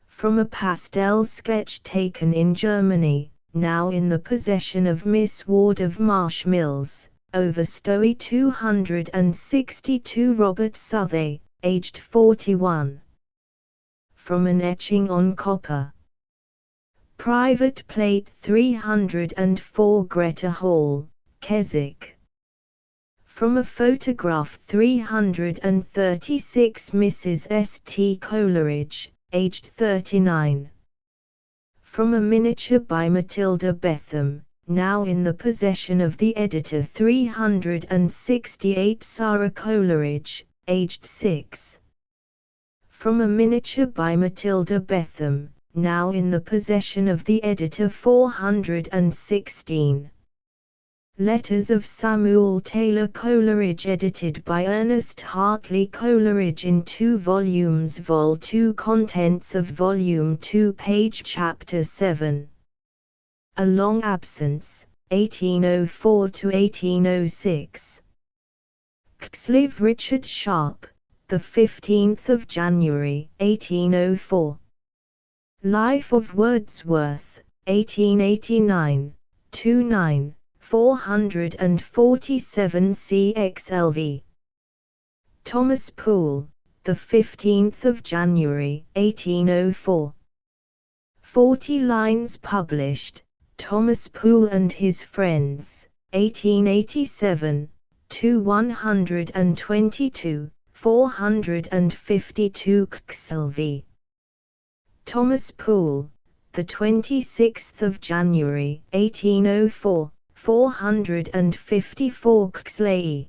From a pastel sketch taken in Germany, now in the possession of Miss Ward of Marsh Mills, Overstowey, 262. Robert Southey, aged 41. From an etching on copper. Private Plate 304, Greta Hall, Keswick. From a photograph 336 Mrs. S.T. Coleridge, aged 39. From a miniature by Matilda Betham, now in the possession of the editor 368 Sarah Coleridge, aged 6. From a miniature by Matilda Betham, now in the possession of the editor 416. Letters of Samuel Taylor Coleridge, edited by Ernest Hartley Coleridge in 2 volumes, Vol. 2, contents of Volume 2, page Chapter 7. A Long Absence, 1804 to 1806. Cuxleve Richard Sharp, the 15th of January, 1804. Life of Wordsworth, 1889, 29. 447 CXLV. Thomas Poole, the 15th of January, 1804. 40 lines published. Thomas Poole and His Friends, 1887, 122, 452 CXLV. Thomas Poole, the 26th of January, 1804. 454 CXLV.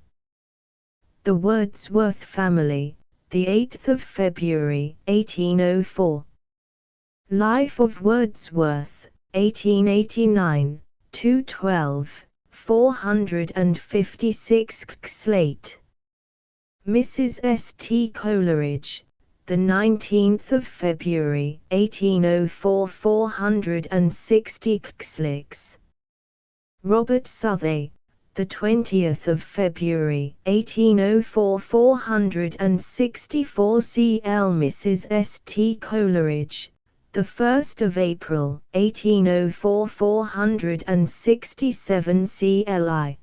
The Wordsworth Family, the 8th of February, 1804. Life of Wordsworth, 1889, 212, 456 CXLV. Mrs. S.T. Coleridge, the 19th of February, 1804, 460 CXLV. Robert Southey, the 20th of February, 1804, 464 CL. Mrs. S.T. Coleridge, the 1st of April, 1804, 467 CLI.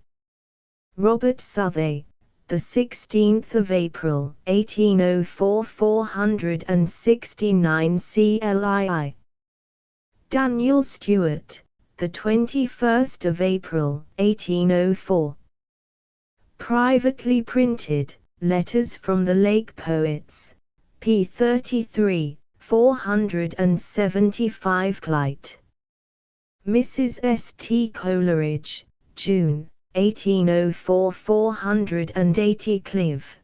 Robert Southey, the 16th of April, 1804, 469 CLI. Daniel Stewart, the 21st of April, 1804. Privately printed, Letters from the Lake Poets, p. 33, 475 Clyte. Mrs. S.T. Coleridge, June, 1804, 480 Clive.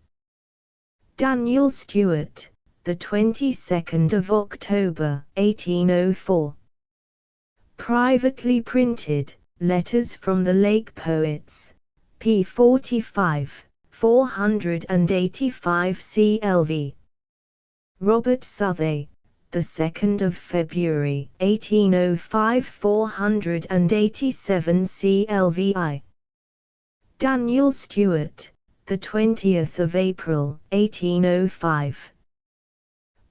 Daniel Stewart, the 22nd of October, 1804. Privately printed, Letters from the Lake Poets, p. 45, 485 CLV. Robert Southey, the 2nd of February, 1805, 487 CLVI. Daniel Stewart, the 20th of April, 1805.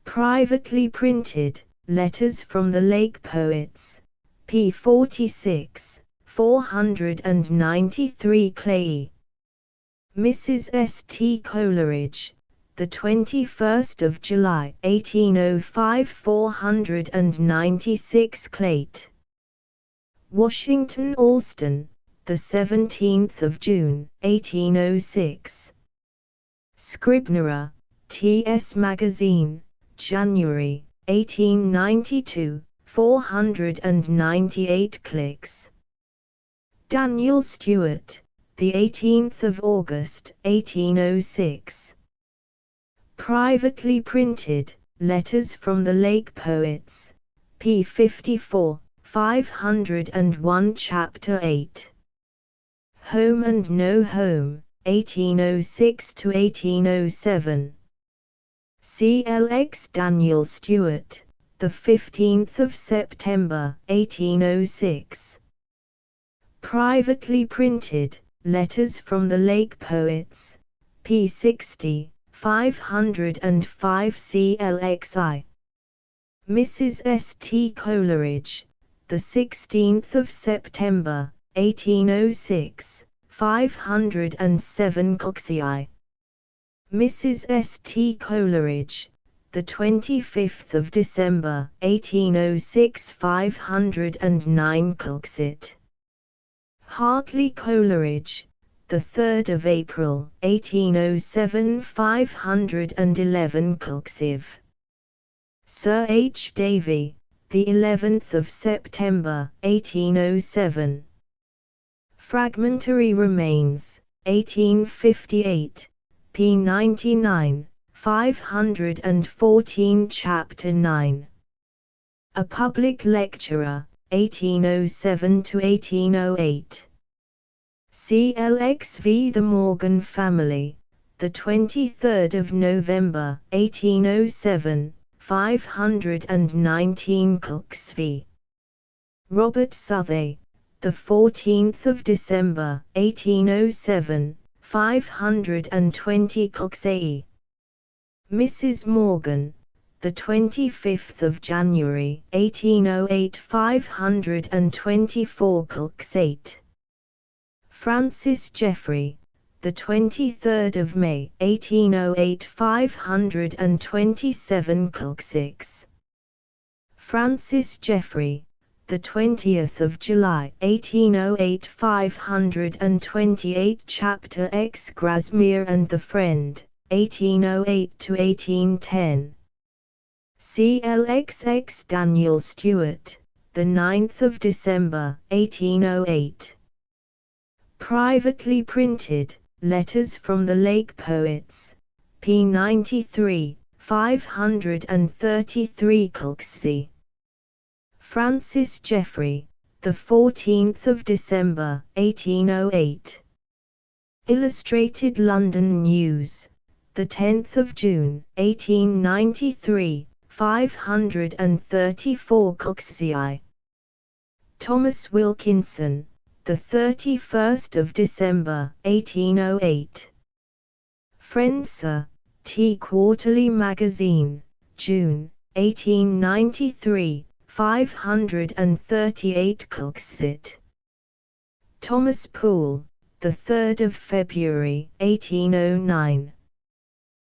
Privately printed, Letters from the Lake Poets, p. 46, 493 Clay. Mrs. S.T. Coleridge, the 21st of July, 1805, 496 Clayt. Washington Allston, the 17th of June, 1806. Scribner, T.S. Magazine, January, 1892. 498 clicks. Daniel Stewart, the 18th of August, 1806. Privately printed, Letters from the Lake Poets, p. 54, 501 Chapter 8. Home and No Home, 1806 to 1807. CLX Daniel Stewart, the 15th of September, 1806. Privately printed, Letters from the Lake Poets, p. 60, 505 CLXI. Mrs. S.T. Coleridge, the 16th of September, 1806, 507 CLXI. Mrs. S.T. Coleridge, the 25th of December, 1806, 509 CLXIT. Hartley Coleridge, the 3rd of April, 1807, 511 Culxiv. Sir H. Davy, the 11th of September, 1807. Fragmentary remains, 1858, p. 99, 514, Chapter 9. A public lecturer, 1807 to 1808. CLXV The Morgan Family, the 23rd of November, 1807, 519 Culxv. Robert Southey, the 14th of December, 1807, 520 Culxv. Mrs. Morgan, the 25th of January, 1808, 524 Culxv. Francis Jeffrey, the 23rd of May, 1808, 527 Culxv. Francis Jeffrey, the 20th of July, 1808, 528, Chapter X Grasmere and the Friend, 1808 to 1810. CLXX Daniel Stewart, the 9th of December, 1808. Privately printed, Letters from the Lake Poets, p. 93, 533 Culxv. Francis Jeffrey, the 14th of December, 1808. Illustrated London News, the 10th of June, 1893, 534 Culxv. Thomas Wilkinson, the 31st of December, 1808. Friend Sir T. Quarterly Magazine, June, 1893, 538 Culxv. Thomas Poole, the 3rd of February, 1809.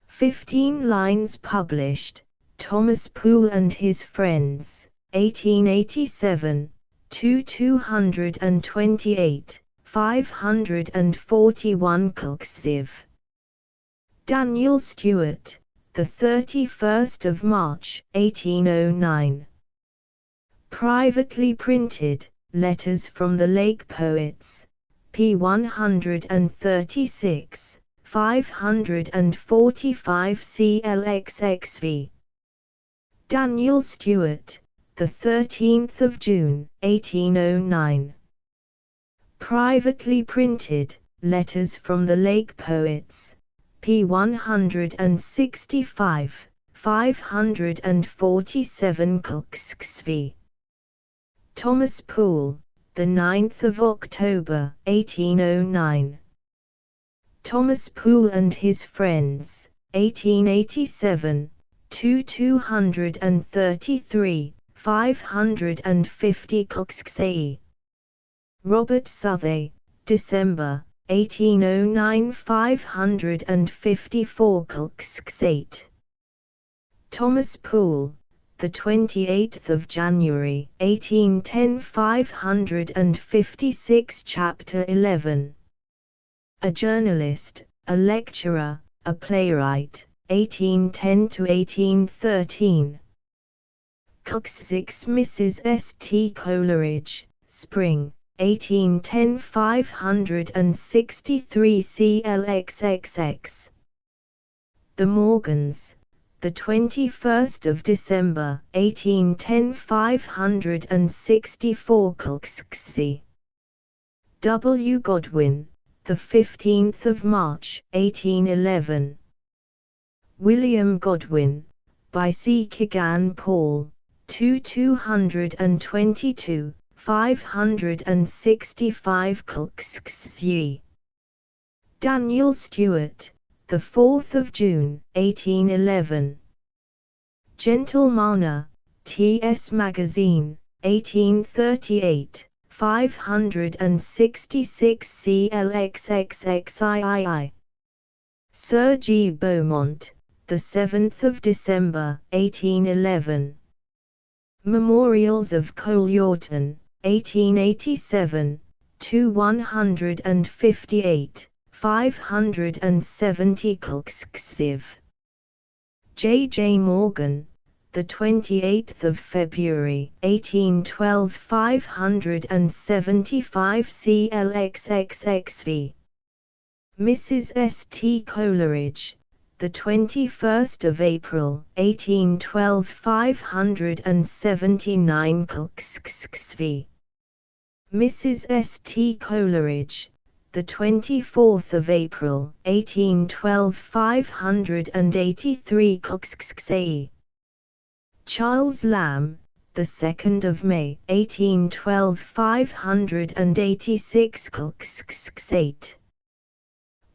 15 lines published, Thomas Poole and His Friends, 1887, 228, 541 Culxv. Daniel Stewart, the 31st of March, 1809. Privately printed, Letters from the Lake Poets, p. 136, 545 CLXXV. Daniel Stewart, the 13th of June, 1809. Privately printed, Letters from the Lake Poets, p. 165, 547 Culxv. Thomas Poole, the 9th of October, 1809. Thomas Poole and His Friends, 1887, 233, 550 Culxv. Robert Southey, December, 1809, 554 Culxv. Thomas Poole, the 28th of January, 1810, 556, Chapter 11. A journalist, a lecturer, a playwright, 1810 to 1813. Culxv. Mrs. S. T. Coleridge, Spring, 1810, 563 CLXXX. The Morgans, the 21st of December, 1810, 564 Culxv. W. Godwin, the 15th of March, 1811. William Godwin, by C. Kegan Paul, 222, 565 Culxv. Daniel Stewart, the 4th of June, 1811. Gentlemana, T.S. Magazine, 1838, 566 CLXXXIII. Sir G. Beaumont, the 7th of December, 1811. Memorials of Coleorton, 1887, to 158, 570 Kulksiv. J. J. Morgan, the 28th of February, 1812, 575 CLXXXV. Mrs. S. T. Coleridge, the 21st of April, 1812, 579 Kulksiv. Mrs. S. T. Coleridge, the 24th of April, 1812, 583 Kulksiv. Charles Lamb, the 2nd of May, 1812, 586 Kulksiv.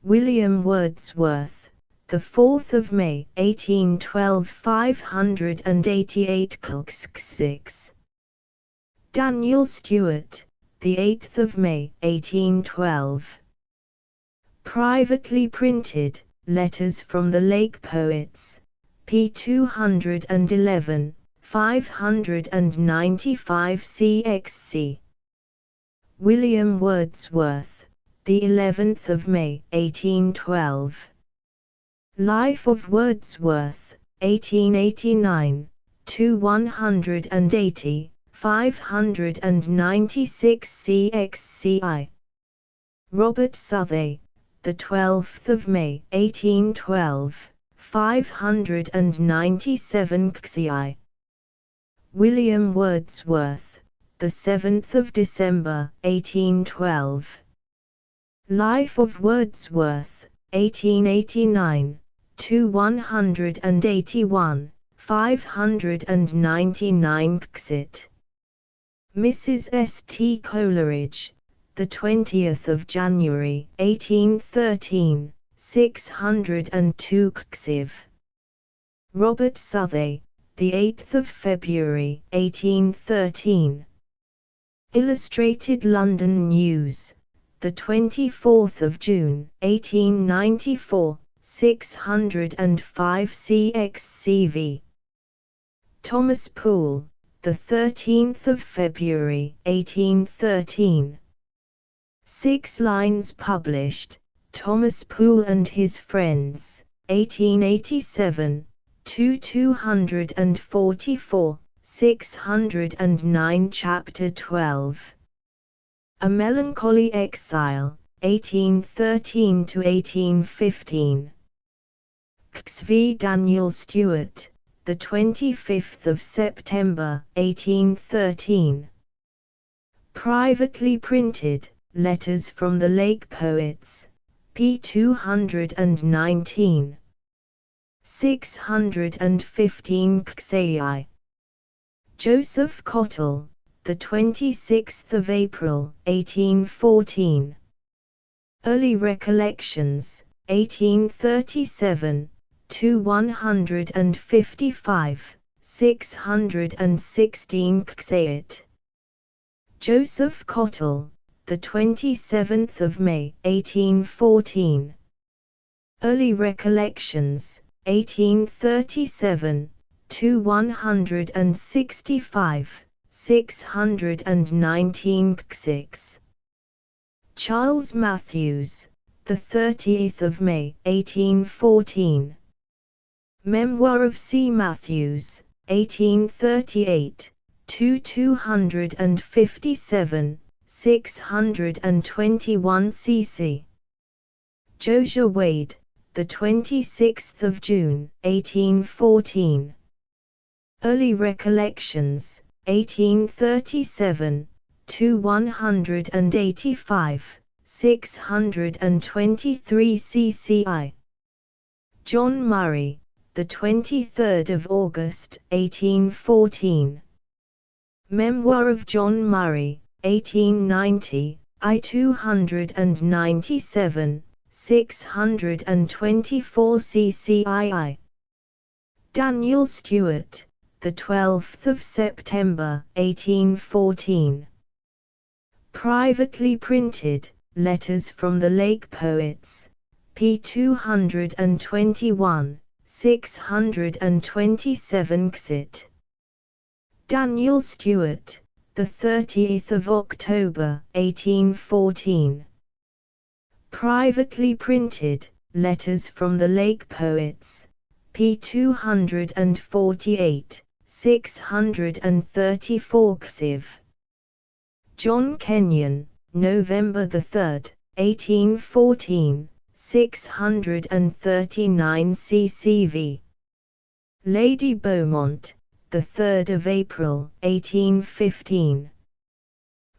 William Wordsworth, the 4th of May, 1812, 588 Kulksiv. Daniel Stewart, the 8th of May, 1812. Privately printed, Letters from the Lake Poets, p. 211, 595 cxc. William Wordsworth, the 11th of May, 1812. Life of Wordsworth, 1889, to 180, 596 cxci. Robert Southey, the 12th of May, 1812, 597 xi. William Wordsworth, the 7th of December, 1812. Life of Wordsworth, 1889, to 181, 599 xit. Mrs. S. T. Coleridge, the 20th of January, 1813, 602 xiv. Robert Southey, the 8th of February, 1813. Illustrated London News, the 24th of June, 1894, 605 cxcv. Thomas Poole, the 13th of February, 1813. 6 lines published, Thomas Poole and His Friends, 1887, to 244, 609 Chapter 12. A Melancholy Exile, 1813 to 1815. XV. Daniel Stewart, the 25th of September, 1813. Privately printed, Letters from the Lake Poets, p. 219. 615 xai. Joseph Cottle, the 26th of April, 1814. Early Recollections, 1837, to 155, 616 xait. Joseph Cottle, the 27th of May, 1814. Early Recollections, 1837, to 165, 619 xix. Charles Matthews, the 30th of May, 1814. Memoir of C. Matthews, 1838, to 257, 621 cc. Josiah Wade, the 26th of June, 1814. Early Recollections, 1837, to 185, 623 cci. John Murray, the 23rd of August, 1814. Memoir of John Murray, 1890, I 297, 624 cci. Daniel Stewart, the 12th of September, 1814. Privately printed, Letters from the Lake Poets, p. 221, 627 xit. Daniel Stewart, the 30th of October, 1814. Privately printed, Letters from the Lake Poets, p. 248, 634 Xiv. John Kenyon, November 3, 1814, 639 ccv. Lady Beaumont, the 3rd of April, 1815.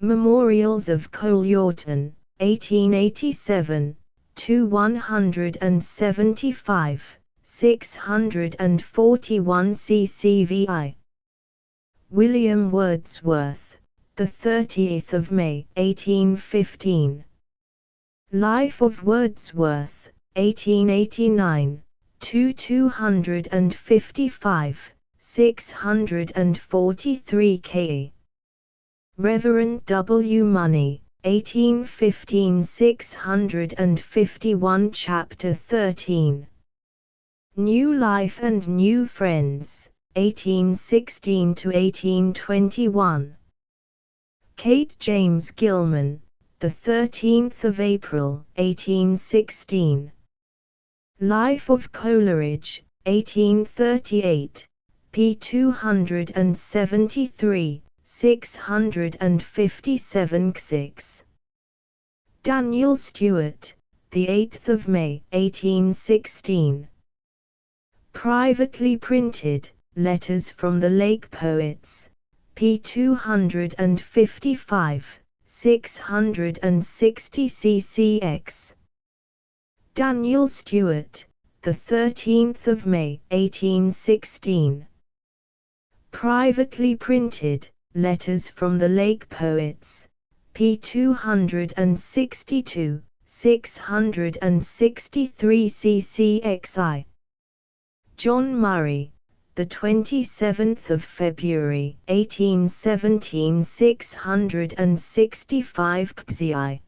Memorials of Coleridge, 1887, to 175, 641 ccvi. William Wordsworth, the 30th of May, 1815. Life of Wordsworth, 1889, to 255, 643 k. Reverend W. Money, 1815, 651, Chapter 13. New Life and New Friends, 1816 to 1821. Kate James Gilman, the 13th of April, 1816. Life of Coleridge, 1838, p. 273, 657 6. Daniel Stewart, the 8th of May, 1816. Privately printed, Letters from the Lake Poets, p. 255, 660 ccx. Daniel Stewart, the 13th of May, 1816. Privately printed, Letters from the Lake Poets, p. 262, 663 ccxi. John Murray, the 27th of February, 1817, 665 xi.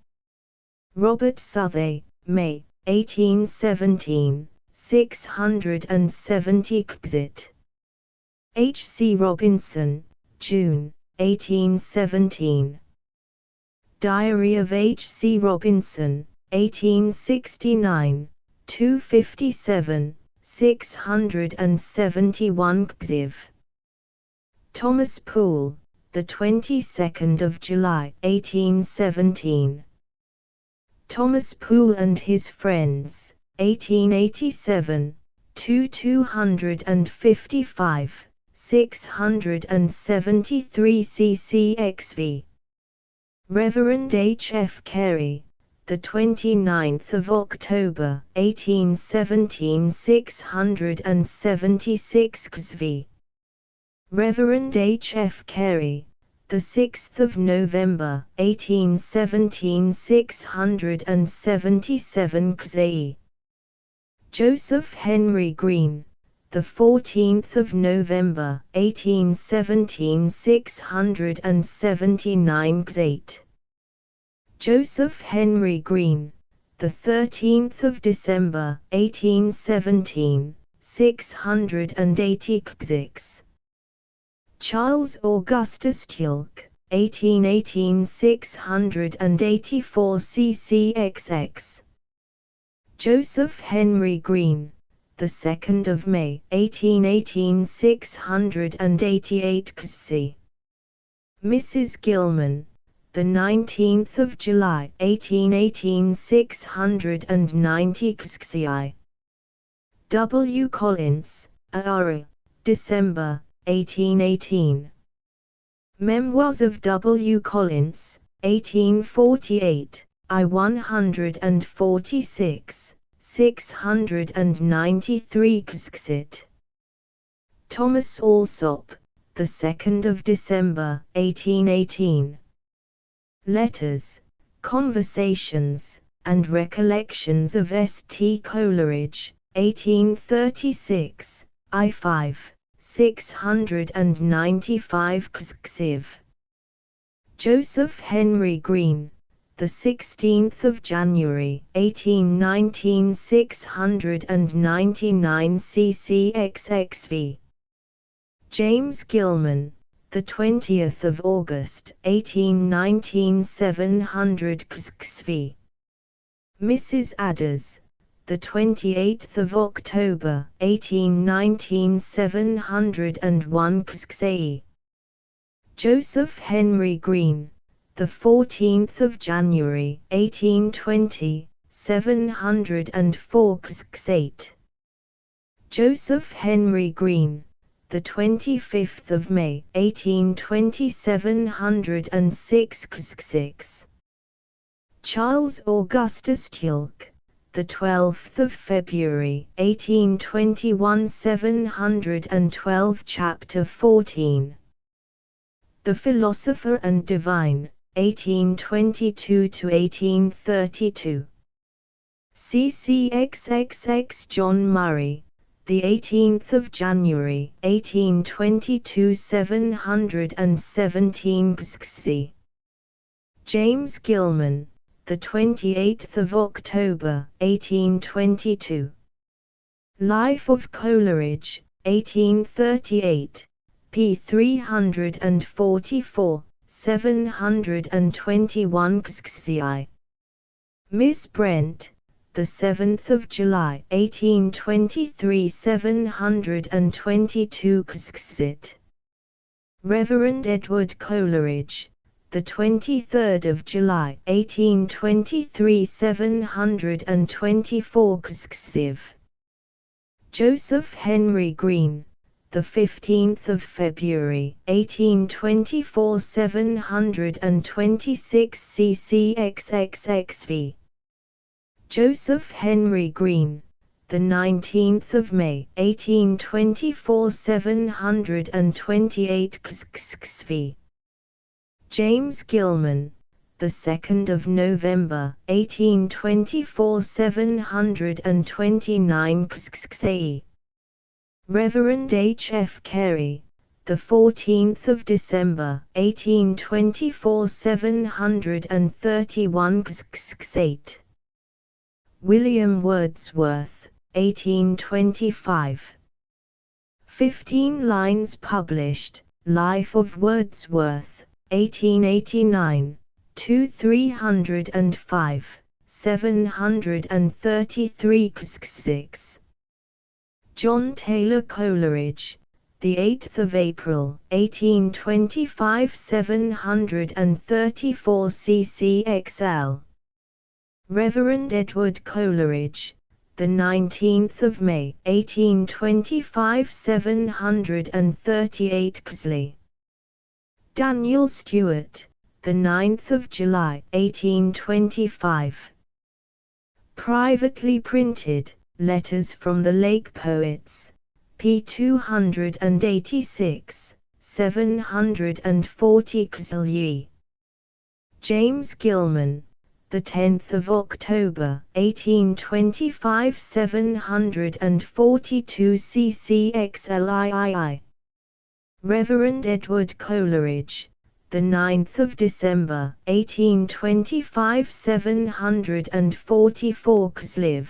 Robert Southey, May, 1817, 670 xit. H. C. Robinson, June, 1817. Diary of H. C. Robinson, 1869, 257, 671 xiv. Thomas Poole, the 22nd of July, 1817. Thomas Poole and His Friends, 1887, to 255, 673 ccxv. Reverend H. F. Carey, the 29th of October, 1817, 676 xv. Reverend H. F. Carey, the 6th of November, 1817, 677 xi. Joseph Henry Green, the 14th of November, 1817, 679 xi. Joseph Henry Green, the 13th of December, 1817, 680 xix. Charles Augustus Tulk, 1818, 684 ccxx. Joseph Henry Green, the 2nd of May, 1818, 688 xc. Mrs. Gilman, the 19th of July, 1818, 690 xci. W. Collins, Ara, December, 1818. Memoirs of W. Collins, 1848, I 146, 693 xxit. Thomas Alsop, the 2nd of December, 1818. Letters, Conversations, and Recollections of S. T. Coleridge, 1836, I 5, 695 xxiv. Joseph Henry Green, the 16th of January, 1819, 699 ccxxv. James Gilman, the 20th of August, 1819 700 KSV. Mrs. Adders, the 28th of October, 1819 701 KSE. Joseph Henry Green, the 14th of January, 1820, 704 KSE. Joseph Henry Green, the 25th of May, 1820 706 KSE. Charles Augustus Tulk, the 12th of February, 1821 712 Chapter 14. The Philosopher and Divine, 1822 to 1832. CCXXX John Murray, the 18th of January, 1822 717 KSE. James Gilman, the 28th of October, 1822. Life of Coleridge, 1838, p. 344, 721 KSE. Miss Brent, the 7th of July, 1823 722 KSE. Reverend Edward Coleridge, the 23rd of July, 1823 724 KSE. Joseph Henry Green, the 15th of February, 1824 726 CCXXXV. Joseph Henry Green, the 19th of May, 1824 728 KSE. James Gilman, the 2nd of November, 1824 729 KSE. Reverend H. F. Carey, the 14th of December, 1824 731 KSE. William Wordsworth, 1825. 15 lines published, Life of Wordsworth, 1889, 305, 733 KSE. John Taylor Coleridge, the 8th of April, 1825 734 CCXL. Reverend Edward Coleridge, the 19th of May, 1825 738 KSE. Daniel Stewart, the 9th of July, 1825. Privately printed, Letters from the Lake Poets, p. 286, 740 KSE. James Gilman, the 10th of October, 1825 742 CCXLII. Reverend Edward Coleridge, the 9th of December, 1825 744 KSE.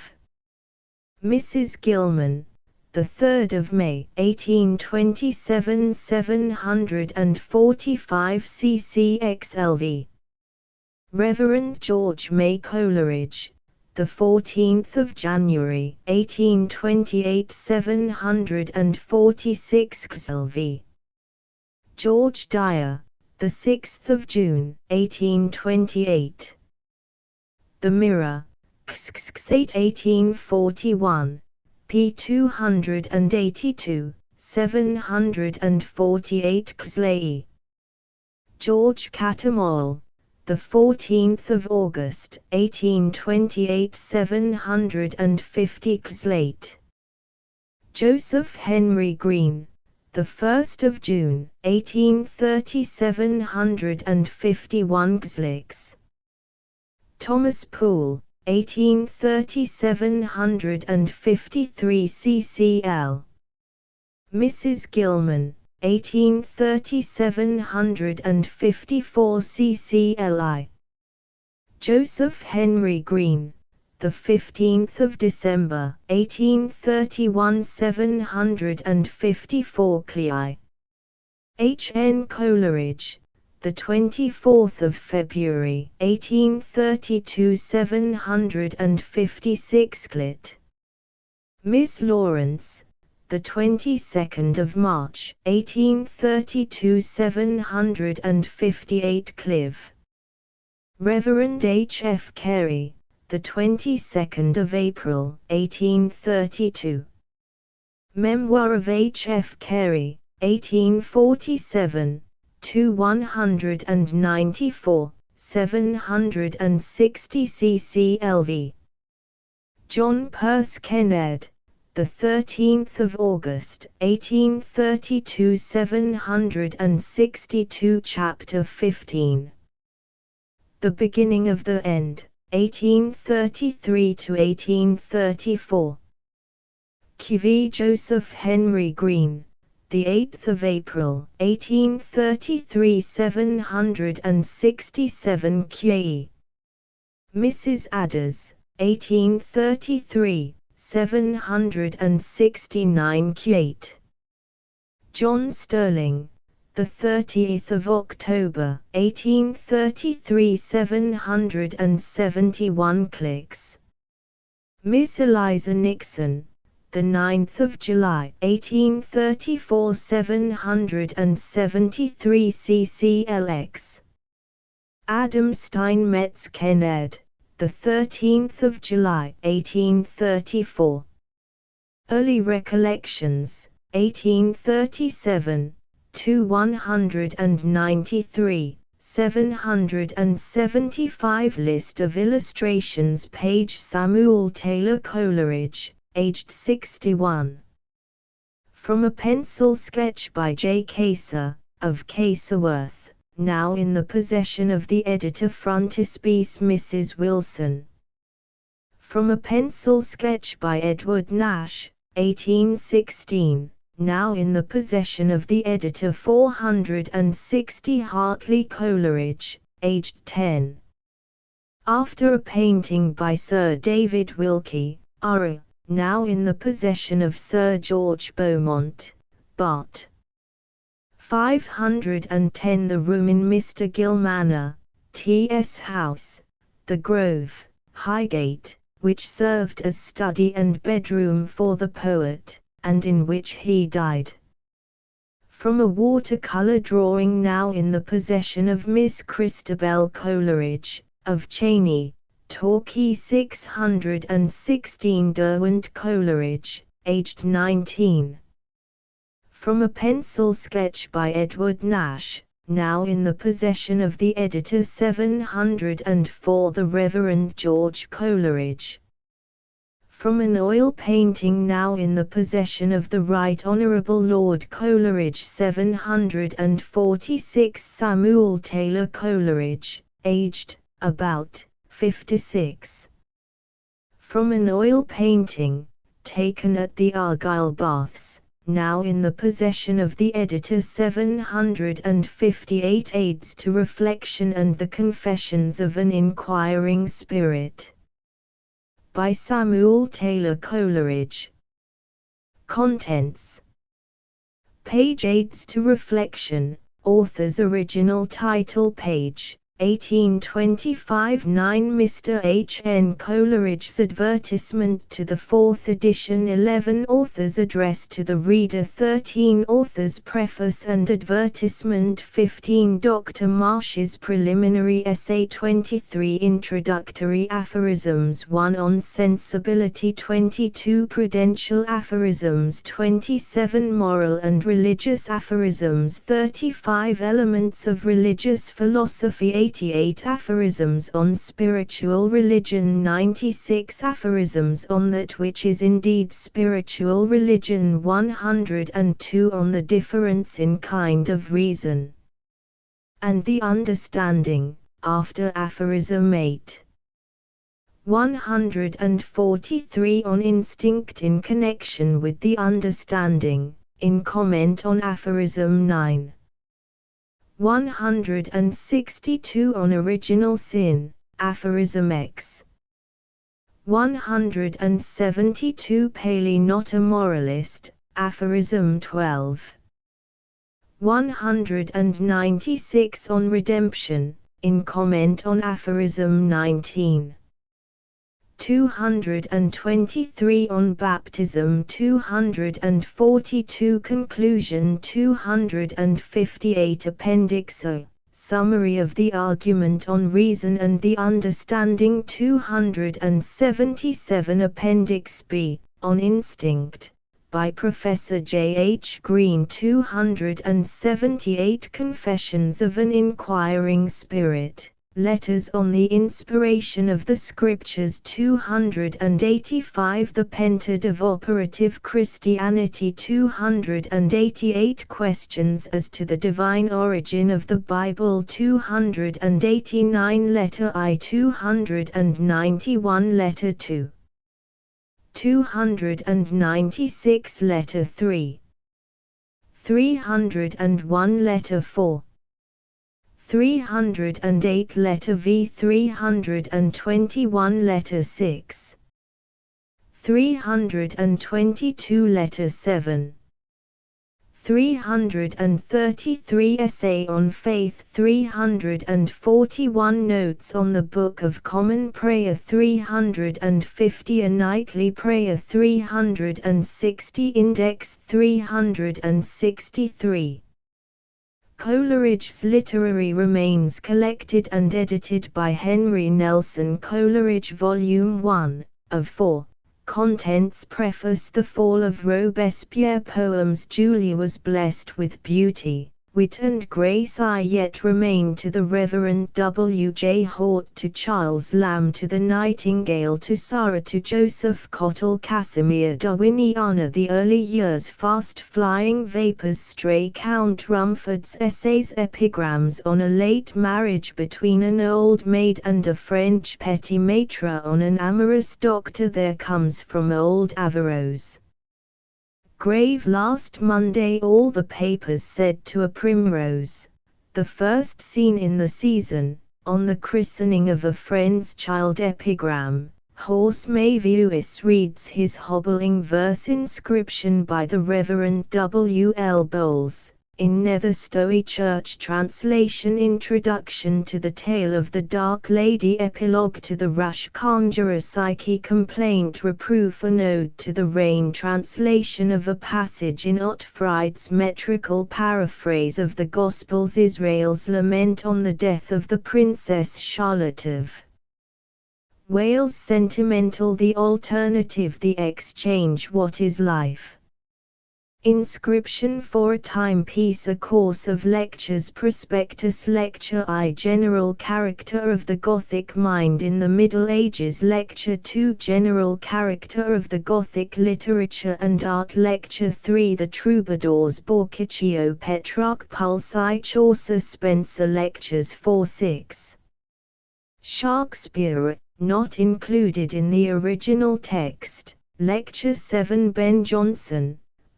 Mrs. Gilman, the 3rd of May, 1827 745 CCXLV. Reverend George May Coleridge, the 14th of January, 1828 746 KSE. George Dyer, the 6th of June, 1828. The Mirror, KSE 1841, p. 282, 748 KSE. George Cattermole, the 14th of August, 1828 750 KSE. Joseph Henry Green, the 1st of June, 1830 751 KSE. Thomas Poole, 1830 753 CCL. Mrs. Gilman, 1830 754 CCLI. Joseph Henry Green, the 15th of December, 1831 754 CLI. H. N. Coleridge, the 24th of February, 1832, 756 Clit. Miss Lawrence, the 22nd of March, 1832, 758 Clive. Reverend H. F. Carey, the 22nd of April, 1832. Memoir of H. F. Carey, 1847, to 194, 760 cclv. John Perse Kenned, the 13th of August, 1832, 762, Chapter 15. The Beginning of the End, 1833 to 1834. Q.V. Joseph Henry Green, the 8th of April, 1833, 767 QE. Mrs. Adders, 1833, 769 Q8. John Sterling, the 30th of October, 1833, 771 clicks. Miss Eliza Nixon, the 9th of July, 1834, 773 cclx. Adam Steinmetz Kenned, the 13th of July, 1834. Early Recollections, 1837, to 193, 775. List of illustrations. Page Samuel Taylor Coleridge, aged 61. From a pencil sketch by J. Caser, of Caserworth, now in the possession of the editor. Frontispiece Mrs. Wilson. From a pencil sketch by Edward Nash, 1816, now in the possession of the editor. 460. Hartley Coleridge, aged 10. After a painting by Sir David Wilkie, R., now in the possession of Sir George Beaumont, Bart. 510. The room in Mr. Gill Manor, T.S. House, The Grove, Highgate, which served as study and bedroom for the poet, and in which he died. From a watercolor drawing now in the possession of Miss Christabel Coleridge, of Cheney, Torquay. 616. Derwent Coleridge, aged 19. From a pencil sketch by Edward Nash, now in the possession of the editor. 704. The Reverend George Coleridge. From an oil painting now in the possession of the Right Honourable Lord Coleridge. 746. Samuel Taylor Coleridge, aged, about, 56. From an oil painting, taken at the Argyle Baths, now in the possession of the editor. 758. Aids to Reflection and the Confessions of an Inquiring Spirit. By Samuel Taylor Coleridge. Contents. Page. Aids to Reflection, author's original title page, 1825. 9. Mr. H. N. Coleridge's advertisement to the 4th edition. 11. Author's address to the reader. 13. Author's preface and advertisement. 15. Dr. Marsh's preliminary essay. 23. Introductory aphorisms. 1. On sensibility. 22. Prudential aphorisms. 27. Moral and religious aphorisms. 35. Elements of religious philosophy. 88 aphorisms on spiritual religion. 96 aphorisms on that which is indeed spiritual religion. 102 on the difference in kind of reason and the understanding, after aphorism 8. 143 on instinct in connection with the understanding, in comment on aphorism 9. 162 on original sin, aphorism X. 172 Paley not a moralist, aphorism 12. 196 on redemption, in comment on aphorism 19. 223 on baptism, 242 conclusion, 258 appendix O, summary of the argument on reason and the understanding, 277 appendix B, on instinct, by Professor J. H. Green, 278 confessions of an inquiring spirit. Letters on the Inspiration of the Scriptures, 285 The Pentad of Operative Christianity, 288 Questions as to the Divine Origin of the Bible, 289 Letter I, 291 Letter II, 296 Letter 3, 301 Letter 4, 308 Letter V, 321 Letter 6, 322 Letter 7, 333 Essay on Faith, 341 Notes on the Book of Common Prayer, 350 A Nightly Prayer, 360 Index, 363 Coleridge's Literary Remains, collected and edited by Henry Nelson Coleridge, Volume 1, of 4. Contents. Preface. The Fall of Robespierre. Poems. Julia was blessed with beauty, wit and grace. I yet remain. To the Reverend W. J. Hort. To Charles Lamb. To the Nightingale. To Sarah. To Joseph Cottle. Casimir Darwiniana. The Early Years. Fast Flying Vapors. Stray Count Rumford's Essays. Epigrams on a Late Marriage between an Old Maid and a French Petit Maitre. On an Amorous Doctor. There Comes from Old Averroes. Grave. Last Monday all the papers said to a primrose. The first scene in the season, on the christening of a friend's child. Epigram. Horse Mavius reads his hobbling verse inscription by the Reverend W. L. Bowles, in Netherstowey Church translation. Introduction to the Tale of the Dark Lady. Epilogue to the Rash Conjurer. Psyche Complaint. Reproof. An Ode to the Rain. Translation of a passage in Ottfried's metrical paraphrase of the Gospels. Israel's Lament on the Death of the Princess Charlotte of Wales. Sentimental. The Alternative. The Exchange. What is Life? Inscription for a Timepiece. A Course of Lectures. Prospectus. Lecture I. General Character of the Gothic Mind in the Middle Ages. Lecture 2. General Character of the Gothic Literature and Art. Lecture 3. The Troubadours. Boccaccio. Petrarch. Pulci. Chaucer. Spenser. Lectures 4-6. Shakespeare, not included in the original text. Lecture 7. Ben Jonson,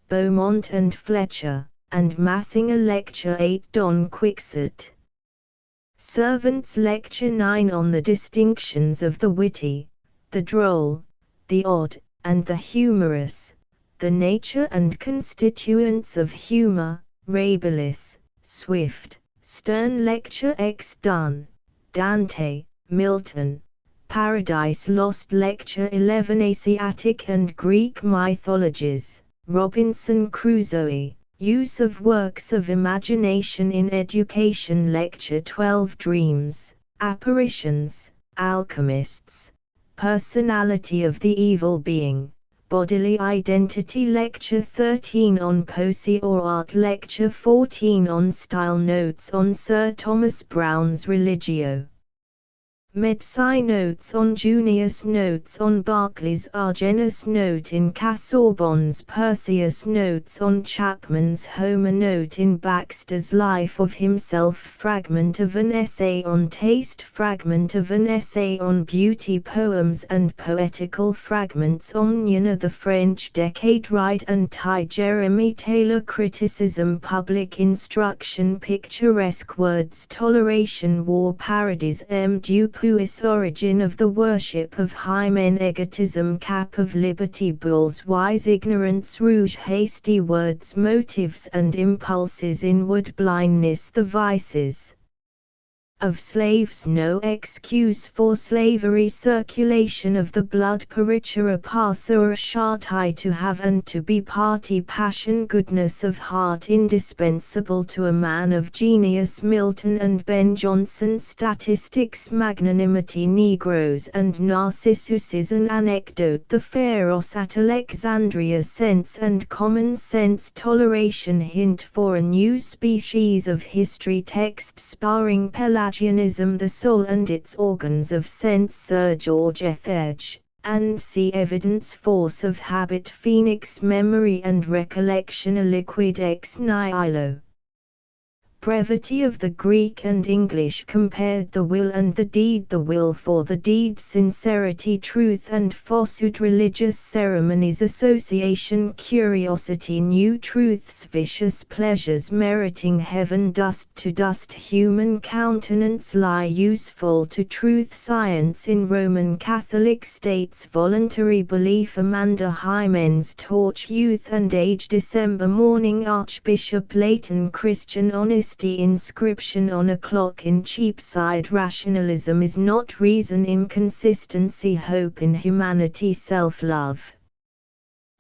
Beaumont and Fletcher, and Massinger. Lecture 8. Don Quixote. Servants. Lecture 9 on the distinctions of the witty, the droll, the odd, and the humorous, the nature and constituents of humor. Rabelais, Swift, Sterne. Lecture X. Donne, Dante, Milton, Paradise Lost. Lecture 11. Asiatic and Greek Mythologies. Robinson Crusoe, Use of Works of Imagination in Education. Lecture 12. Dreams, Apparitions, Alchemists, Personality of the Evil Being, Bodily Identity. Lecture 13 on Poesy or Art. Lecture 14 on Style. Notes on Sir Thomas Browne's Religio Medici. Notes on Junius. Notes on Barclay's Argenis. Note in Casaubon's Perseus. Notes on Chapman's Homer. Note in Baxter's Life of Himself. Fragment of an Essay on Taste. Fragment of an Essay on Beauty. Poems and Poetical Fragments. Omniana. The French Decade. Wright and Ty. Jeremy Taylor. Criticism. Public Instruction. Picturesque Words. Toleration. War Parodies. M. Dupuy. fatuous origin of the worship of hymen egotism cap of liberty bulls wise ignorance rouge hasty words motives and impulses inward blindness the vices of slaves no excuse for slavery circulation of the blood perichera passor shartai to have and to be party passion goodness of heart indispensable to a man of genius Milton and Ben Jonson statistics magnanimity Negroes and Narcissus is an anecdote the Pharos at Alexandria sense and common sense toleration hint for a new species of history text sparring Pelagianism the soul and its organs of sense Sir George Edge, and see evidence force of habit phoenix memory and recollection a liquid ex nihilo. Brevity of the Greek and English compared the will and the deed the will for the deed sincerity truth and falsehood religious ceremonies association curiosity new truths vicious pleasures meriting heaven dust to dust human countenance lie useful to truth science in Roman Catholic states voluntary belief Amanda Hymen's torch youth and age December morning Archbishop Leighton Christian honesty inscription on a clock in Cheapside rationalism is not reason inconsistency hope in humanity self-love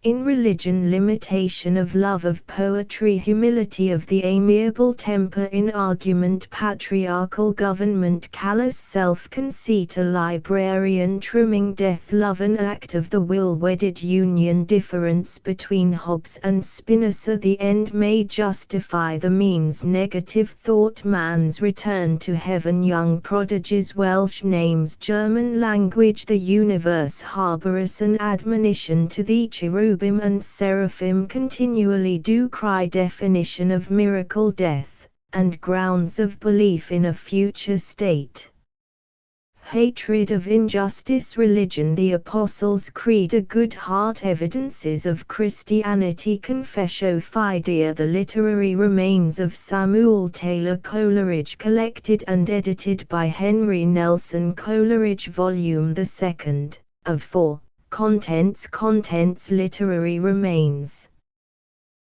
in religion limitation of love of poetry humility of the amiable temper in argument patriarchal government callous self-conceit a librarian trimming death love an act of the will wedded union difference between Hobbes and Spinoza the end may justify the means negative thought man's return to heaven young prodigies Welsh names German language the universe harbourous an admonition to the cherubim and seraphim continually do cry definition of miracle death, and grounds of belief in a future state. Hatred of injustice religion the Apostles' Creed a good heart evidences of Christianity Confessio Fidei the literary remains of Samuel Taylor Coleridge collected and edited by Henry Nelson Coleridge Volume the 2nd, of 4. Contents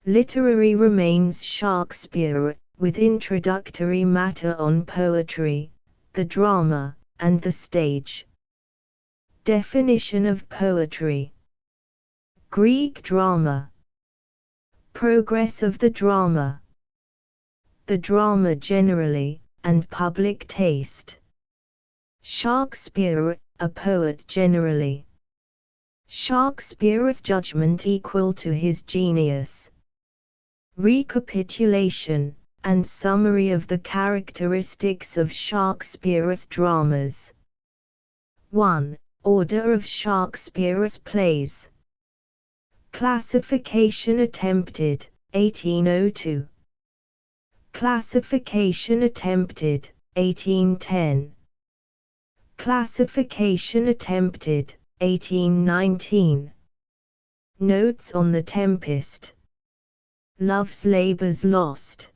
Literary remains Shakespeare, with introductory matter on poetry, the drama, and the stage. Definition of poetry. Greek drama. Progress of the drama. The drama generally, and public taste. Shakespeare, a poet generally. Shakespeare's judgment equal to his genius. Recapitulation, and summary of the characteristics of Shakespeare's dramas. 1. Order of Shakespeare's plays. Classification attempted, 1802. Classification attempted, 1810. Classification attempted, 1819. Notes on the Tempest. Love's Labour's Lost.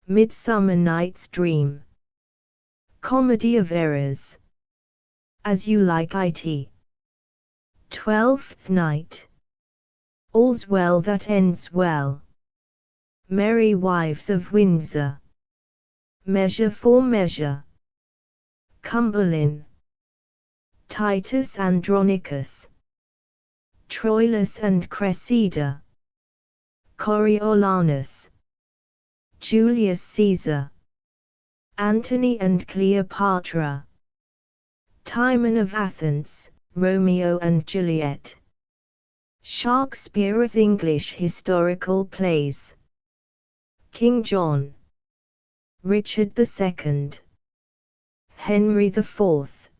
Midsummer Night's Dream. Comedy of Errors. As You Like It. Twelfth Night. All's Well That Ends Well. Merry Wives of Windsor. Measure for Measure. Cumberland. Titus Andronicus. Troilus and Cressida. Coriolanus. Julius Caesar. Antony and Cleopatra. Timon of Athens, Romeo and Juliet. Shakespeare's English historical plays. King John. Richard II. Henry IV.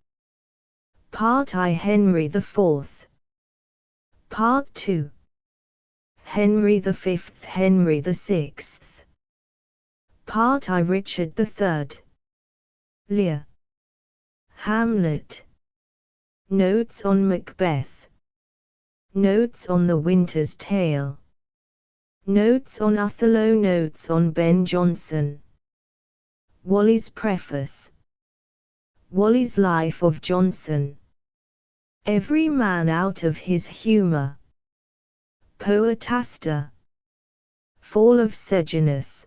Part I Henry IV. Part 2. Henry V Henry VI. Part I Richard III. Lear. Hamlet. Notes on Macbeth. Notes on The Winter's Tale. Notes on Othello. Notes on Ben Jonson. Wally's Preface. Wally's Life of Johnson. Every Man Out of His Humour. Poetaster. Fall of Sejanus.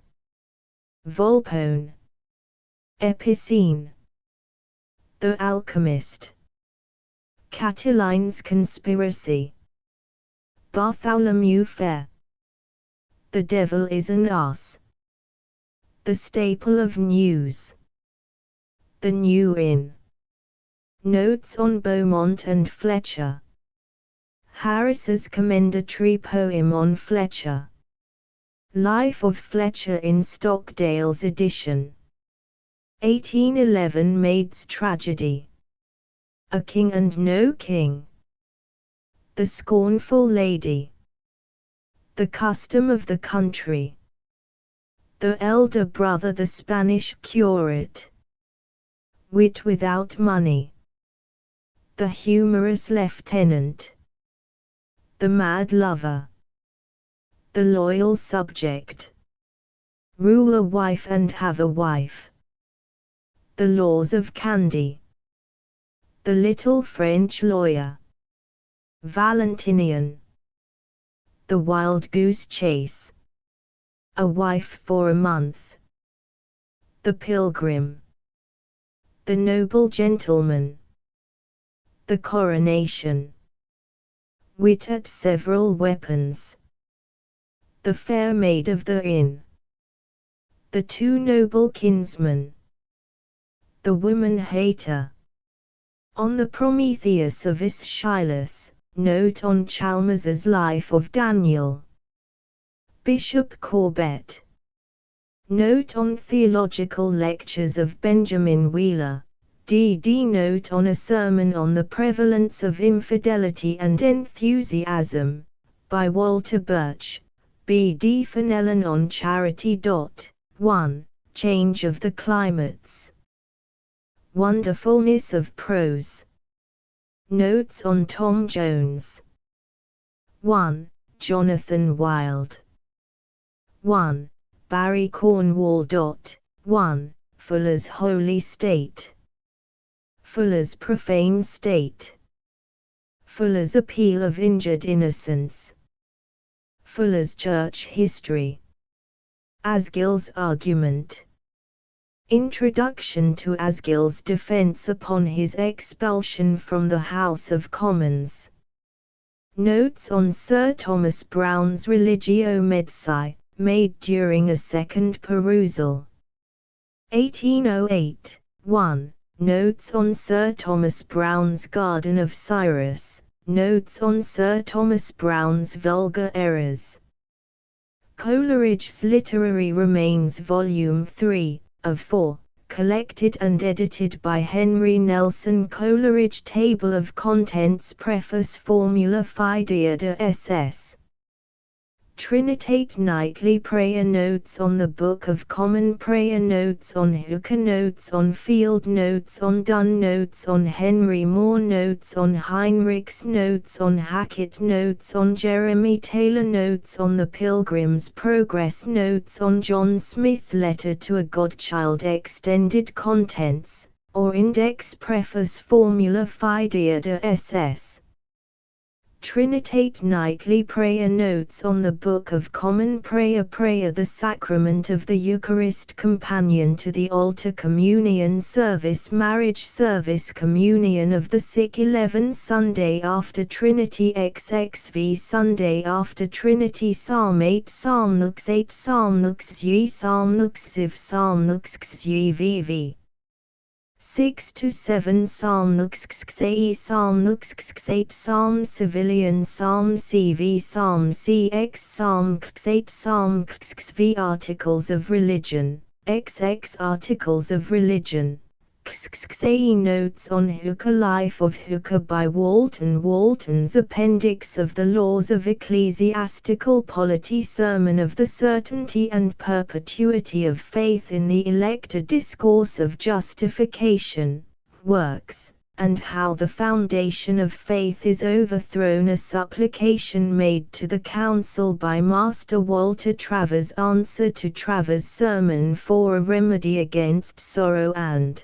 Volpone. Epicene. The Alchemist. Catiline's Conspiracy. Bartholomew Fair. The Devil is an Ass. The Staple of News. The New Inn. Notes on Beaumont and Fletcher. Harris's commendatory poem on Fletcher. Life of Fletcher in Stockdale's edition. 1811 Maid's Tragedy. A King and No King. The Scornful Lady. The Custom of the Country. The Elder Brother, the Spanish Curate. Wit Without Money. The Humorous Lieutenant. The Mad Lover. The Loyal Subject. Rule a Wife and Have a Wife. The Laws of Candy. The Little French Lawyer. Valentinian. The Wild Goose Chase. A Wife for a Month. The Pilgrim. The Noble Gentleman. The Coronation. Wit at Several Weapons. The Fair Maid of the Inn. The Two Noble Kinsmen. The Woman Hater. On the Prometheus of Aeschylus. Note on Chalmers's Life of Daniel. Bishop Corbett. Note on Theological Lectures of Benjamin Wheeler. D.D. Note on a Sermon on the Prevalence of Infidelity and Enthusiasm, by Walter Birch. B.D. Fenelon on Charity. 1. Change of the Climates. Wonderfulness of Prose. Notes on Tom Jones. 1. Jonathan Wild. 1. Barry Cornwall. 1. Fuller's Holy State. Fuller's Profane State. Fuller's Appeal of Injured Innocence. Fuller's Church History. Asgill's Argument. Introduction to Asgill's defense upon his expulsion from the House of Commons. Notes on Sir Thomas Browne's Religio Medici, made during a second perusal. 1808. 1. Notes on Sir Thomas Browne's Garden of Cyrus. Notes on Sir Thomas Browne's Vulgar Errors. Coleridge's Literary Remains Volume 3, of 4, collected and edited by Henry Nelson Coleridge. Table of Contents. Preface. Formula Fidea de SS. Trinitate Nightly Prayer. Notes on the Book of Common Prayer. Notes on Hooker. Notes on Field. Notes on Donne. Notes on Henry Moore. Notes on Heinrichs. Notes on Hackett. Notes on Jeremy Taylor. Notes on the Pilgrim's Progress. Notes on John Smith. Letter to a Godchild. Extended Contents, or Index. Preface. Formula Fidea de SS. Trinitate Nightly Prayer. Notes on the Book of Common Prayer. Prayer, the Sacrament of the Eucharist, companion to the Altar. Communion Service. Marriage Service. Communion of the Sick. 11 Sunday after Trinity. XXV Sunday after Trinity. Psalm 8. Psalm lux 8. Psalm lux ye. Psalm lux ziv. Psalm lux ye vv. 6-7 Psalm lux Psalm lux 8 Psalm Civilian. Psalm CV. Psalm CX. Psalm 8 Psalm V. Articles of Religion. XX Articles of Religion. Notes on Hooker. Life of Hooker by Walton. Walton's Appendix of the Laws of Ecclesiastical Polity. Sermon of the Certainty and Perpetuity of Faith in the Elect. A Discourse of Justification, Works, and How the Foundation of Faith is Overthrown. A Supplication made to the Council by Master Walter Travers. Answer to Travers' Sermon for a Remedy against Sorrow and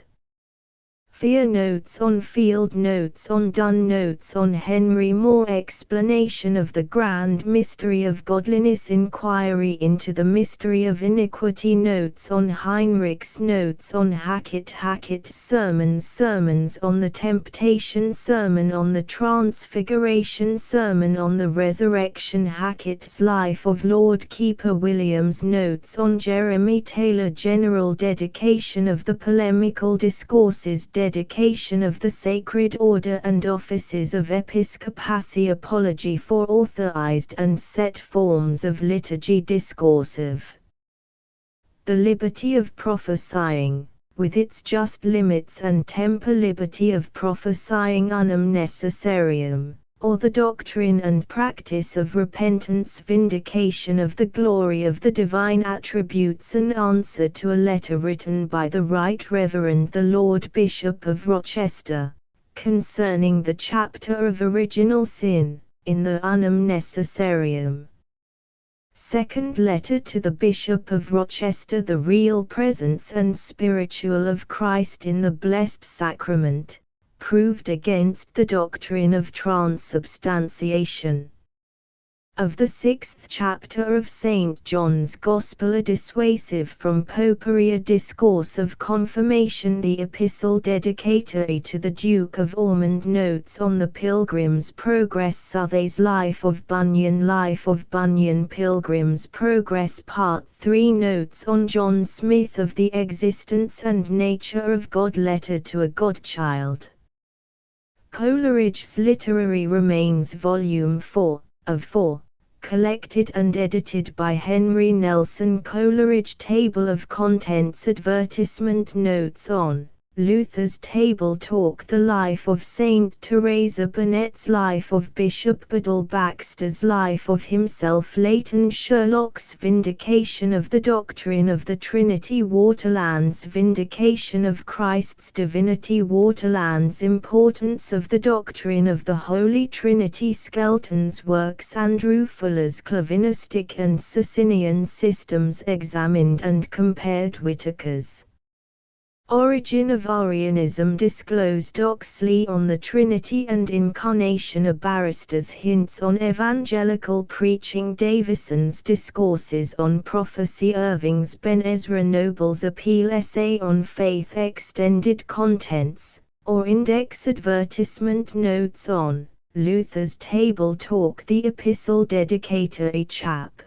Fear notes on Field notes on Dunn notes on Henry Moore Explanation of the Grand Mystery of Godliness Inquiry into the Mystery of Iniquity notes on Heinrichs notes on Hackett's Sermons on the Temptation Sermon on the Transfiguration Sermon on the Resurrection Hackett's Life of Lord Keeper Williams notes on Jeremy Taylor General Dedication of the Polemical Discourses Dedication of the Sacred Order and Offices of Episcopacy Apology for Authorized and Set Forms of Liturgy Discoursive. The liberty of prophesying, with its just limits and temper liberty of prophesying unum necessarium, or the doctrine and practice of repentance vindication of the glory of the divine attributes an answer to a letter written by the Right Reverend the Lord Bishop of Rochester, concerning the chapter of original sin, in the Unum Necessarium. Second letter to the Bishop of Rochester the real presence and spiritual of Christ in the Blessed Sacrament, proved against the doctrine of transubstantiation. Of the 6th chapter of St. John's Gospel a dissuasive from popery a discourse of confirmation the epistle dedicatory to the Duke of Ormond notes on the Pilgrim's Progress Southey's Life of Bunyan Pilgrim's Progress Part 3 notes on John Smith of the existence and nature of God letter to a godchild. Coleridge's Literary Remains Volume 4, of 4, collected and edited by Henry Nelson Coleridge Table of Contents Advertisement notes on Luther's Table Talk The Life of Saint Teresa Burnett's Life of Bishop Biddle Baxter's Life of himself Leighton Sherlock's Vindication of the Doctrine of the Trinity Waterland's Vindication of Christ's Divinity Waterland's Importance of the Doctrine of the Holy Trinity Skelton's Works Andrew Fuller's Clavinistic and Socinian Systems examined and compared Whitaker's Origin of Arianism disclosed Oxley on the Trinity and Incarnation a barrister's hints on evangelical preaching Davison's discourses on prophecy Irving's Ben Ezra Noble's appeal essay on faith extended contents, or index advertisement notes on Luther's Table Talk the epistle dedicatory chap.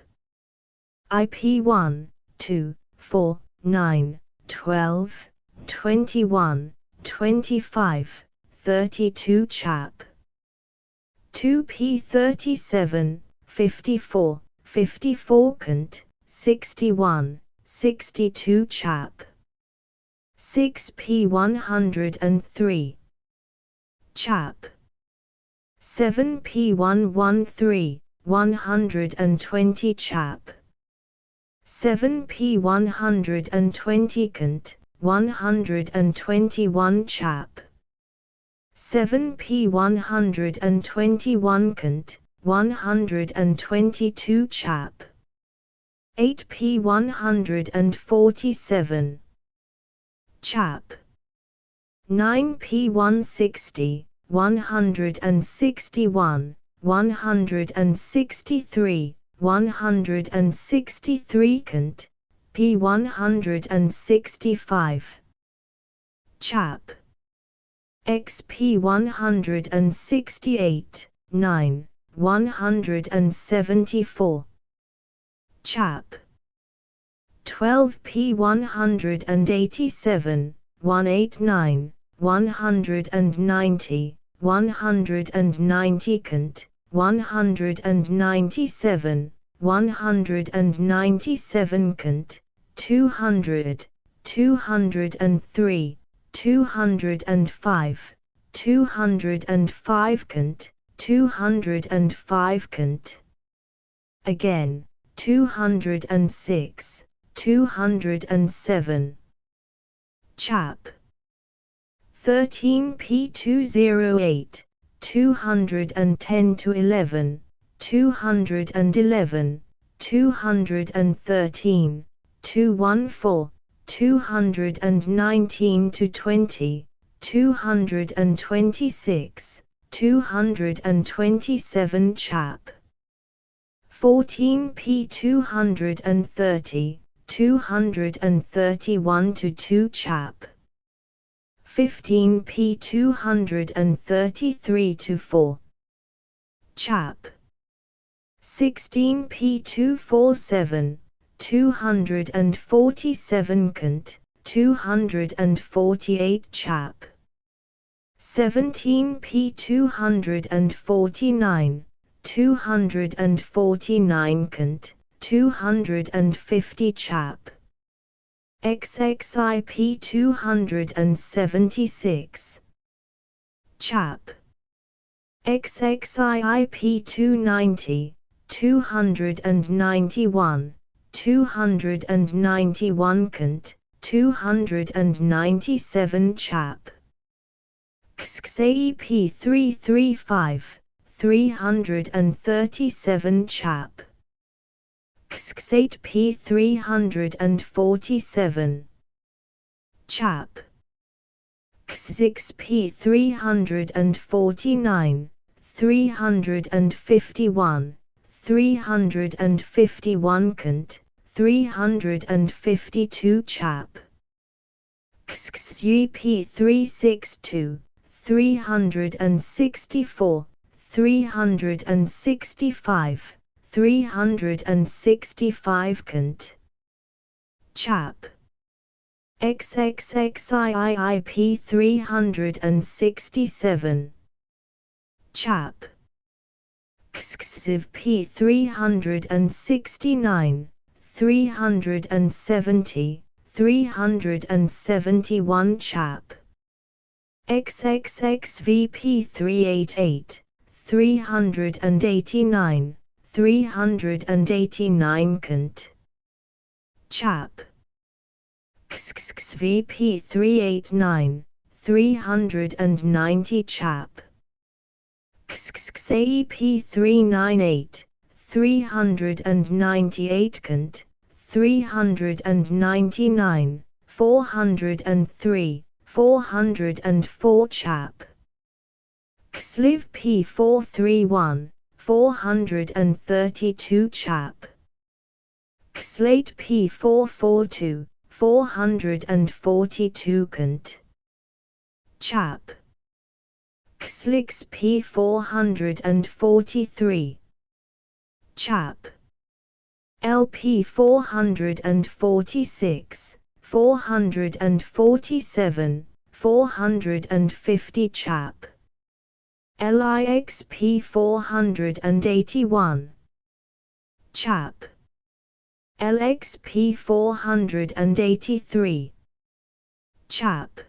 IP 1, 2, 4, 9, 12, 21, 25, 32 chap. 2p 37, 54, 54 cant, 61, 62 chap. 6p 103 chap. 7p 113, 120 chap. 7p 120 cant, 121 chap. 7p 121 cant, 122 chap. 8p 147 chap. 9p 160, 161, 163, 163 cant, p 165 chap. XP 168, 9, 174 chap. 12p 187, 189, 190, 190 cant, 197, 197 cant, 200, 203, 205, 205 cant, 205 cant. Again, 206, 207 chap. 13p 208, 210 to 11, 211, 213, 214, 219 to 20, 226, 227 chap. 14p 230, 231 to 2 chap. 15p 233 to 4 chap. 16p 247, 247 cant, 248 chap. 17p 249, 249 cant, 250 chap. XXIP 276 chap. XXIIP 290, 291, 291 cant, 297 chap. XXAEP 335, 337 chap. XXATP 347 chap. XXP 349, 351, 351 cant, 352 chap. XXUP 362, 364, 365, 365 cant chap. XXXIIP 367 chap. XXIVP 369, 370, 371 chap. XXXVP 388, 389, 389 cant chap. XXVP 389, 390 chap. XXAEP 398, 398 cant, 399, 403, 404 chap. XLIV P 431, 432 chap. XLATE P 442, 442 cant chap. XLIX P 443 chap. LP 446, 447, 450 chap. LIXP 481 chap. LXP 483 chap.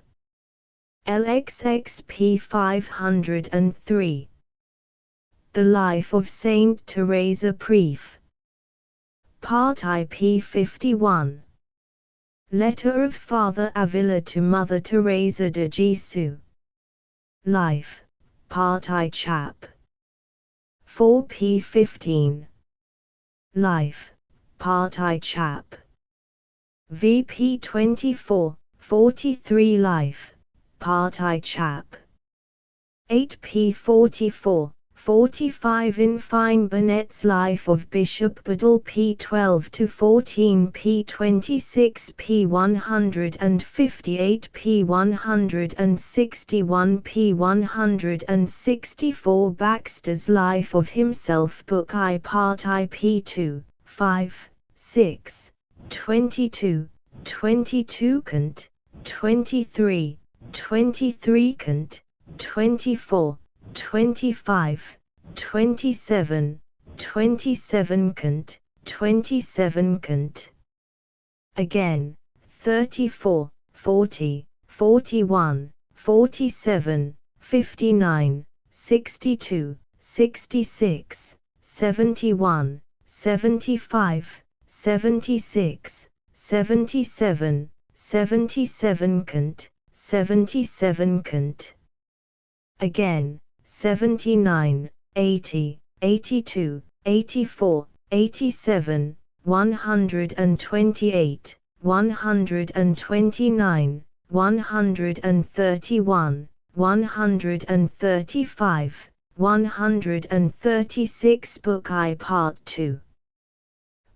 LXXP 503 The Life of Saint Teresa Prief. Part IP 51 Letter of Father Avila to Mother Teresa de Jesus. Life, Part I chap. 4p 15 Life, Part I chap. VP 24, 43 Life, Part I chap. 8p 44, 45 in Fine Burnet's Life of Bishop Biddle p 12 to 14 p 26 p 158 p 161 p 164 Baxter's Life of Himself Book I Part I p 2, 5, 6, 22, 22 cant, 23, 23 cant, 24, 25, 27, 27 cant, 27 cant. Again, 34, 40, 41, 47, 59, 62, 66, 71, 75, 76, 77, 77 cant, 77 cant. Again, 79, 80, 82, 84, 87, 128, 129, 131, 135, 136. Book I Part 2.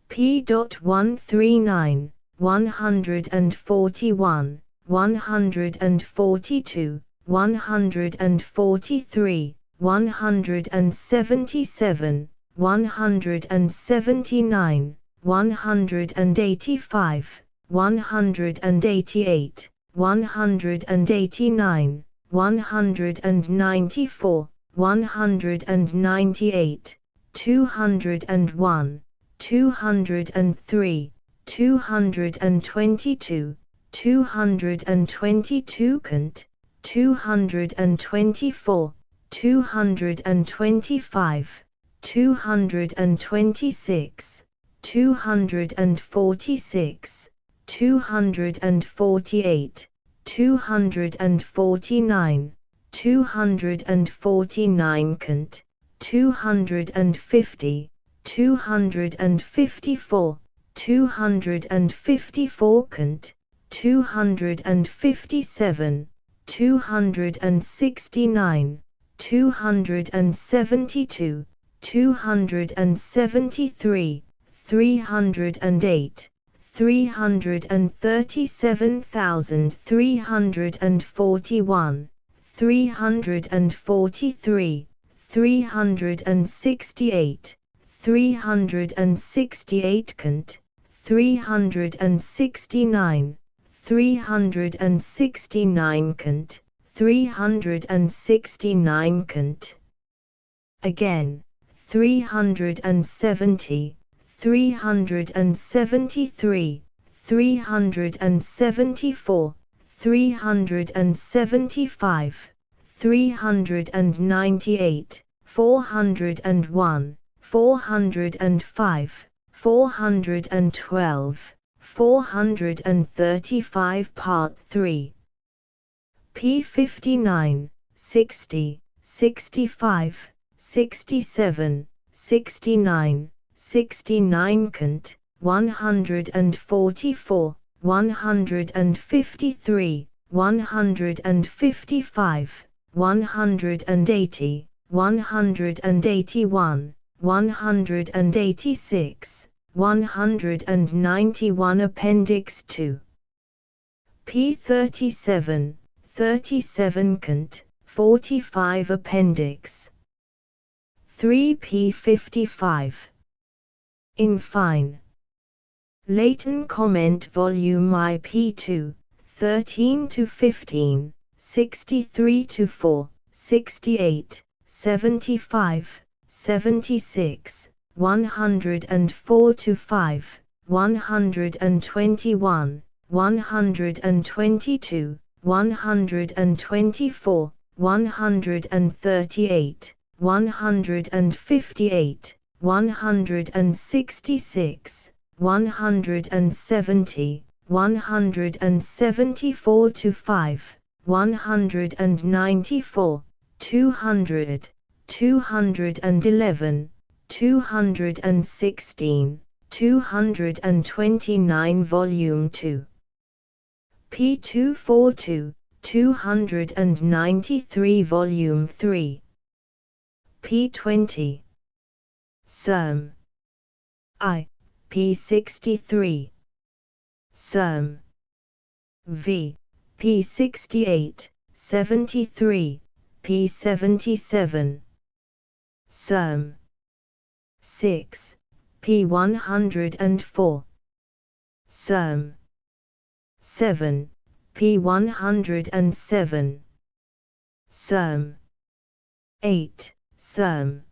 p.139, 141, 142, 143, 177, 179, 185, 188, 189, 194, 198, 201, 203, 222, 222. Cant. 224, 225, 226, 246, 248, 249, 249. Cant. 250, 254, 254. Cant. 257, 269, 272, 273, 308, 337,341, 343, 368, 368. Cant. 369, 369. Cant. 369. Cant. Again, 370, 373, 374, 375, 398, 401, 405, 412, 435. Part 3. p. 59, 60, 65, 67, 69, 69. Cant. 144, 153, 155, 180, 181, 186, 191. Appendix 2. p. 37, 37. Cant. 45. Appendix 3. p. 55. In fine. Leighton Comment Volume I p2, 13-15, 63-4, 68, 75, 76, 104-5, 121, 122, 124, 138, 158, 166, 170, 174-5, 194, 200, 211, 216, 229. Volume 2. p. 242, 293. Volume 3. p. 20. Serm. I. p. 63. Serm. v. p. 68, 73, p. 77. Serm. 6, p. 104. Serm. 7, p. 107. Serm. 8, Serm.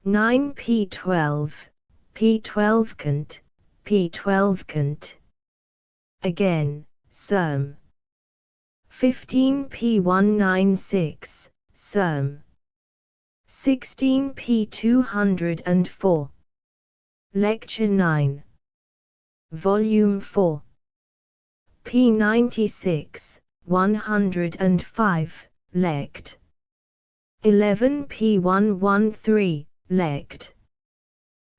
9, p. 12, p. 12. Cant. p. 12. Cant. Again, Serm. 15, p. 196, Serm. 16, p. 204. Lecture 9. Volume 4. p. 96, 105, Lect. 11, p. 113, Lect.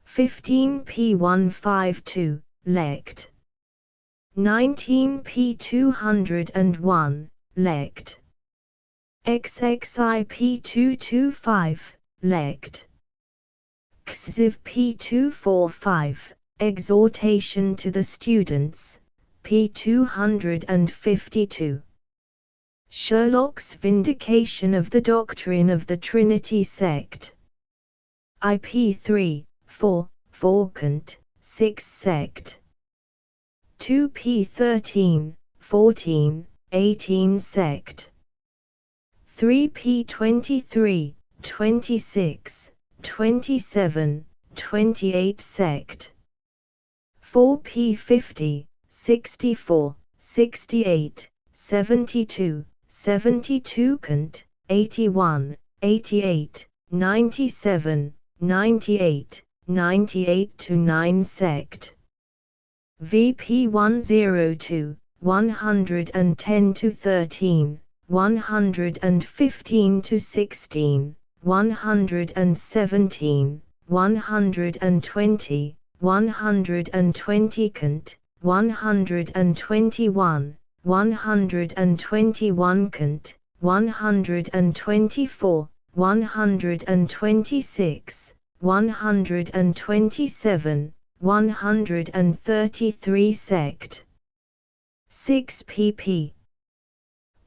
15, p. 152, Lect. 19p 201, lect. XXIP 225, lect. XIV p 245, exhortation to the students, p 252. Sherlock's vindication of the doctrine of the Trinity sect. IP 3, 4, vacant, 6 sect. 2p 13, 14, 18 sect. 3p 23, 26, 27, 28 sect. 4p 50, 64, 68, 72, 72 cant, 81, 88, 97, 98, 98 to 9 sect. VP 102, 110 to 13, 115 to 16, 117, 120, 120 cant, 121, 121 cant, 124, 126, 127, 133 sect. 6 pp.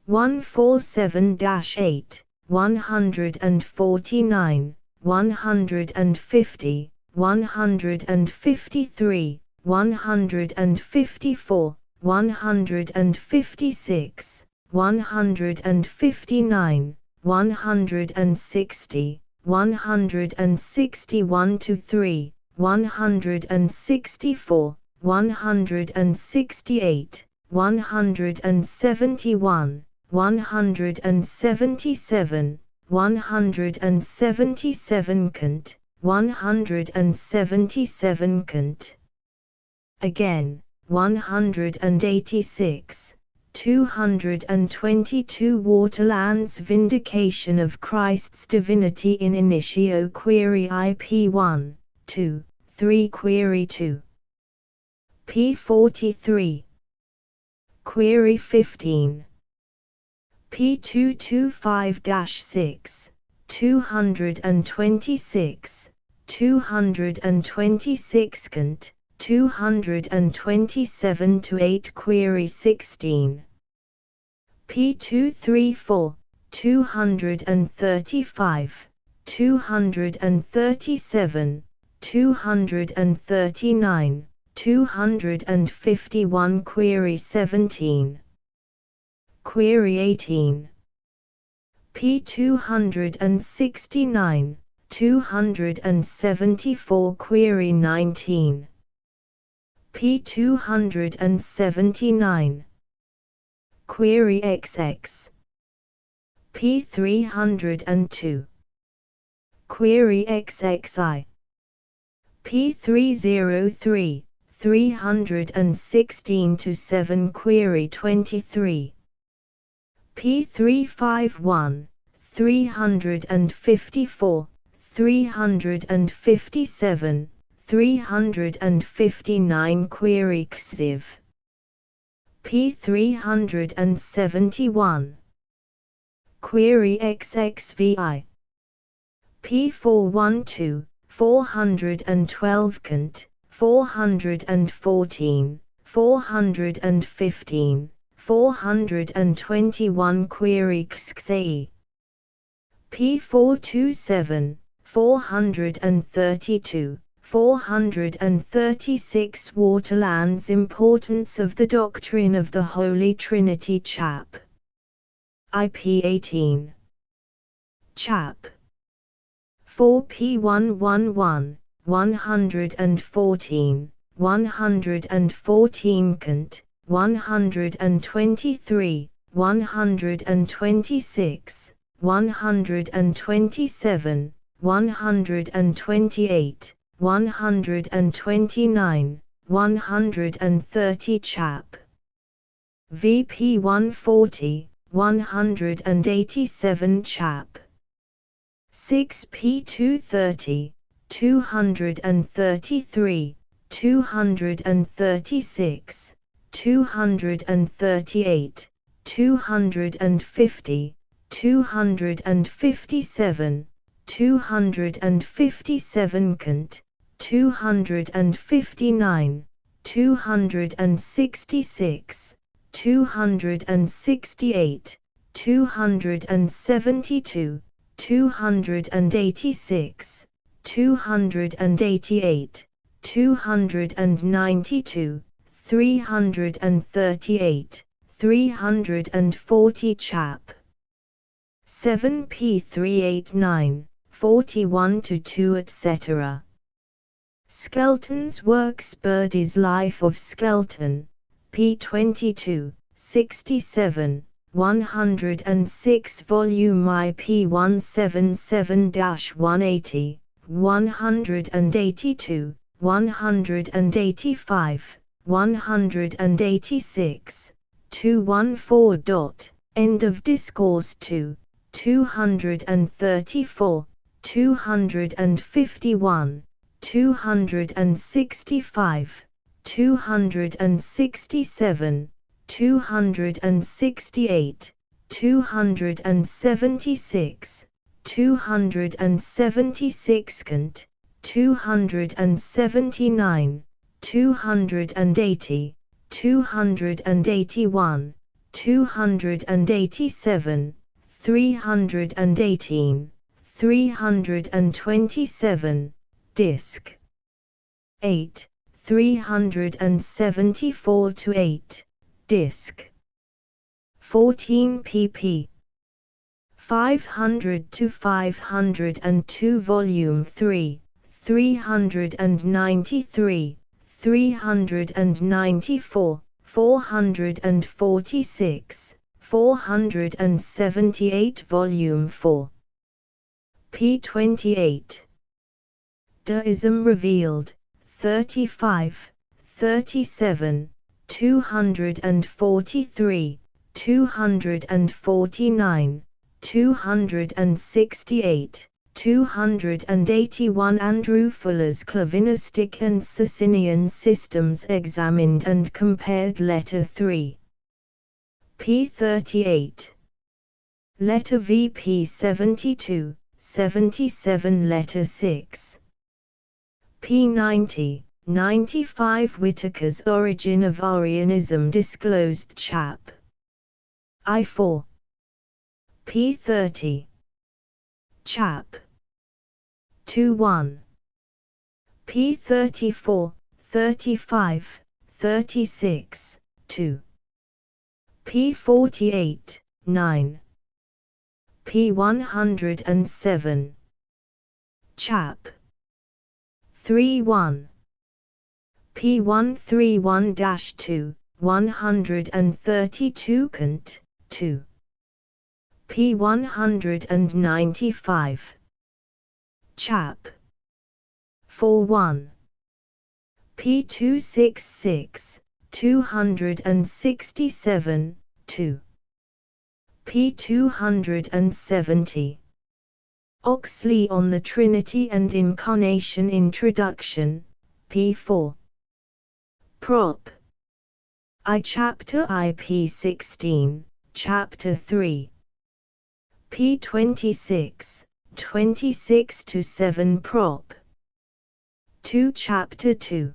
147-8, 149, 150, 153, 154, 156, 159, 160, 161 to 3, 164, 168, 171, 177, 177 cant, 177 cant. Again, 186, 222 Waterland's vindication of Christ's divinity in initio query IP 1, 2, 3 query 2. P43. Query 15. P225-6, 226, 226 cant, 227 to 8 query 16. P234, 235, 237, 239, 251 query 17. Query 18. P269, 274 query 19. P279. Query XX. P302. Query XXI. P303, 316 to 7 query 23. P351, 354, 357, 359 query XIV. P371. Query XXVI. P412, 412 cant, 414, 415, 421 query XXAE. P427, 432, 436 Waterland's importance of the doctrine of the Holy Trinity chap. IP 18. Chap. 4P111, 114, 114 cant, 123, 126, 127, 128, 129, 130 chap. VP 140, 187 chap. 6p 230, 233, 236, 238, 250, 257, 257 cant, 259, 266, 268, 272, 286, 288, 292, 338, 340 chap. 7p389, 41-2 etc. Skelton's works Birdie's Life of Skelton, p22, 67, 106 volume IP 177-180, 182, 185, 186, 214. End of discourse 2, 234, 251, 265, 267, 268, 276, 276 cant, 279, 280, 281, 287, 318, 327, Disc 8, 374-8, Disc 14 pp. 500-502 Volume 3, 393, 394, 446, 478 Volume 4, p28. Deism Revealed, 35, 37, 243, 249, 268, 281 Andrew Fuller's Clavinistic and Socinian Systems Examined and Compared Letter 3. p38. Letter VP 72, 77 Letter 6. p90, 95 Whitaker's Origin of Arianism Disclosed chap. I4. p30. Chap. 21. p34, 35, 36, 2. p48, 9. p107. Chap. 31. p131-2, 132 cant, 2. p195. Chap. 41. p266, 267, 2. p270. Oxley on the Trinity and Incarnation Introduction, p4. Prop. I Chapter IP 16, Chapter 3. p26, 26-7 Prop. 2 Chapter 2.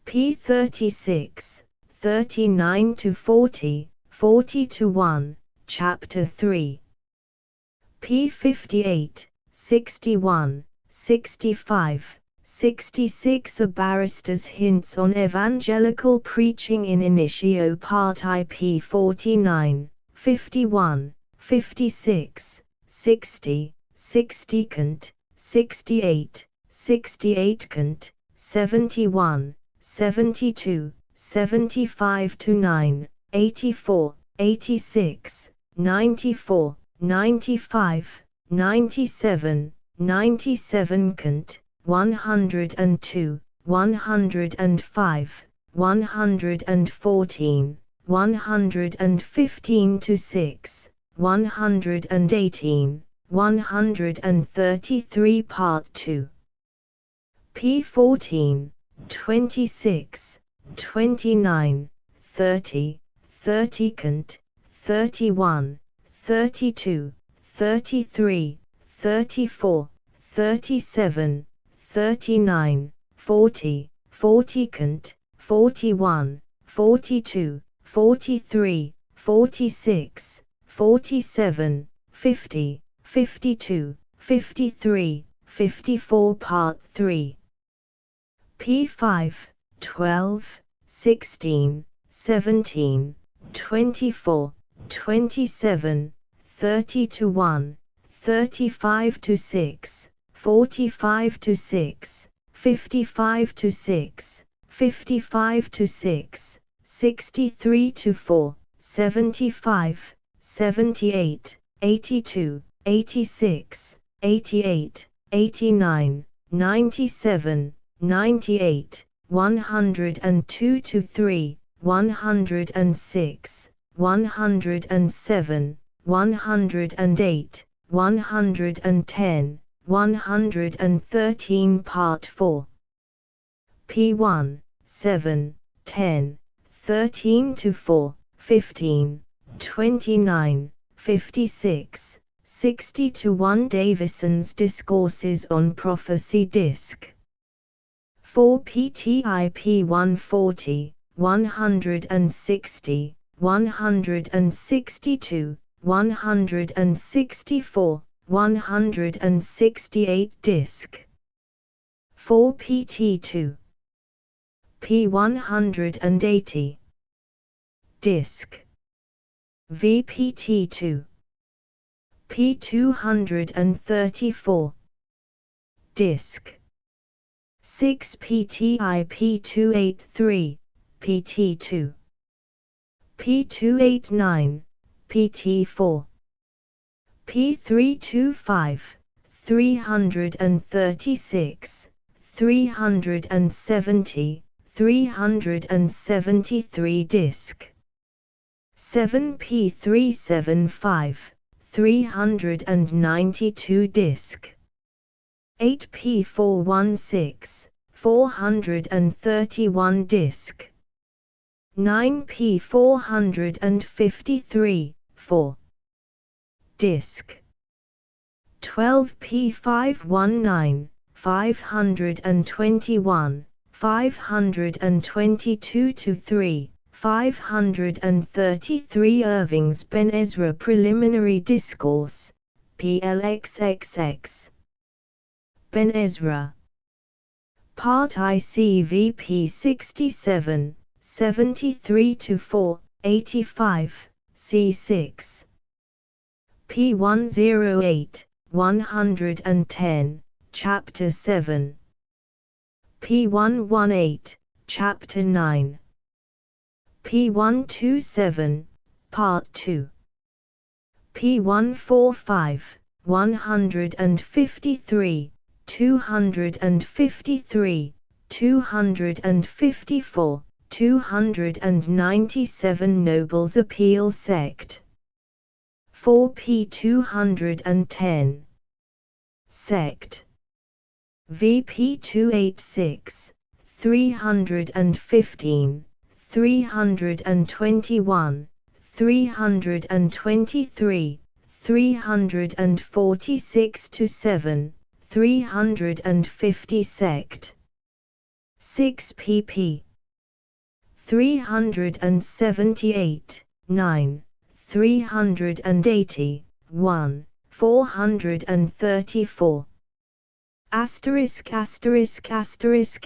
p36, 39-40, 40-1, Chapter 3. p58, 61, 65, 66 A Barrister's Hints on Evangelical Preaching in Initio Part IP 49, 51, 56, 60, 60 cant, 68, 68 cant, 71, 72, 75-9, 84, 86, 94, 95, 97, 97 cant, 102, 105, 114, 115-6, 118, 133 Part 2. p14, 26, 29, 30, 30th, 31, 32, 33, 34, 37, 39, 40, 40th, 41, 42, 43, 46, 47, 50, 52, 53, 54 Part 3. P5, 12, 16, 17, 24, 27, 30 to 1, 35 to 6, 45 to 6, 55 to 6, 55 to 6, 63 to 4, 75, 78, 82, 86, 88, 89, 97, 98, 102 to 3, 106, 107, 108, 110, 113 Part 4. P1, 7, 10, 13 to 4, 15, 29, 56, 60 to 1 Davison's Discourses on Prophecy Disc. 4 PTIP 140, 160, 162, 164, 168 Disc. 4 PT2. P180. Disc. VPT2. P234. Disc. 6 PTIP 283, PT2. P289, PT4. P325, 336, 370, 373 Disc. 7 P375, 392 Disc. 8 P416, 431 Disc. 9 P453, 4 Disc. 12 P519, 521, 522 to 3, 533 Irving's Ben Ezra Preliminary Discourse, PLXXX. Ben Ezra. Part ICVP 67, 73 to 4, 85, C6. P108, 110, Chapter 7. P118, Chapter 9. P127, Part 2. P145, 153, 253, 254, 297 Nobles Appeal Sect. 4P210. Sect. VP286, 315, 321, 323, 346 to 7, 350 Sect. 6 pp. 378, 9, 380, 1, 434.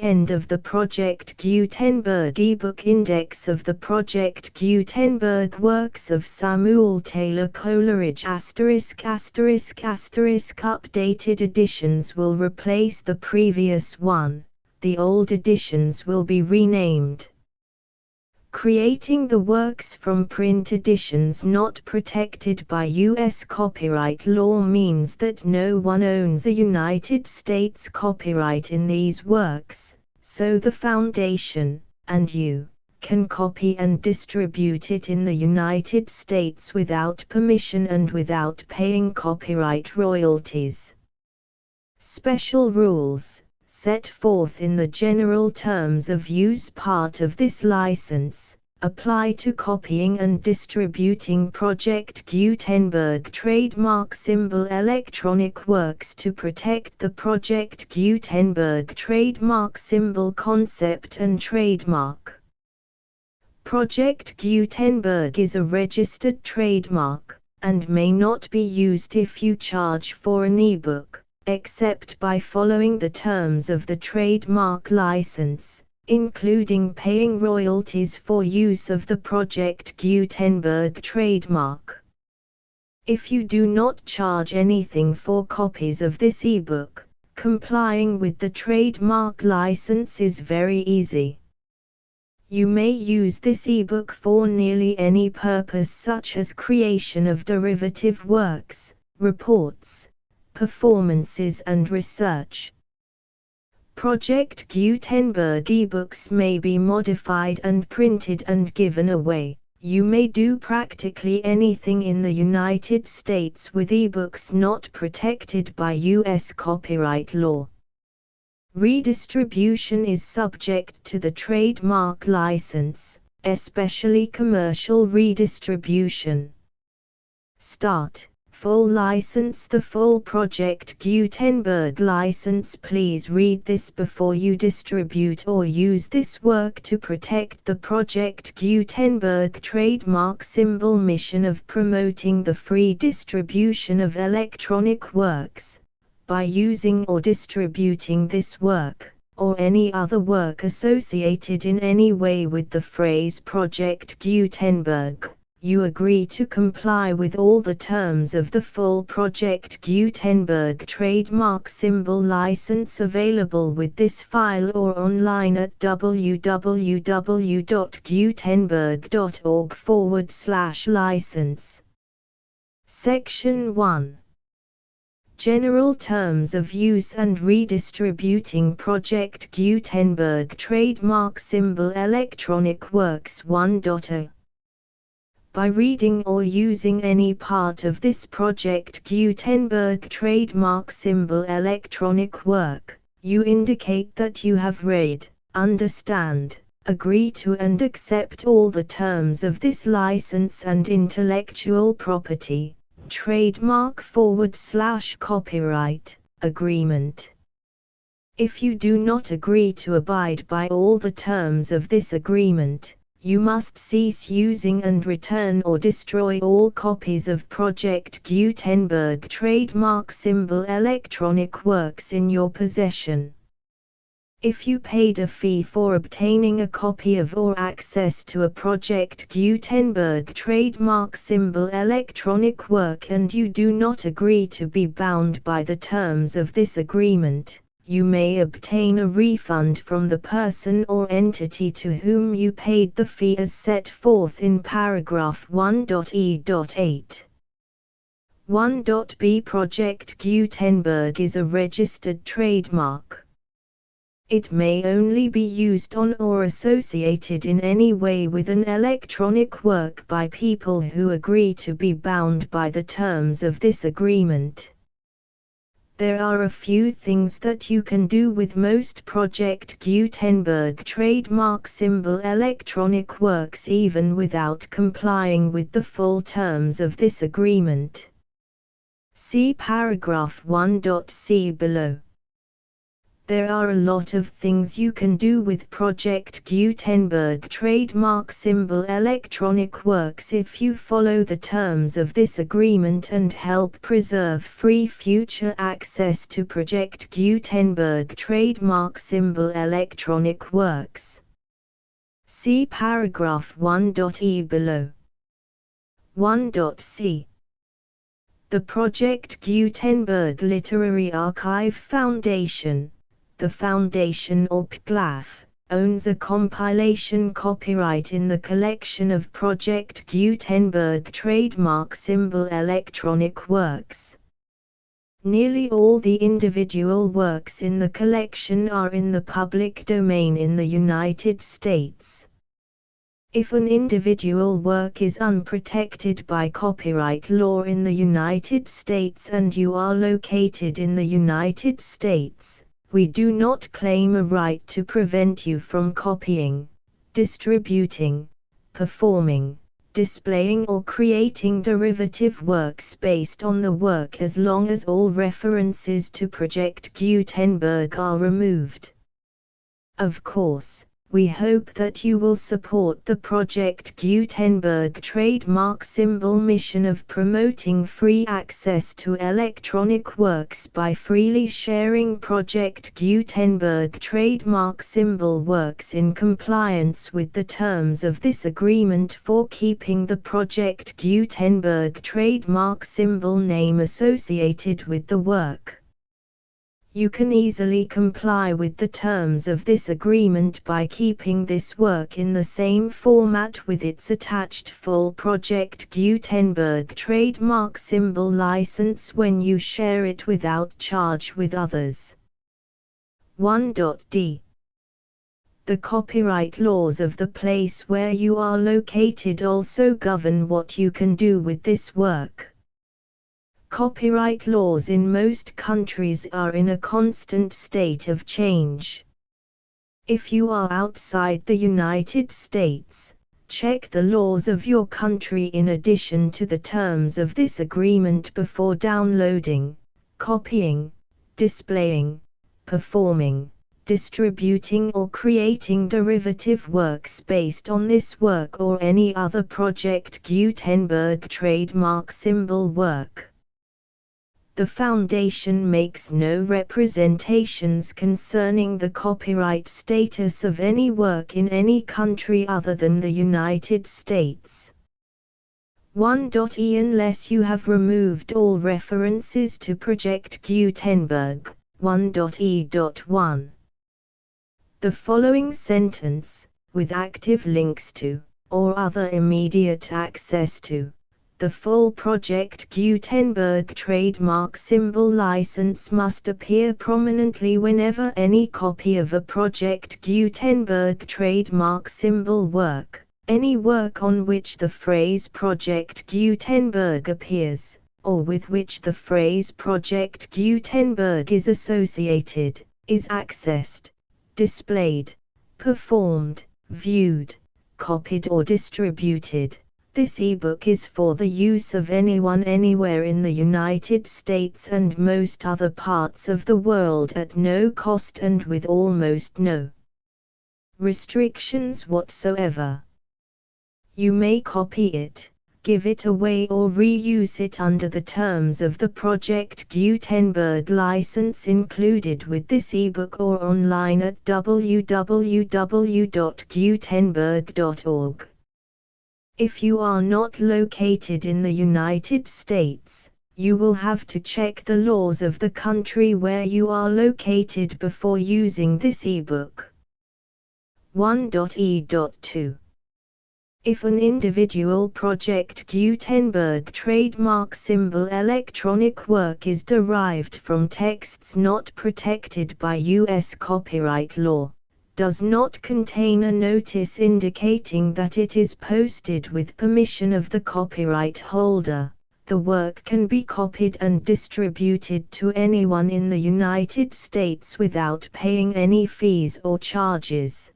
End of the Project Gutenberg ebook Index of the Project Gutenberg works of Samuel Taylor Coleridge Updated editions will replace the previous one, the old editions will be renamed. Creating the works from print editions not protected by U.S. copyright law means that no one owns a United States copyright in these works, so the Foundation, and you, can copy and distribute it in the United States without permission and without paying copyright royalties. Special rules, set forth in the general terms of use part of this license, apply to copying and distributing Project Gutenberg trademark symbol electronic works to protect the Project Gutenberg trademark symbol concept and trademark. Project Gutenberg is a registered trademark, and may not be used if you charge for an ebook, except by following the terms of the trademark license, including paying royalties for use of the Project Gutenberg trademark. If you do not charge anything for copies of this ebook, complying with the trademark license is very easy. You may use this ebook for nearly any purpose, such as creation of derivative works, reports, performances and research. Project Gutenberg ebooks may be modified and printed and given away. You may do practically anything in the United States with ebooks not protected by U.S. copyright law. Redistribution is subject to the trademark license, especially commercial redistribution. Start. Full license. The full Project Gutenberg license. Please read this before you distribute or use this work to protect the Project Gutenberg trademark symbol mission of promoting the free distribution of electronic works. By using or distributing this work, or any other work associated in any way with the phrase Project Gutenberg, you agree to comply with all the terms of the full Project Gutenberg trademark symbol license available with this file or online at www.gutenberg.org/license. Section 1. General Terms of Use and Redistributing Project Gutenberg Trademark Symbol Electronic Works 1.0. By reading or using any part of this Project Gutenberg trademark symbol electronic work, you indicate that you have read, understand, agree to and accept all the terms of this license and intellectual property, trademark/copyright, agreement. If you do not agree to abide by all the terms of this agreement, you must cease using and return or destroy all copies of Project Gutenberg trademark symbol electronic works in your possession. If you paid a fee for obtaining a copy of or access to a Project Gutenberg trademark symbol electronic work and you do not agree to be bound by the terms of this agreement, you may obtain a refund from the person or entity to whom you paid the fee as set forth in paragraph 1.e.8. 1.b. Project Gutenberg is a registered trademark. It may only be used on or associated in any way with an electronic work by people who agree to be bound by the terms of this agreement. There are a few things that you can do with most Project Gutenberg trademark symbol electronic works even without complying with the full terms of this agreement. See paragraph 1.c below. There are a lot of things you can do with Project Gutenberg trademark symbol electronic works if you follow the terms of this agreement and help preserve free future access to Project Gutenberg trademark symbol electronic works. See paragraph 1.e below. 1.c. The Project Gutenberg Literary Archive Foundation, the Foundation or PGLAF, owns a compilation copyright in the collection of Project Gutenberg trademark symbol electronic works. Nearly all the individual works in the collection are in the public domain in the United States. If an individual work is unprotected by copyright law in the United States and you are located in the United States, we do not claim a right to prevent you from copying, distributing, performing, displaying or creating derivative works based on the work as long as all references to Project Gutenberg are removed. Of course, we hope that you will support the Project Gutenberg trademark symbol mission of promoting free access to electronic works by freely sharing Project Gutenberg trademark symbol works in compliance with the terms of this agreement for keeping the Project Gutenberg trademark symbol name associated with the work. You can easily comply with the terms of this agreement by keeping this work in the same format with its attached full Project Gutenberg trademark symbol license when you share it without charge with others. 1.d. The copyright laws of the place where you are located also govern what you can do with this work. Copyright laws in most countries are in a constant state of change. If you are outside the United States, check the laws of your country in addition to the terms of this agreement before downloading, copying, displaying, performing, distributing or creating derivative works based on this work or any other Project Gutenberg trademark symbol work. The Foundation makes no representations concerning the copyright status of any work in any country other than the United States. 1.e Unless you have removed all references to Project Gutenberg. 1.e.1. The following sentence, with active links to, or other immediate access to, the full Project Gutenberg trademark symbol license must appear prominently whenever any copy of a Project Gutenberg trademark symbol work, any work on which the phrase Project Gutenberg appears, or with which the phrase Project Gutenberg is associated, is accessed, displayed, performed, viewed, copied or distributed. This ebook is for the use of anyone anywhere in the United States and most other parts of the world at no cost and with almost no restrictions whatsoever. You may copy it, give it away or reuse it under the terms of the Project Gutenberg license included with this ebook or online at www.gutenberg.org. If you are not located in the United States, you will have to check the laws of the country where you are located before using this ebook. 1.e.2. If an individual Project Gutenberg trademark symbol electronic work is derived from texts not protected by U.S. copyright law, does not contain a notice indicating that it is posted with permission of the copyright holder, the work can be copied and distributed to anyone in the United States without paying any fees or charges.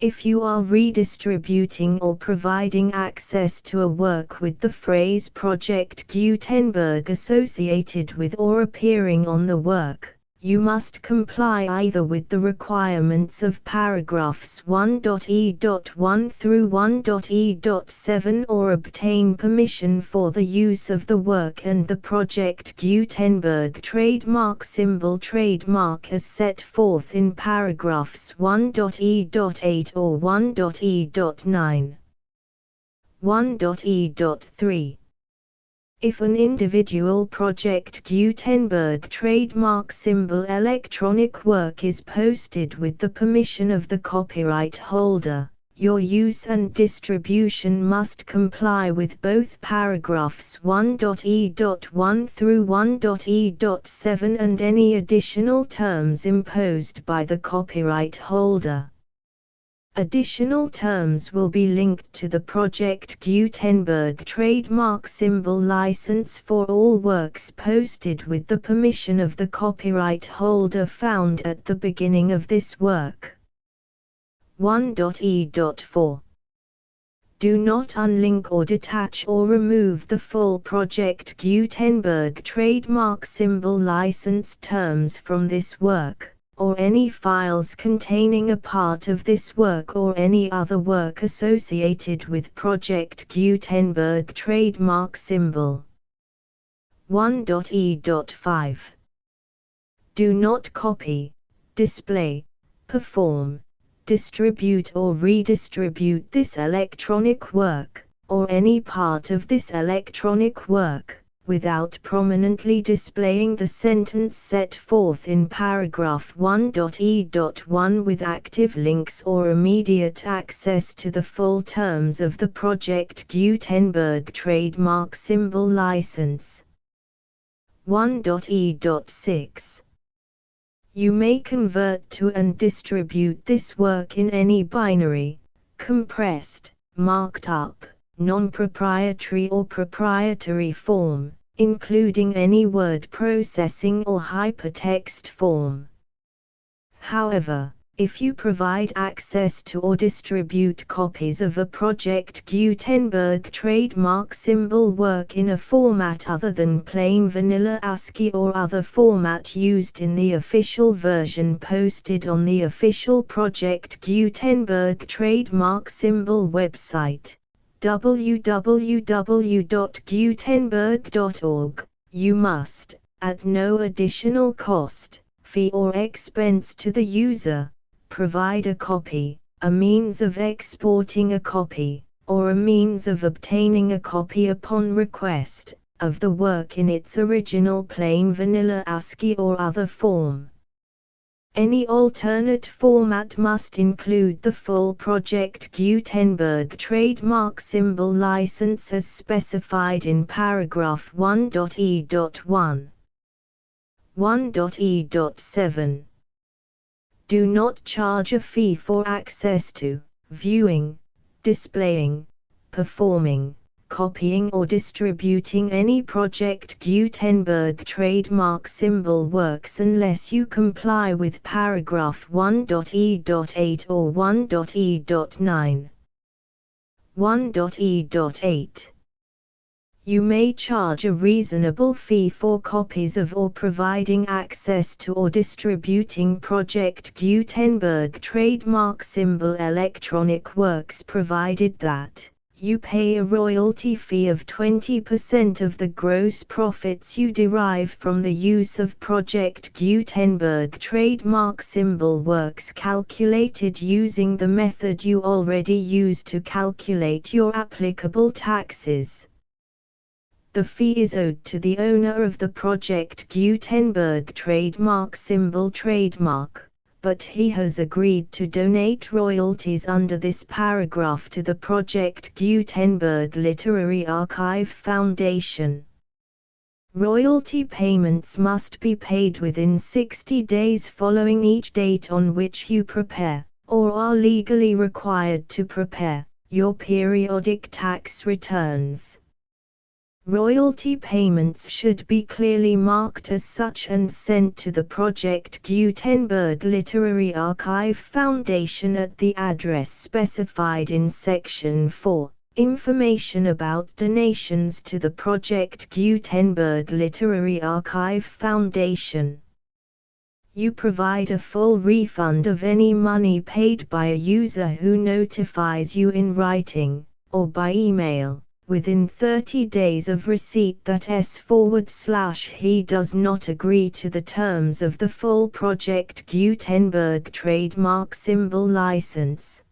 If you are redistributing or providing access to a work with the phrase Project Gutenberg associated with or appearing on the work, you must comply either with the requirements of paragraphs 1.e.1 through 1.e.7 or obtain permission for the use of the work and the Project Gutenberg trademark symbol trademark as set forth in paragraphs 1.e.8 or 1.e.9. 1.e.3. If an individual Project Gutenberg trademark symbol electronic work is posted with the permission of the copyright holder, your use and distribution must comply with both paragraphs 1.e.1 through 1.e.7 and any additional terms imposed by the copyright holder. Additional terms will be linked to the Project Gutenberg trademark symbol license for all works posted with the permission of the copyright holder found at the beginning of this work. 1.e.4. Do not unlink or detach or remove the full Project Gutenberg trademark symbol license terms from this work, or any files containing a part of this work or any other work associated with Project Gutenberg trademark symbol. 1.e.5. Do not copy, display, perform, distribute or redistribute this electronic work, or any part of this electronic work, without prominently displaying the sentence set forth in paragraph 1.e.1 with active links or immediate access to the full terms of the Project Gutenberg trademark symbol license. 1.e.6. You may convert to and distribute this work in any binary, compressed, marked up, non-proprietary or proprietary form, including any word processing or hypertext form. However, if you provide access to or distribute copies of a Project Gutenberg trademark symbol work in a format other than plain vanilla ASCII or other format used in the official version posted on the official Project Gutenberg trademark symbol website, www.gutenberg.org, you must, at no additional cost, fee or expense to the user, provide a copy, a means of exporting a copy, or a means of obtaining a copy upon request, of the work in its original plain vanilla ASCII or other form. Any alternate format must include the full Project Gutenberg trademark symbol license as specified in paragraph 1.e.1. 1.e.7. Do not charge a fee for access to, viewing, displaying, performing, copying or distributing any Project Gutenberg trademark symbol works unless you comply with paragraph 1.e.8 or 1.e.9. 1.e.8. You may charge a reasonable fee for copies of or providing access to or distributing Project Gutenberg trademark symbol electronic works provided that you pay a royalty fee of 20% of the gross profits you derive from the use of Project Gutenberg trademark symbol works calculated using the method you already use to calculate your applicable taxes. The fee is owed to the owner of the Project Gutenberg trademark symbol trademark, but he has agreed to donate royalties under this paragraph to the Project Gutenberg Literary Archive Foundation. Royalty payments must be paid within 60 days following each date on which you prepare, or are legally required to prepare, your periodic tax returns. Royalty payments should be clearly marked as such and sent to the Project Gutenberg Literary Archive Foundation at the address specified in Section 4, Information about donations to the Project Gutenberg Literary Archive Foundation. You provide a full refund of any money paid by a user who notifies you in writing, or by email, within 30 days of receipt that he does not agree to the terms of the full Project Gutenberg trademark symbol license.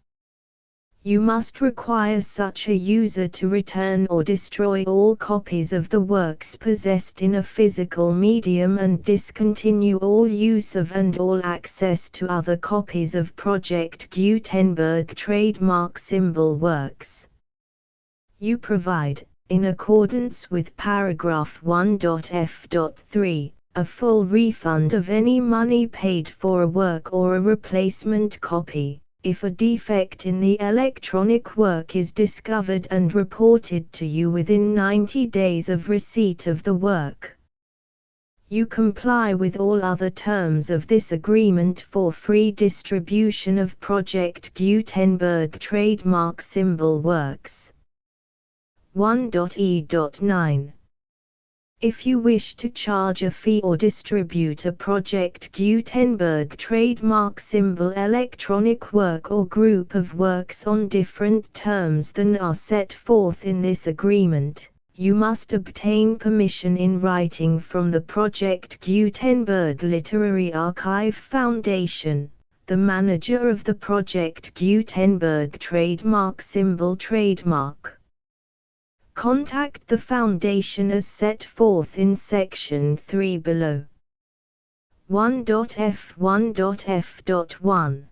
You must require such a user to return or destroy all copies of the works possessed in a physical medium and discontinue all use of and all access to other copies of Project Gutenberg trademark symbol works. You provide, in accordance with paragraph 1.f.3, a full refund of any money paid for a work or a replacement copy, if a defect in the electronic work is discovered and reported to you within 90 days of receipt of the work. You comply with all other terms of this agreement for free distribution of Project Gutenberg trademark symbol works. 1.e.9. If you wish to charge a fee or distribute a Project Gutenberg trademark symbol electronic work or group of works on different terms than are set forth in this agreement, you must obtain permission in writing from the Project Gutenberg Literary Archive Foundation, the manager of the Project Gutenberg trademark symbol trademark. Contact the Foundation as set forth in Section 3 below. 1.f1.f.1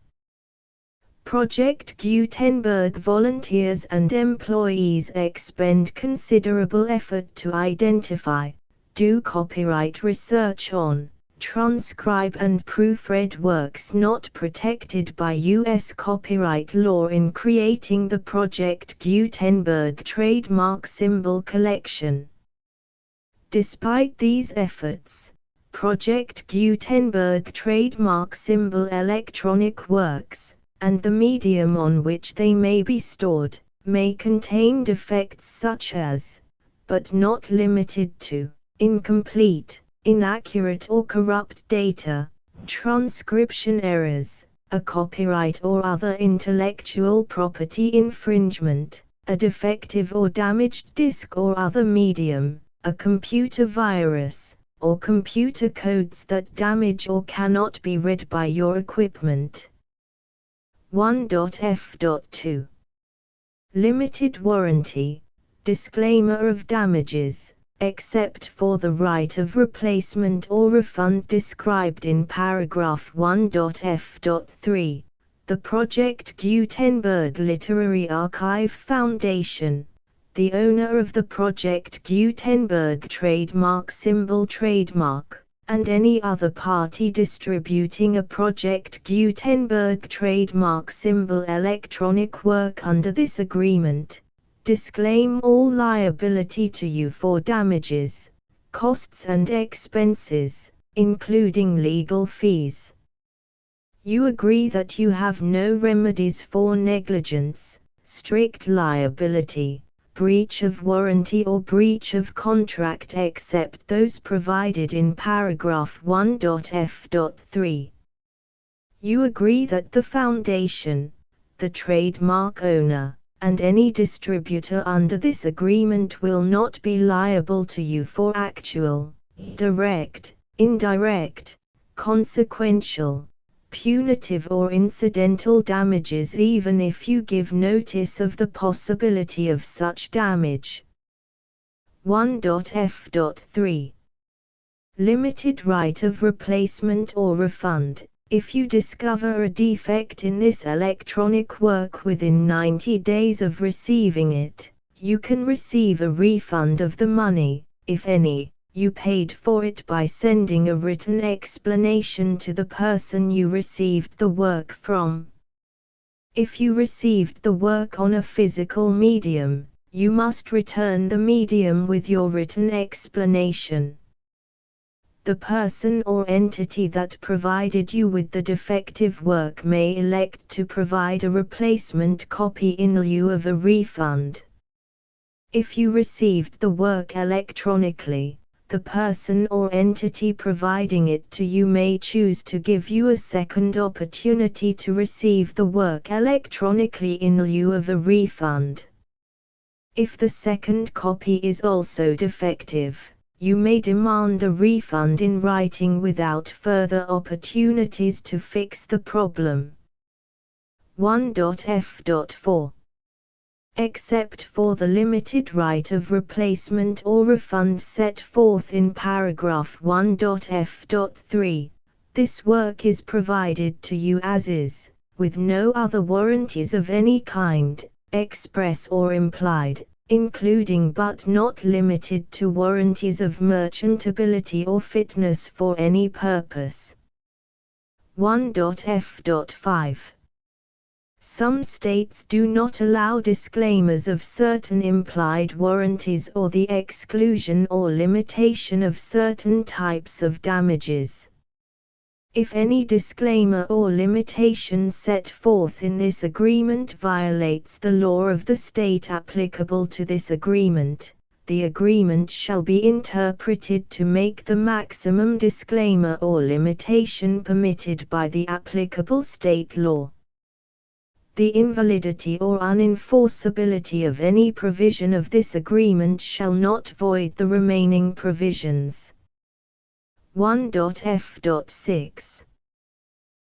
Project Gutenberg volunteers and employees expend considerable effort to identify, do copyright research on, transcribe and proofread works not protected by U.S. copyright law in creating the Project Gutenberg trademark symbol collection. Despite these efforts, Project Gutenberg trademark symbol electronic works, and the medium on which they may be stored, may contain defects such as, but not limited to, incomplete, inaccurate or corrupt data, transcription errors, a copyright or other intellectual property infringement, a defective or damaged disk or other medium, a computer virus, or computer codes that damage or cannot be read by your equipment. 1.f.2 Limited warranty, disclaimer of damages, except for the right of replacement or refund described in paragraph 1.f.3, the Project Gutenberg Literary Archive Foundation, the owner of the Project Gutenberg trademark symbol trademark, and any other party distributing a Project Gutenberg trademark symbol electronic work under this agreement, disclaim all liability to you for damages, costs and expenses, including legal fees. You agree that you have no remedies for negligence, strict liability, breach of warranty or breach of contract except those provided in paragraph 1.f.3. You agree that the Foundation, the trademark owner, and any distributor under this agreement will not be liable to you for actual, direct, indirect, consequential, punitive or incidental damages even if you give notice of the possibility of such damage. 1.f.3 Limited right of replacement or refund. If you discover a defect in this electronic work within 90 days of receiving it, you can receive a refund of the money, if any, you paid for it by sending a written explanation to the person you received the work from. If you received the work on a physical medium, you must return the medium with your written explanation. The person or entity that provided you with the defective work may elect to provide a replacement copy in lieu of a refund. If you received the work electronically, the person or entity providing it to you may choose to give you a second opportunity to receive the work electronically in lieu of a refund. If the second copy is also defective, you may demand a refund in writing without further opportunities to fix the problem. 1.f.4 Except for the limited right of replacement or refund set forth in paragraph 1.f.3, this work is provided to you as is, with no other warranties of any kind, express or implied, including but not limited to warranties of merchantability or fitness for any purpose. 1.f.5 Some states do not allow disclaimers of certain implied warranties or the exclusion or limitation of certain types of damages. If any disclaimer or limitation set forth in this agreement violates the law of the state applicable to this agreement, the agreement shall be interpreted to make the maximum disclaimer or limitation permitted by the applicable state law. The invalidity or unenforceability of any provision of this agreement shall not void the remaining provisions. 1.f.6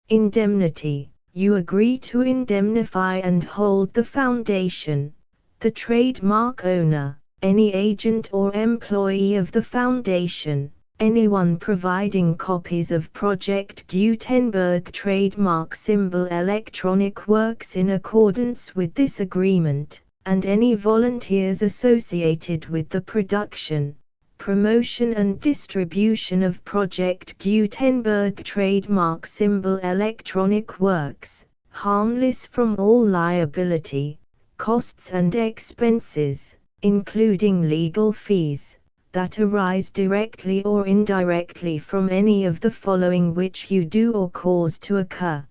Indemnity. You agree to indemnify and hold the foundation, the trademark owner, any agent or employee of the foundation, anyone providing copies of Project Gutenberg trademark symbol electronic works in accordance with this agreement, and any volunteers associated with the production, promotion and distribution of Project Gutenberg trademark symbol electronic works, harmless from all liability, costs and expenses, including legal fees, that arise directly or indirectly from any of the following which you do or cause to occur.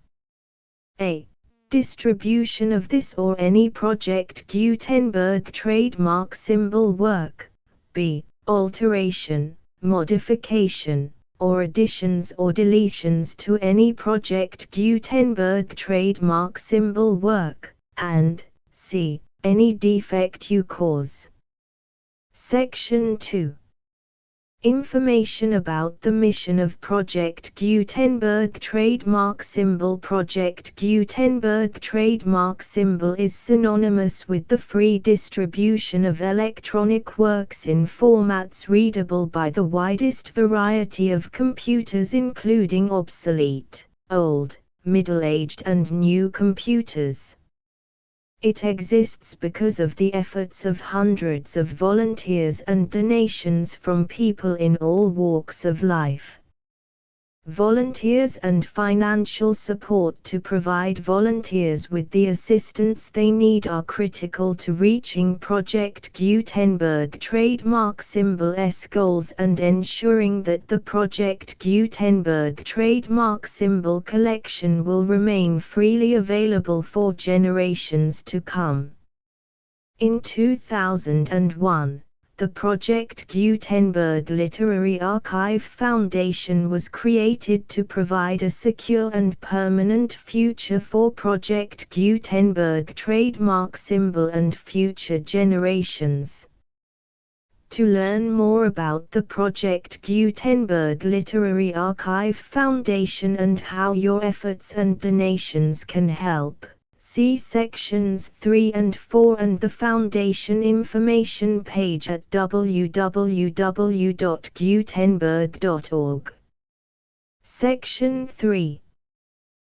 A. Distribution of this or any Project Gutenberg trademark symbol work. B. Alteration, modification, or additions or deletions to any Project Gutenberg trademark symbol work, and C. Any defect you cause. Section 2. Information about the mission of Project Gutenberg trademark symbol. Project Gutenberg trademark symbol is synonymous with the free distribution of electronic works in formats readable by the widest variety of computers, including obsolete, old, middle-aged and new computers. It exists because of the efforts of hundreds of volunteers and donations from people in all walks of life. Volunteers and financial support to provide volunteers with the assistance they need are critical to reaching Project Gutenberg trademark symbol's goals and ensuring that the Project Gutenberg trademark symbol collection will remain freely available for generations to come. In 2001, the Project Gutenberg Literary Archive Foundation was created to provide a secure and permanent future for Project Gutenberg trademark symbol and future generations. To learn more about the Project Gutenberg Literary Archive Foundation and how your efforts and donations can help, see sections 3 and 4 and the Foundation information page at www.gutenberg.org. Section 3.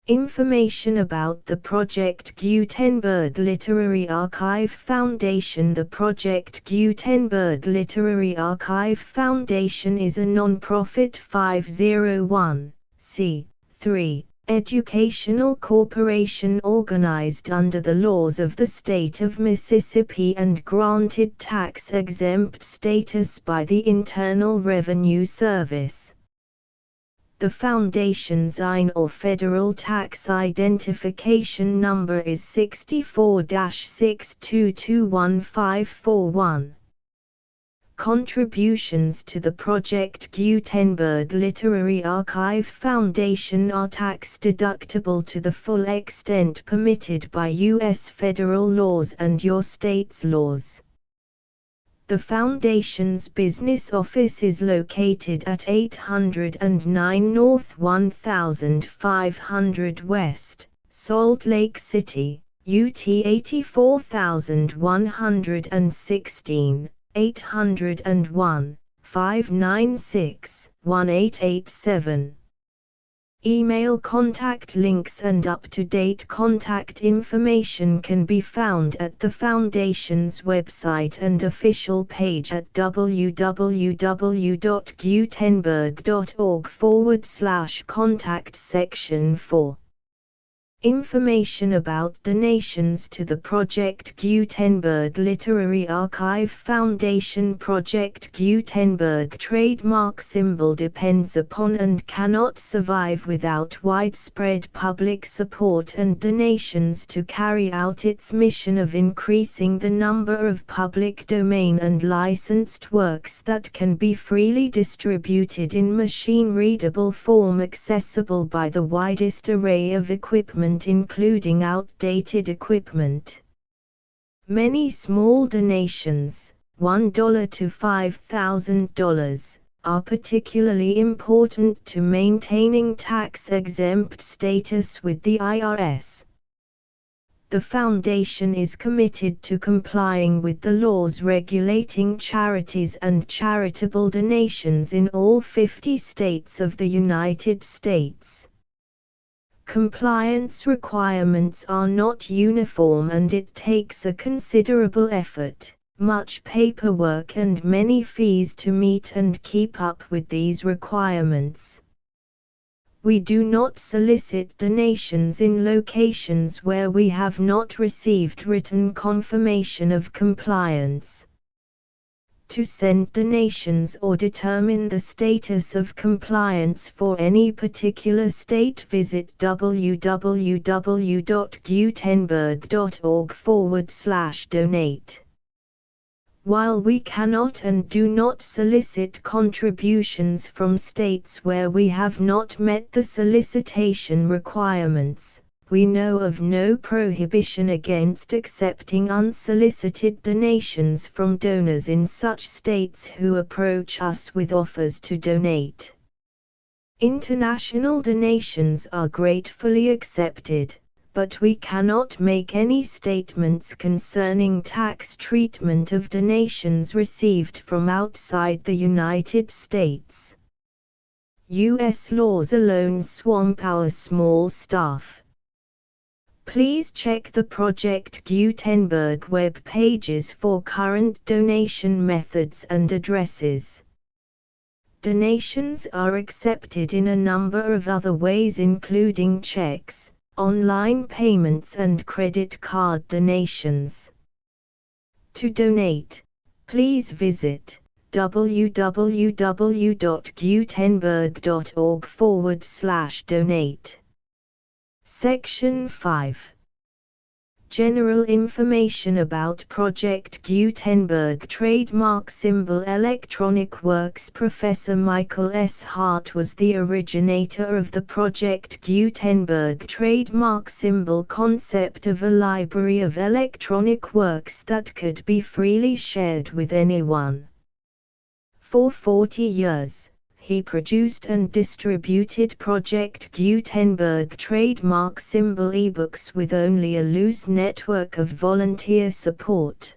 Information about the Project Gutenberg Literary Archive Foundation. The Project Gutenberg Literary Archive Foundation is a non-profit 501(c)(3) educational corporation organized under the laws of the state of Mississippi and granted tax-exempt status by the Internal Revenue Service. The Foundation's IN or Federal Tax Identification Number is 64-6221541. Contributions to the Project Gutenberg Literary Archive Foundation are tax-deductible to the full extent permitted by U.S. federal laws and your state's laws. The Foundation's business office is located at 809 North 1500 West, Salt Lake City, UT 84116. 801-596-1887. Email contact links and up-to-date contact information can be found at the Foundation's website and official page at www.gutenberg.org/contact section 4. Information about donations to the Project Gutenberg Literary Archive Foundation. Project Gutenberg trademark symbol depends upon and cannot survive without widespread public support and donations to carry out its mission of increasing the number of public domain and licensed works that can be freely distributed in machine-readable form accessible by the widest array of equipment, including outdated equipment. Many small donations, $1 to $5,000, are particularly important to maintaining tax-exempt status with the IRS. The Foundation is committed to complying with the laws regulating charities and charitable donations in all 50 states of the United States. Compliance requirements are not uniform and it takes a considerable effort, much paperwork and many fees to meet and keep up with these requirements. We do not solicit donations in locations where we have not received written confirmation of compliance. To send donations or determine the status of compliance for any particular state, visit www.gutenberg.org/donate. While we cannot and do not solicit contributions from states where we have not met the solicitation requirements, we know of no prohibition against accepting unsolicited donations from donors in such states who approach us with offers to donate. International donations are gratefully accepted, but we cannot make any statements concerning tax treatment of donations received from outside the United States. U.S. laws alone swamp our small staff. Please check the Project Gutenberg web pages for current donation methods and addresses. Donations are accepted in a number of other ways, including checks, online payments and credit card donations. To donate, please visit www.gutenberg.org/donate. Section 5. General information about Project Gutenberg trademark symbol electronic works. Professor Michael S. Hart was the originator of the Project Gutenberg trademark symbol concept of a library of electronic works that could be freely shared with anyone. For 40 years, he produced and distributed Project Gutenberg trademark symbol ebooks with only a loose network of volunteer support.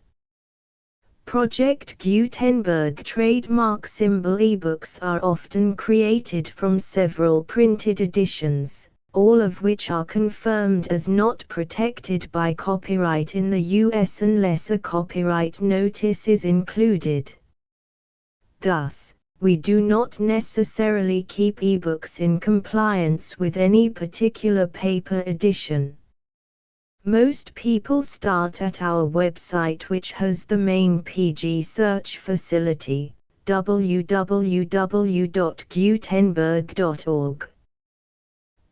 Project Gutenberg trademark symbol ebooks are often created from several printed editions, all of which are confirmed as not protected by copyright in the US unless a copyright notice is included. Thus, we do not necessarily keep ebooks in compliance with any particular paper edition. Most people start at our website, which has the main PG search facility, www.gutenberg.org.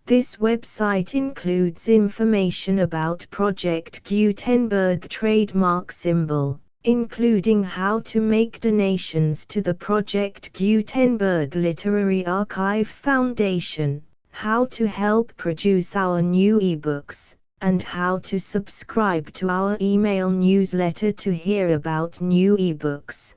This website includes information about Project Gutenberg trademark symbol, including how to make donations to the Project Gutenberg Literary Archive Foundation, how to help produce our new ebooks, and how to subscribe to our email newsletter to hear about new ebooks.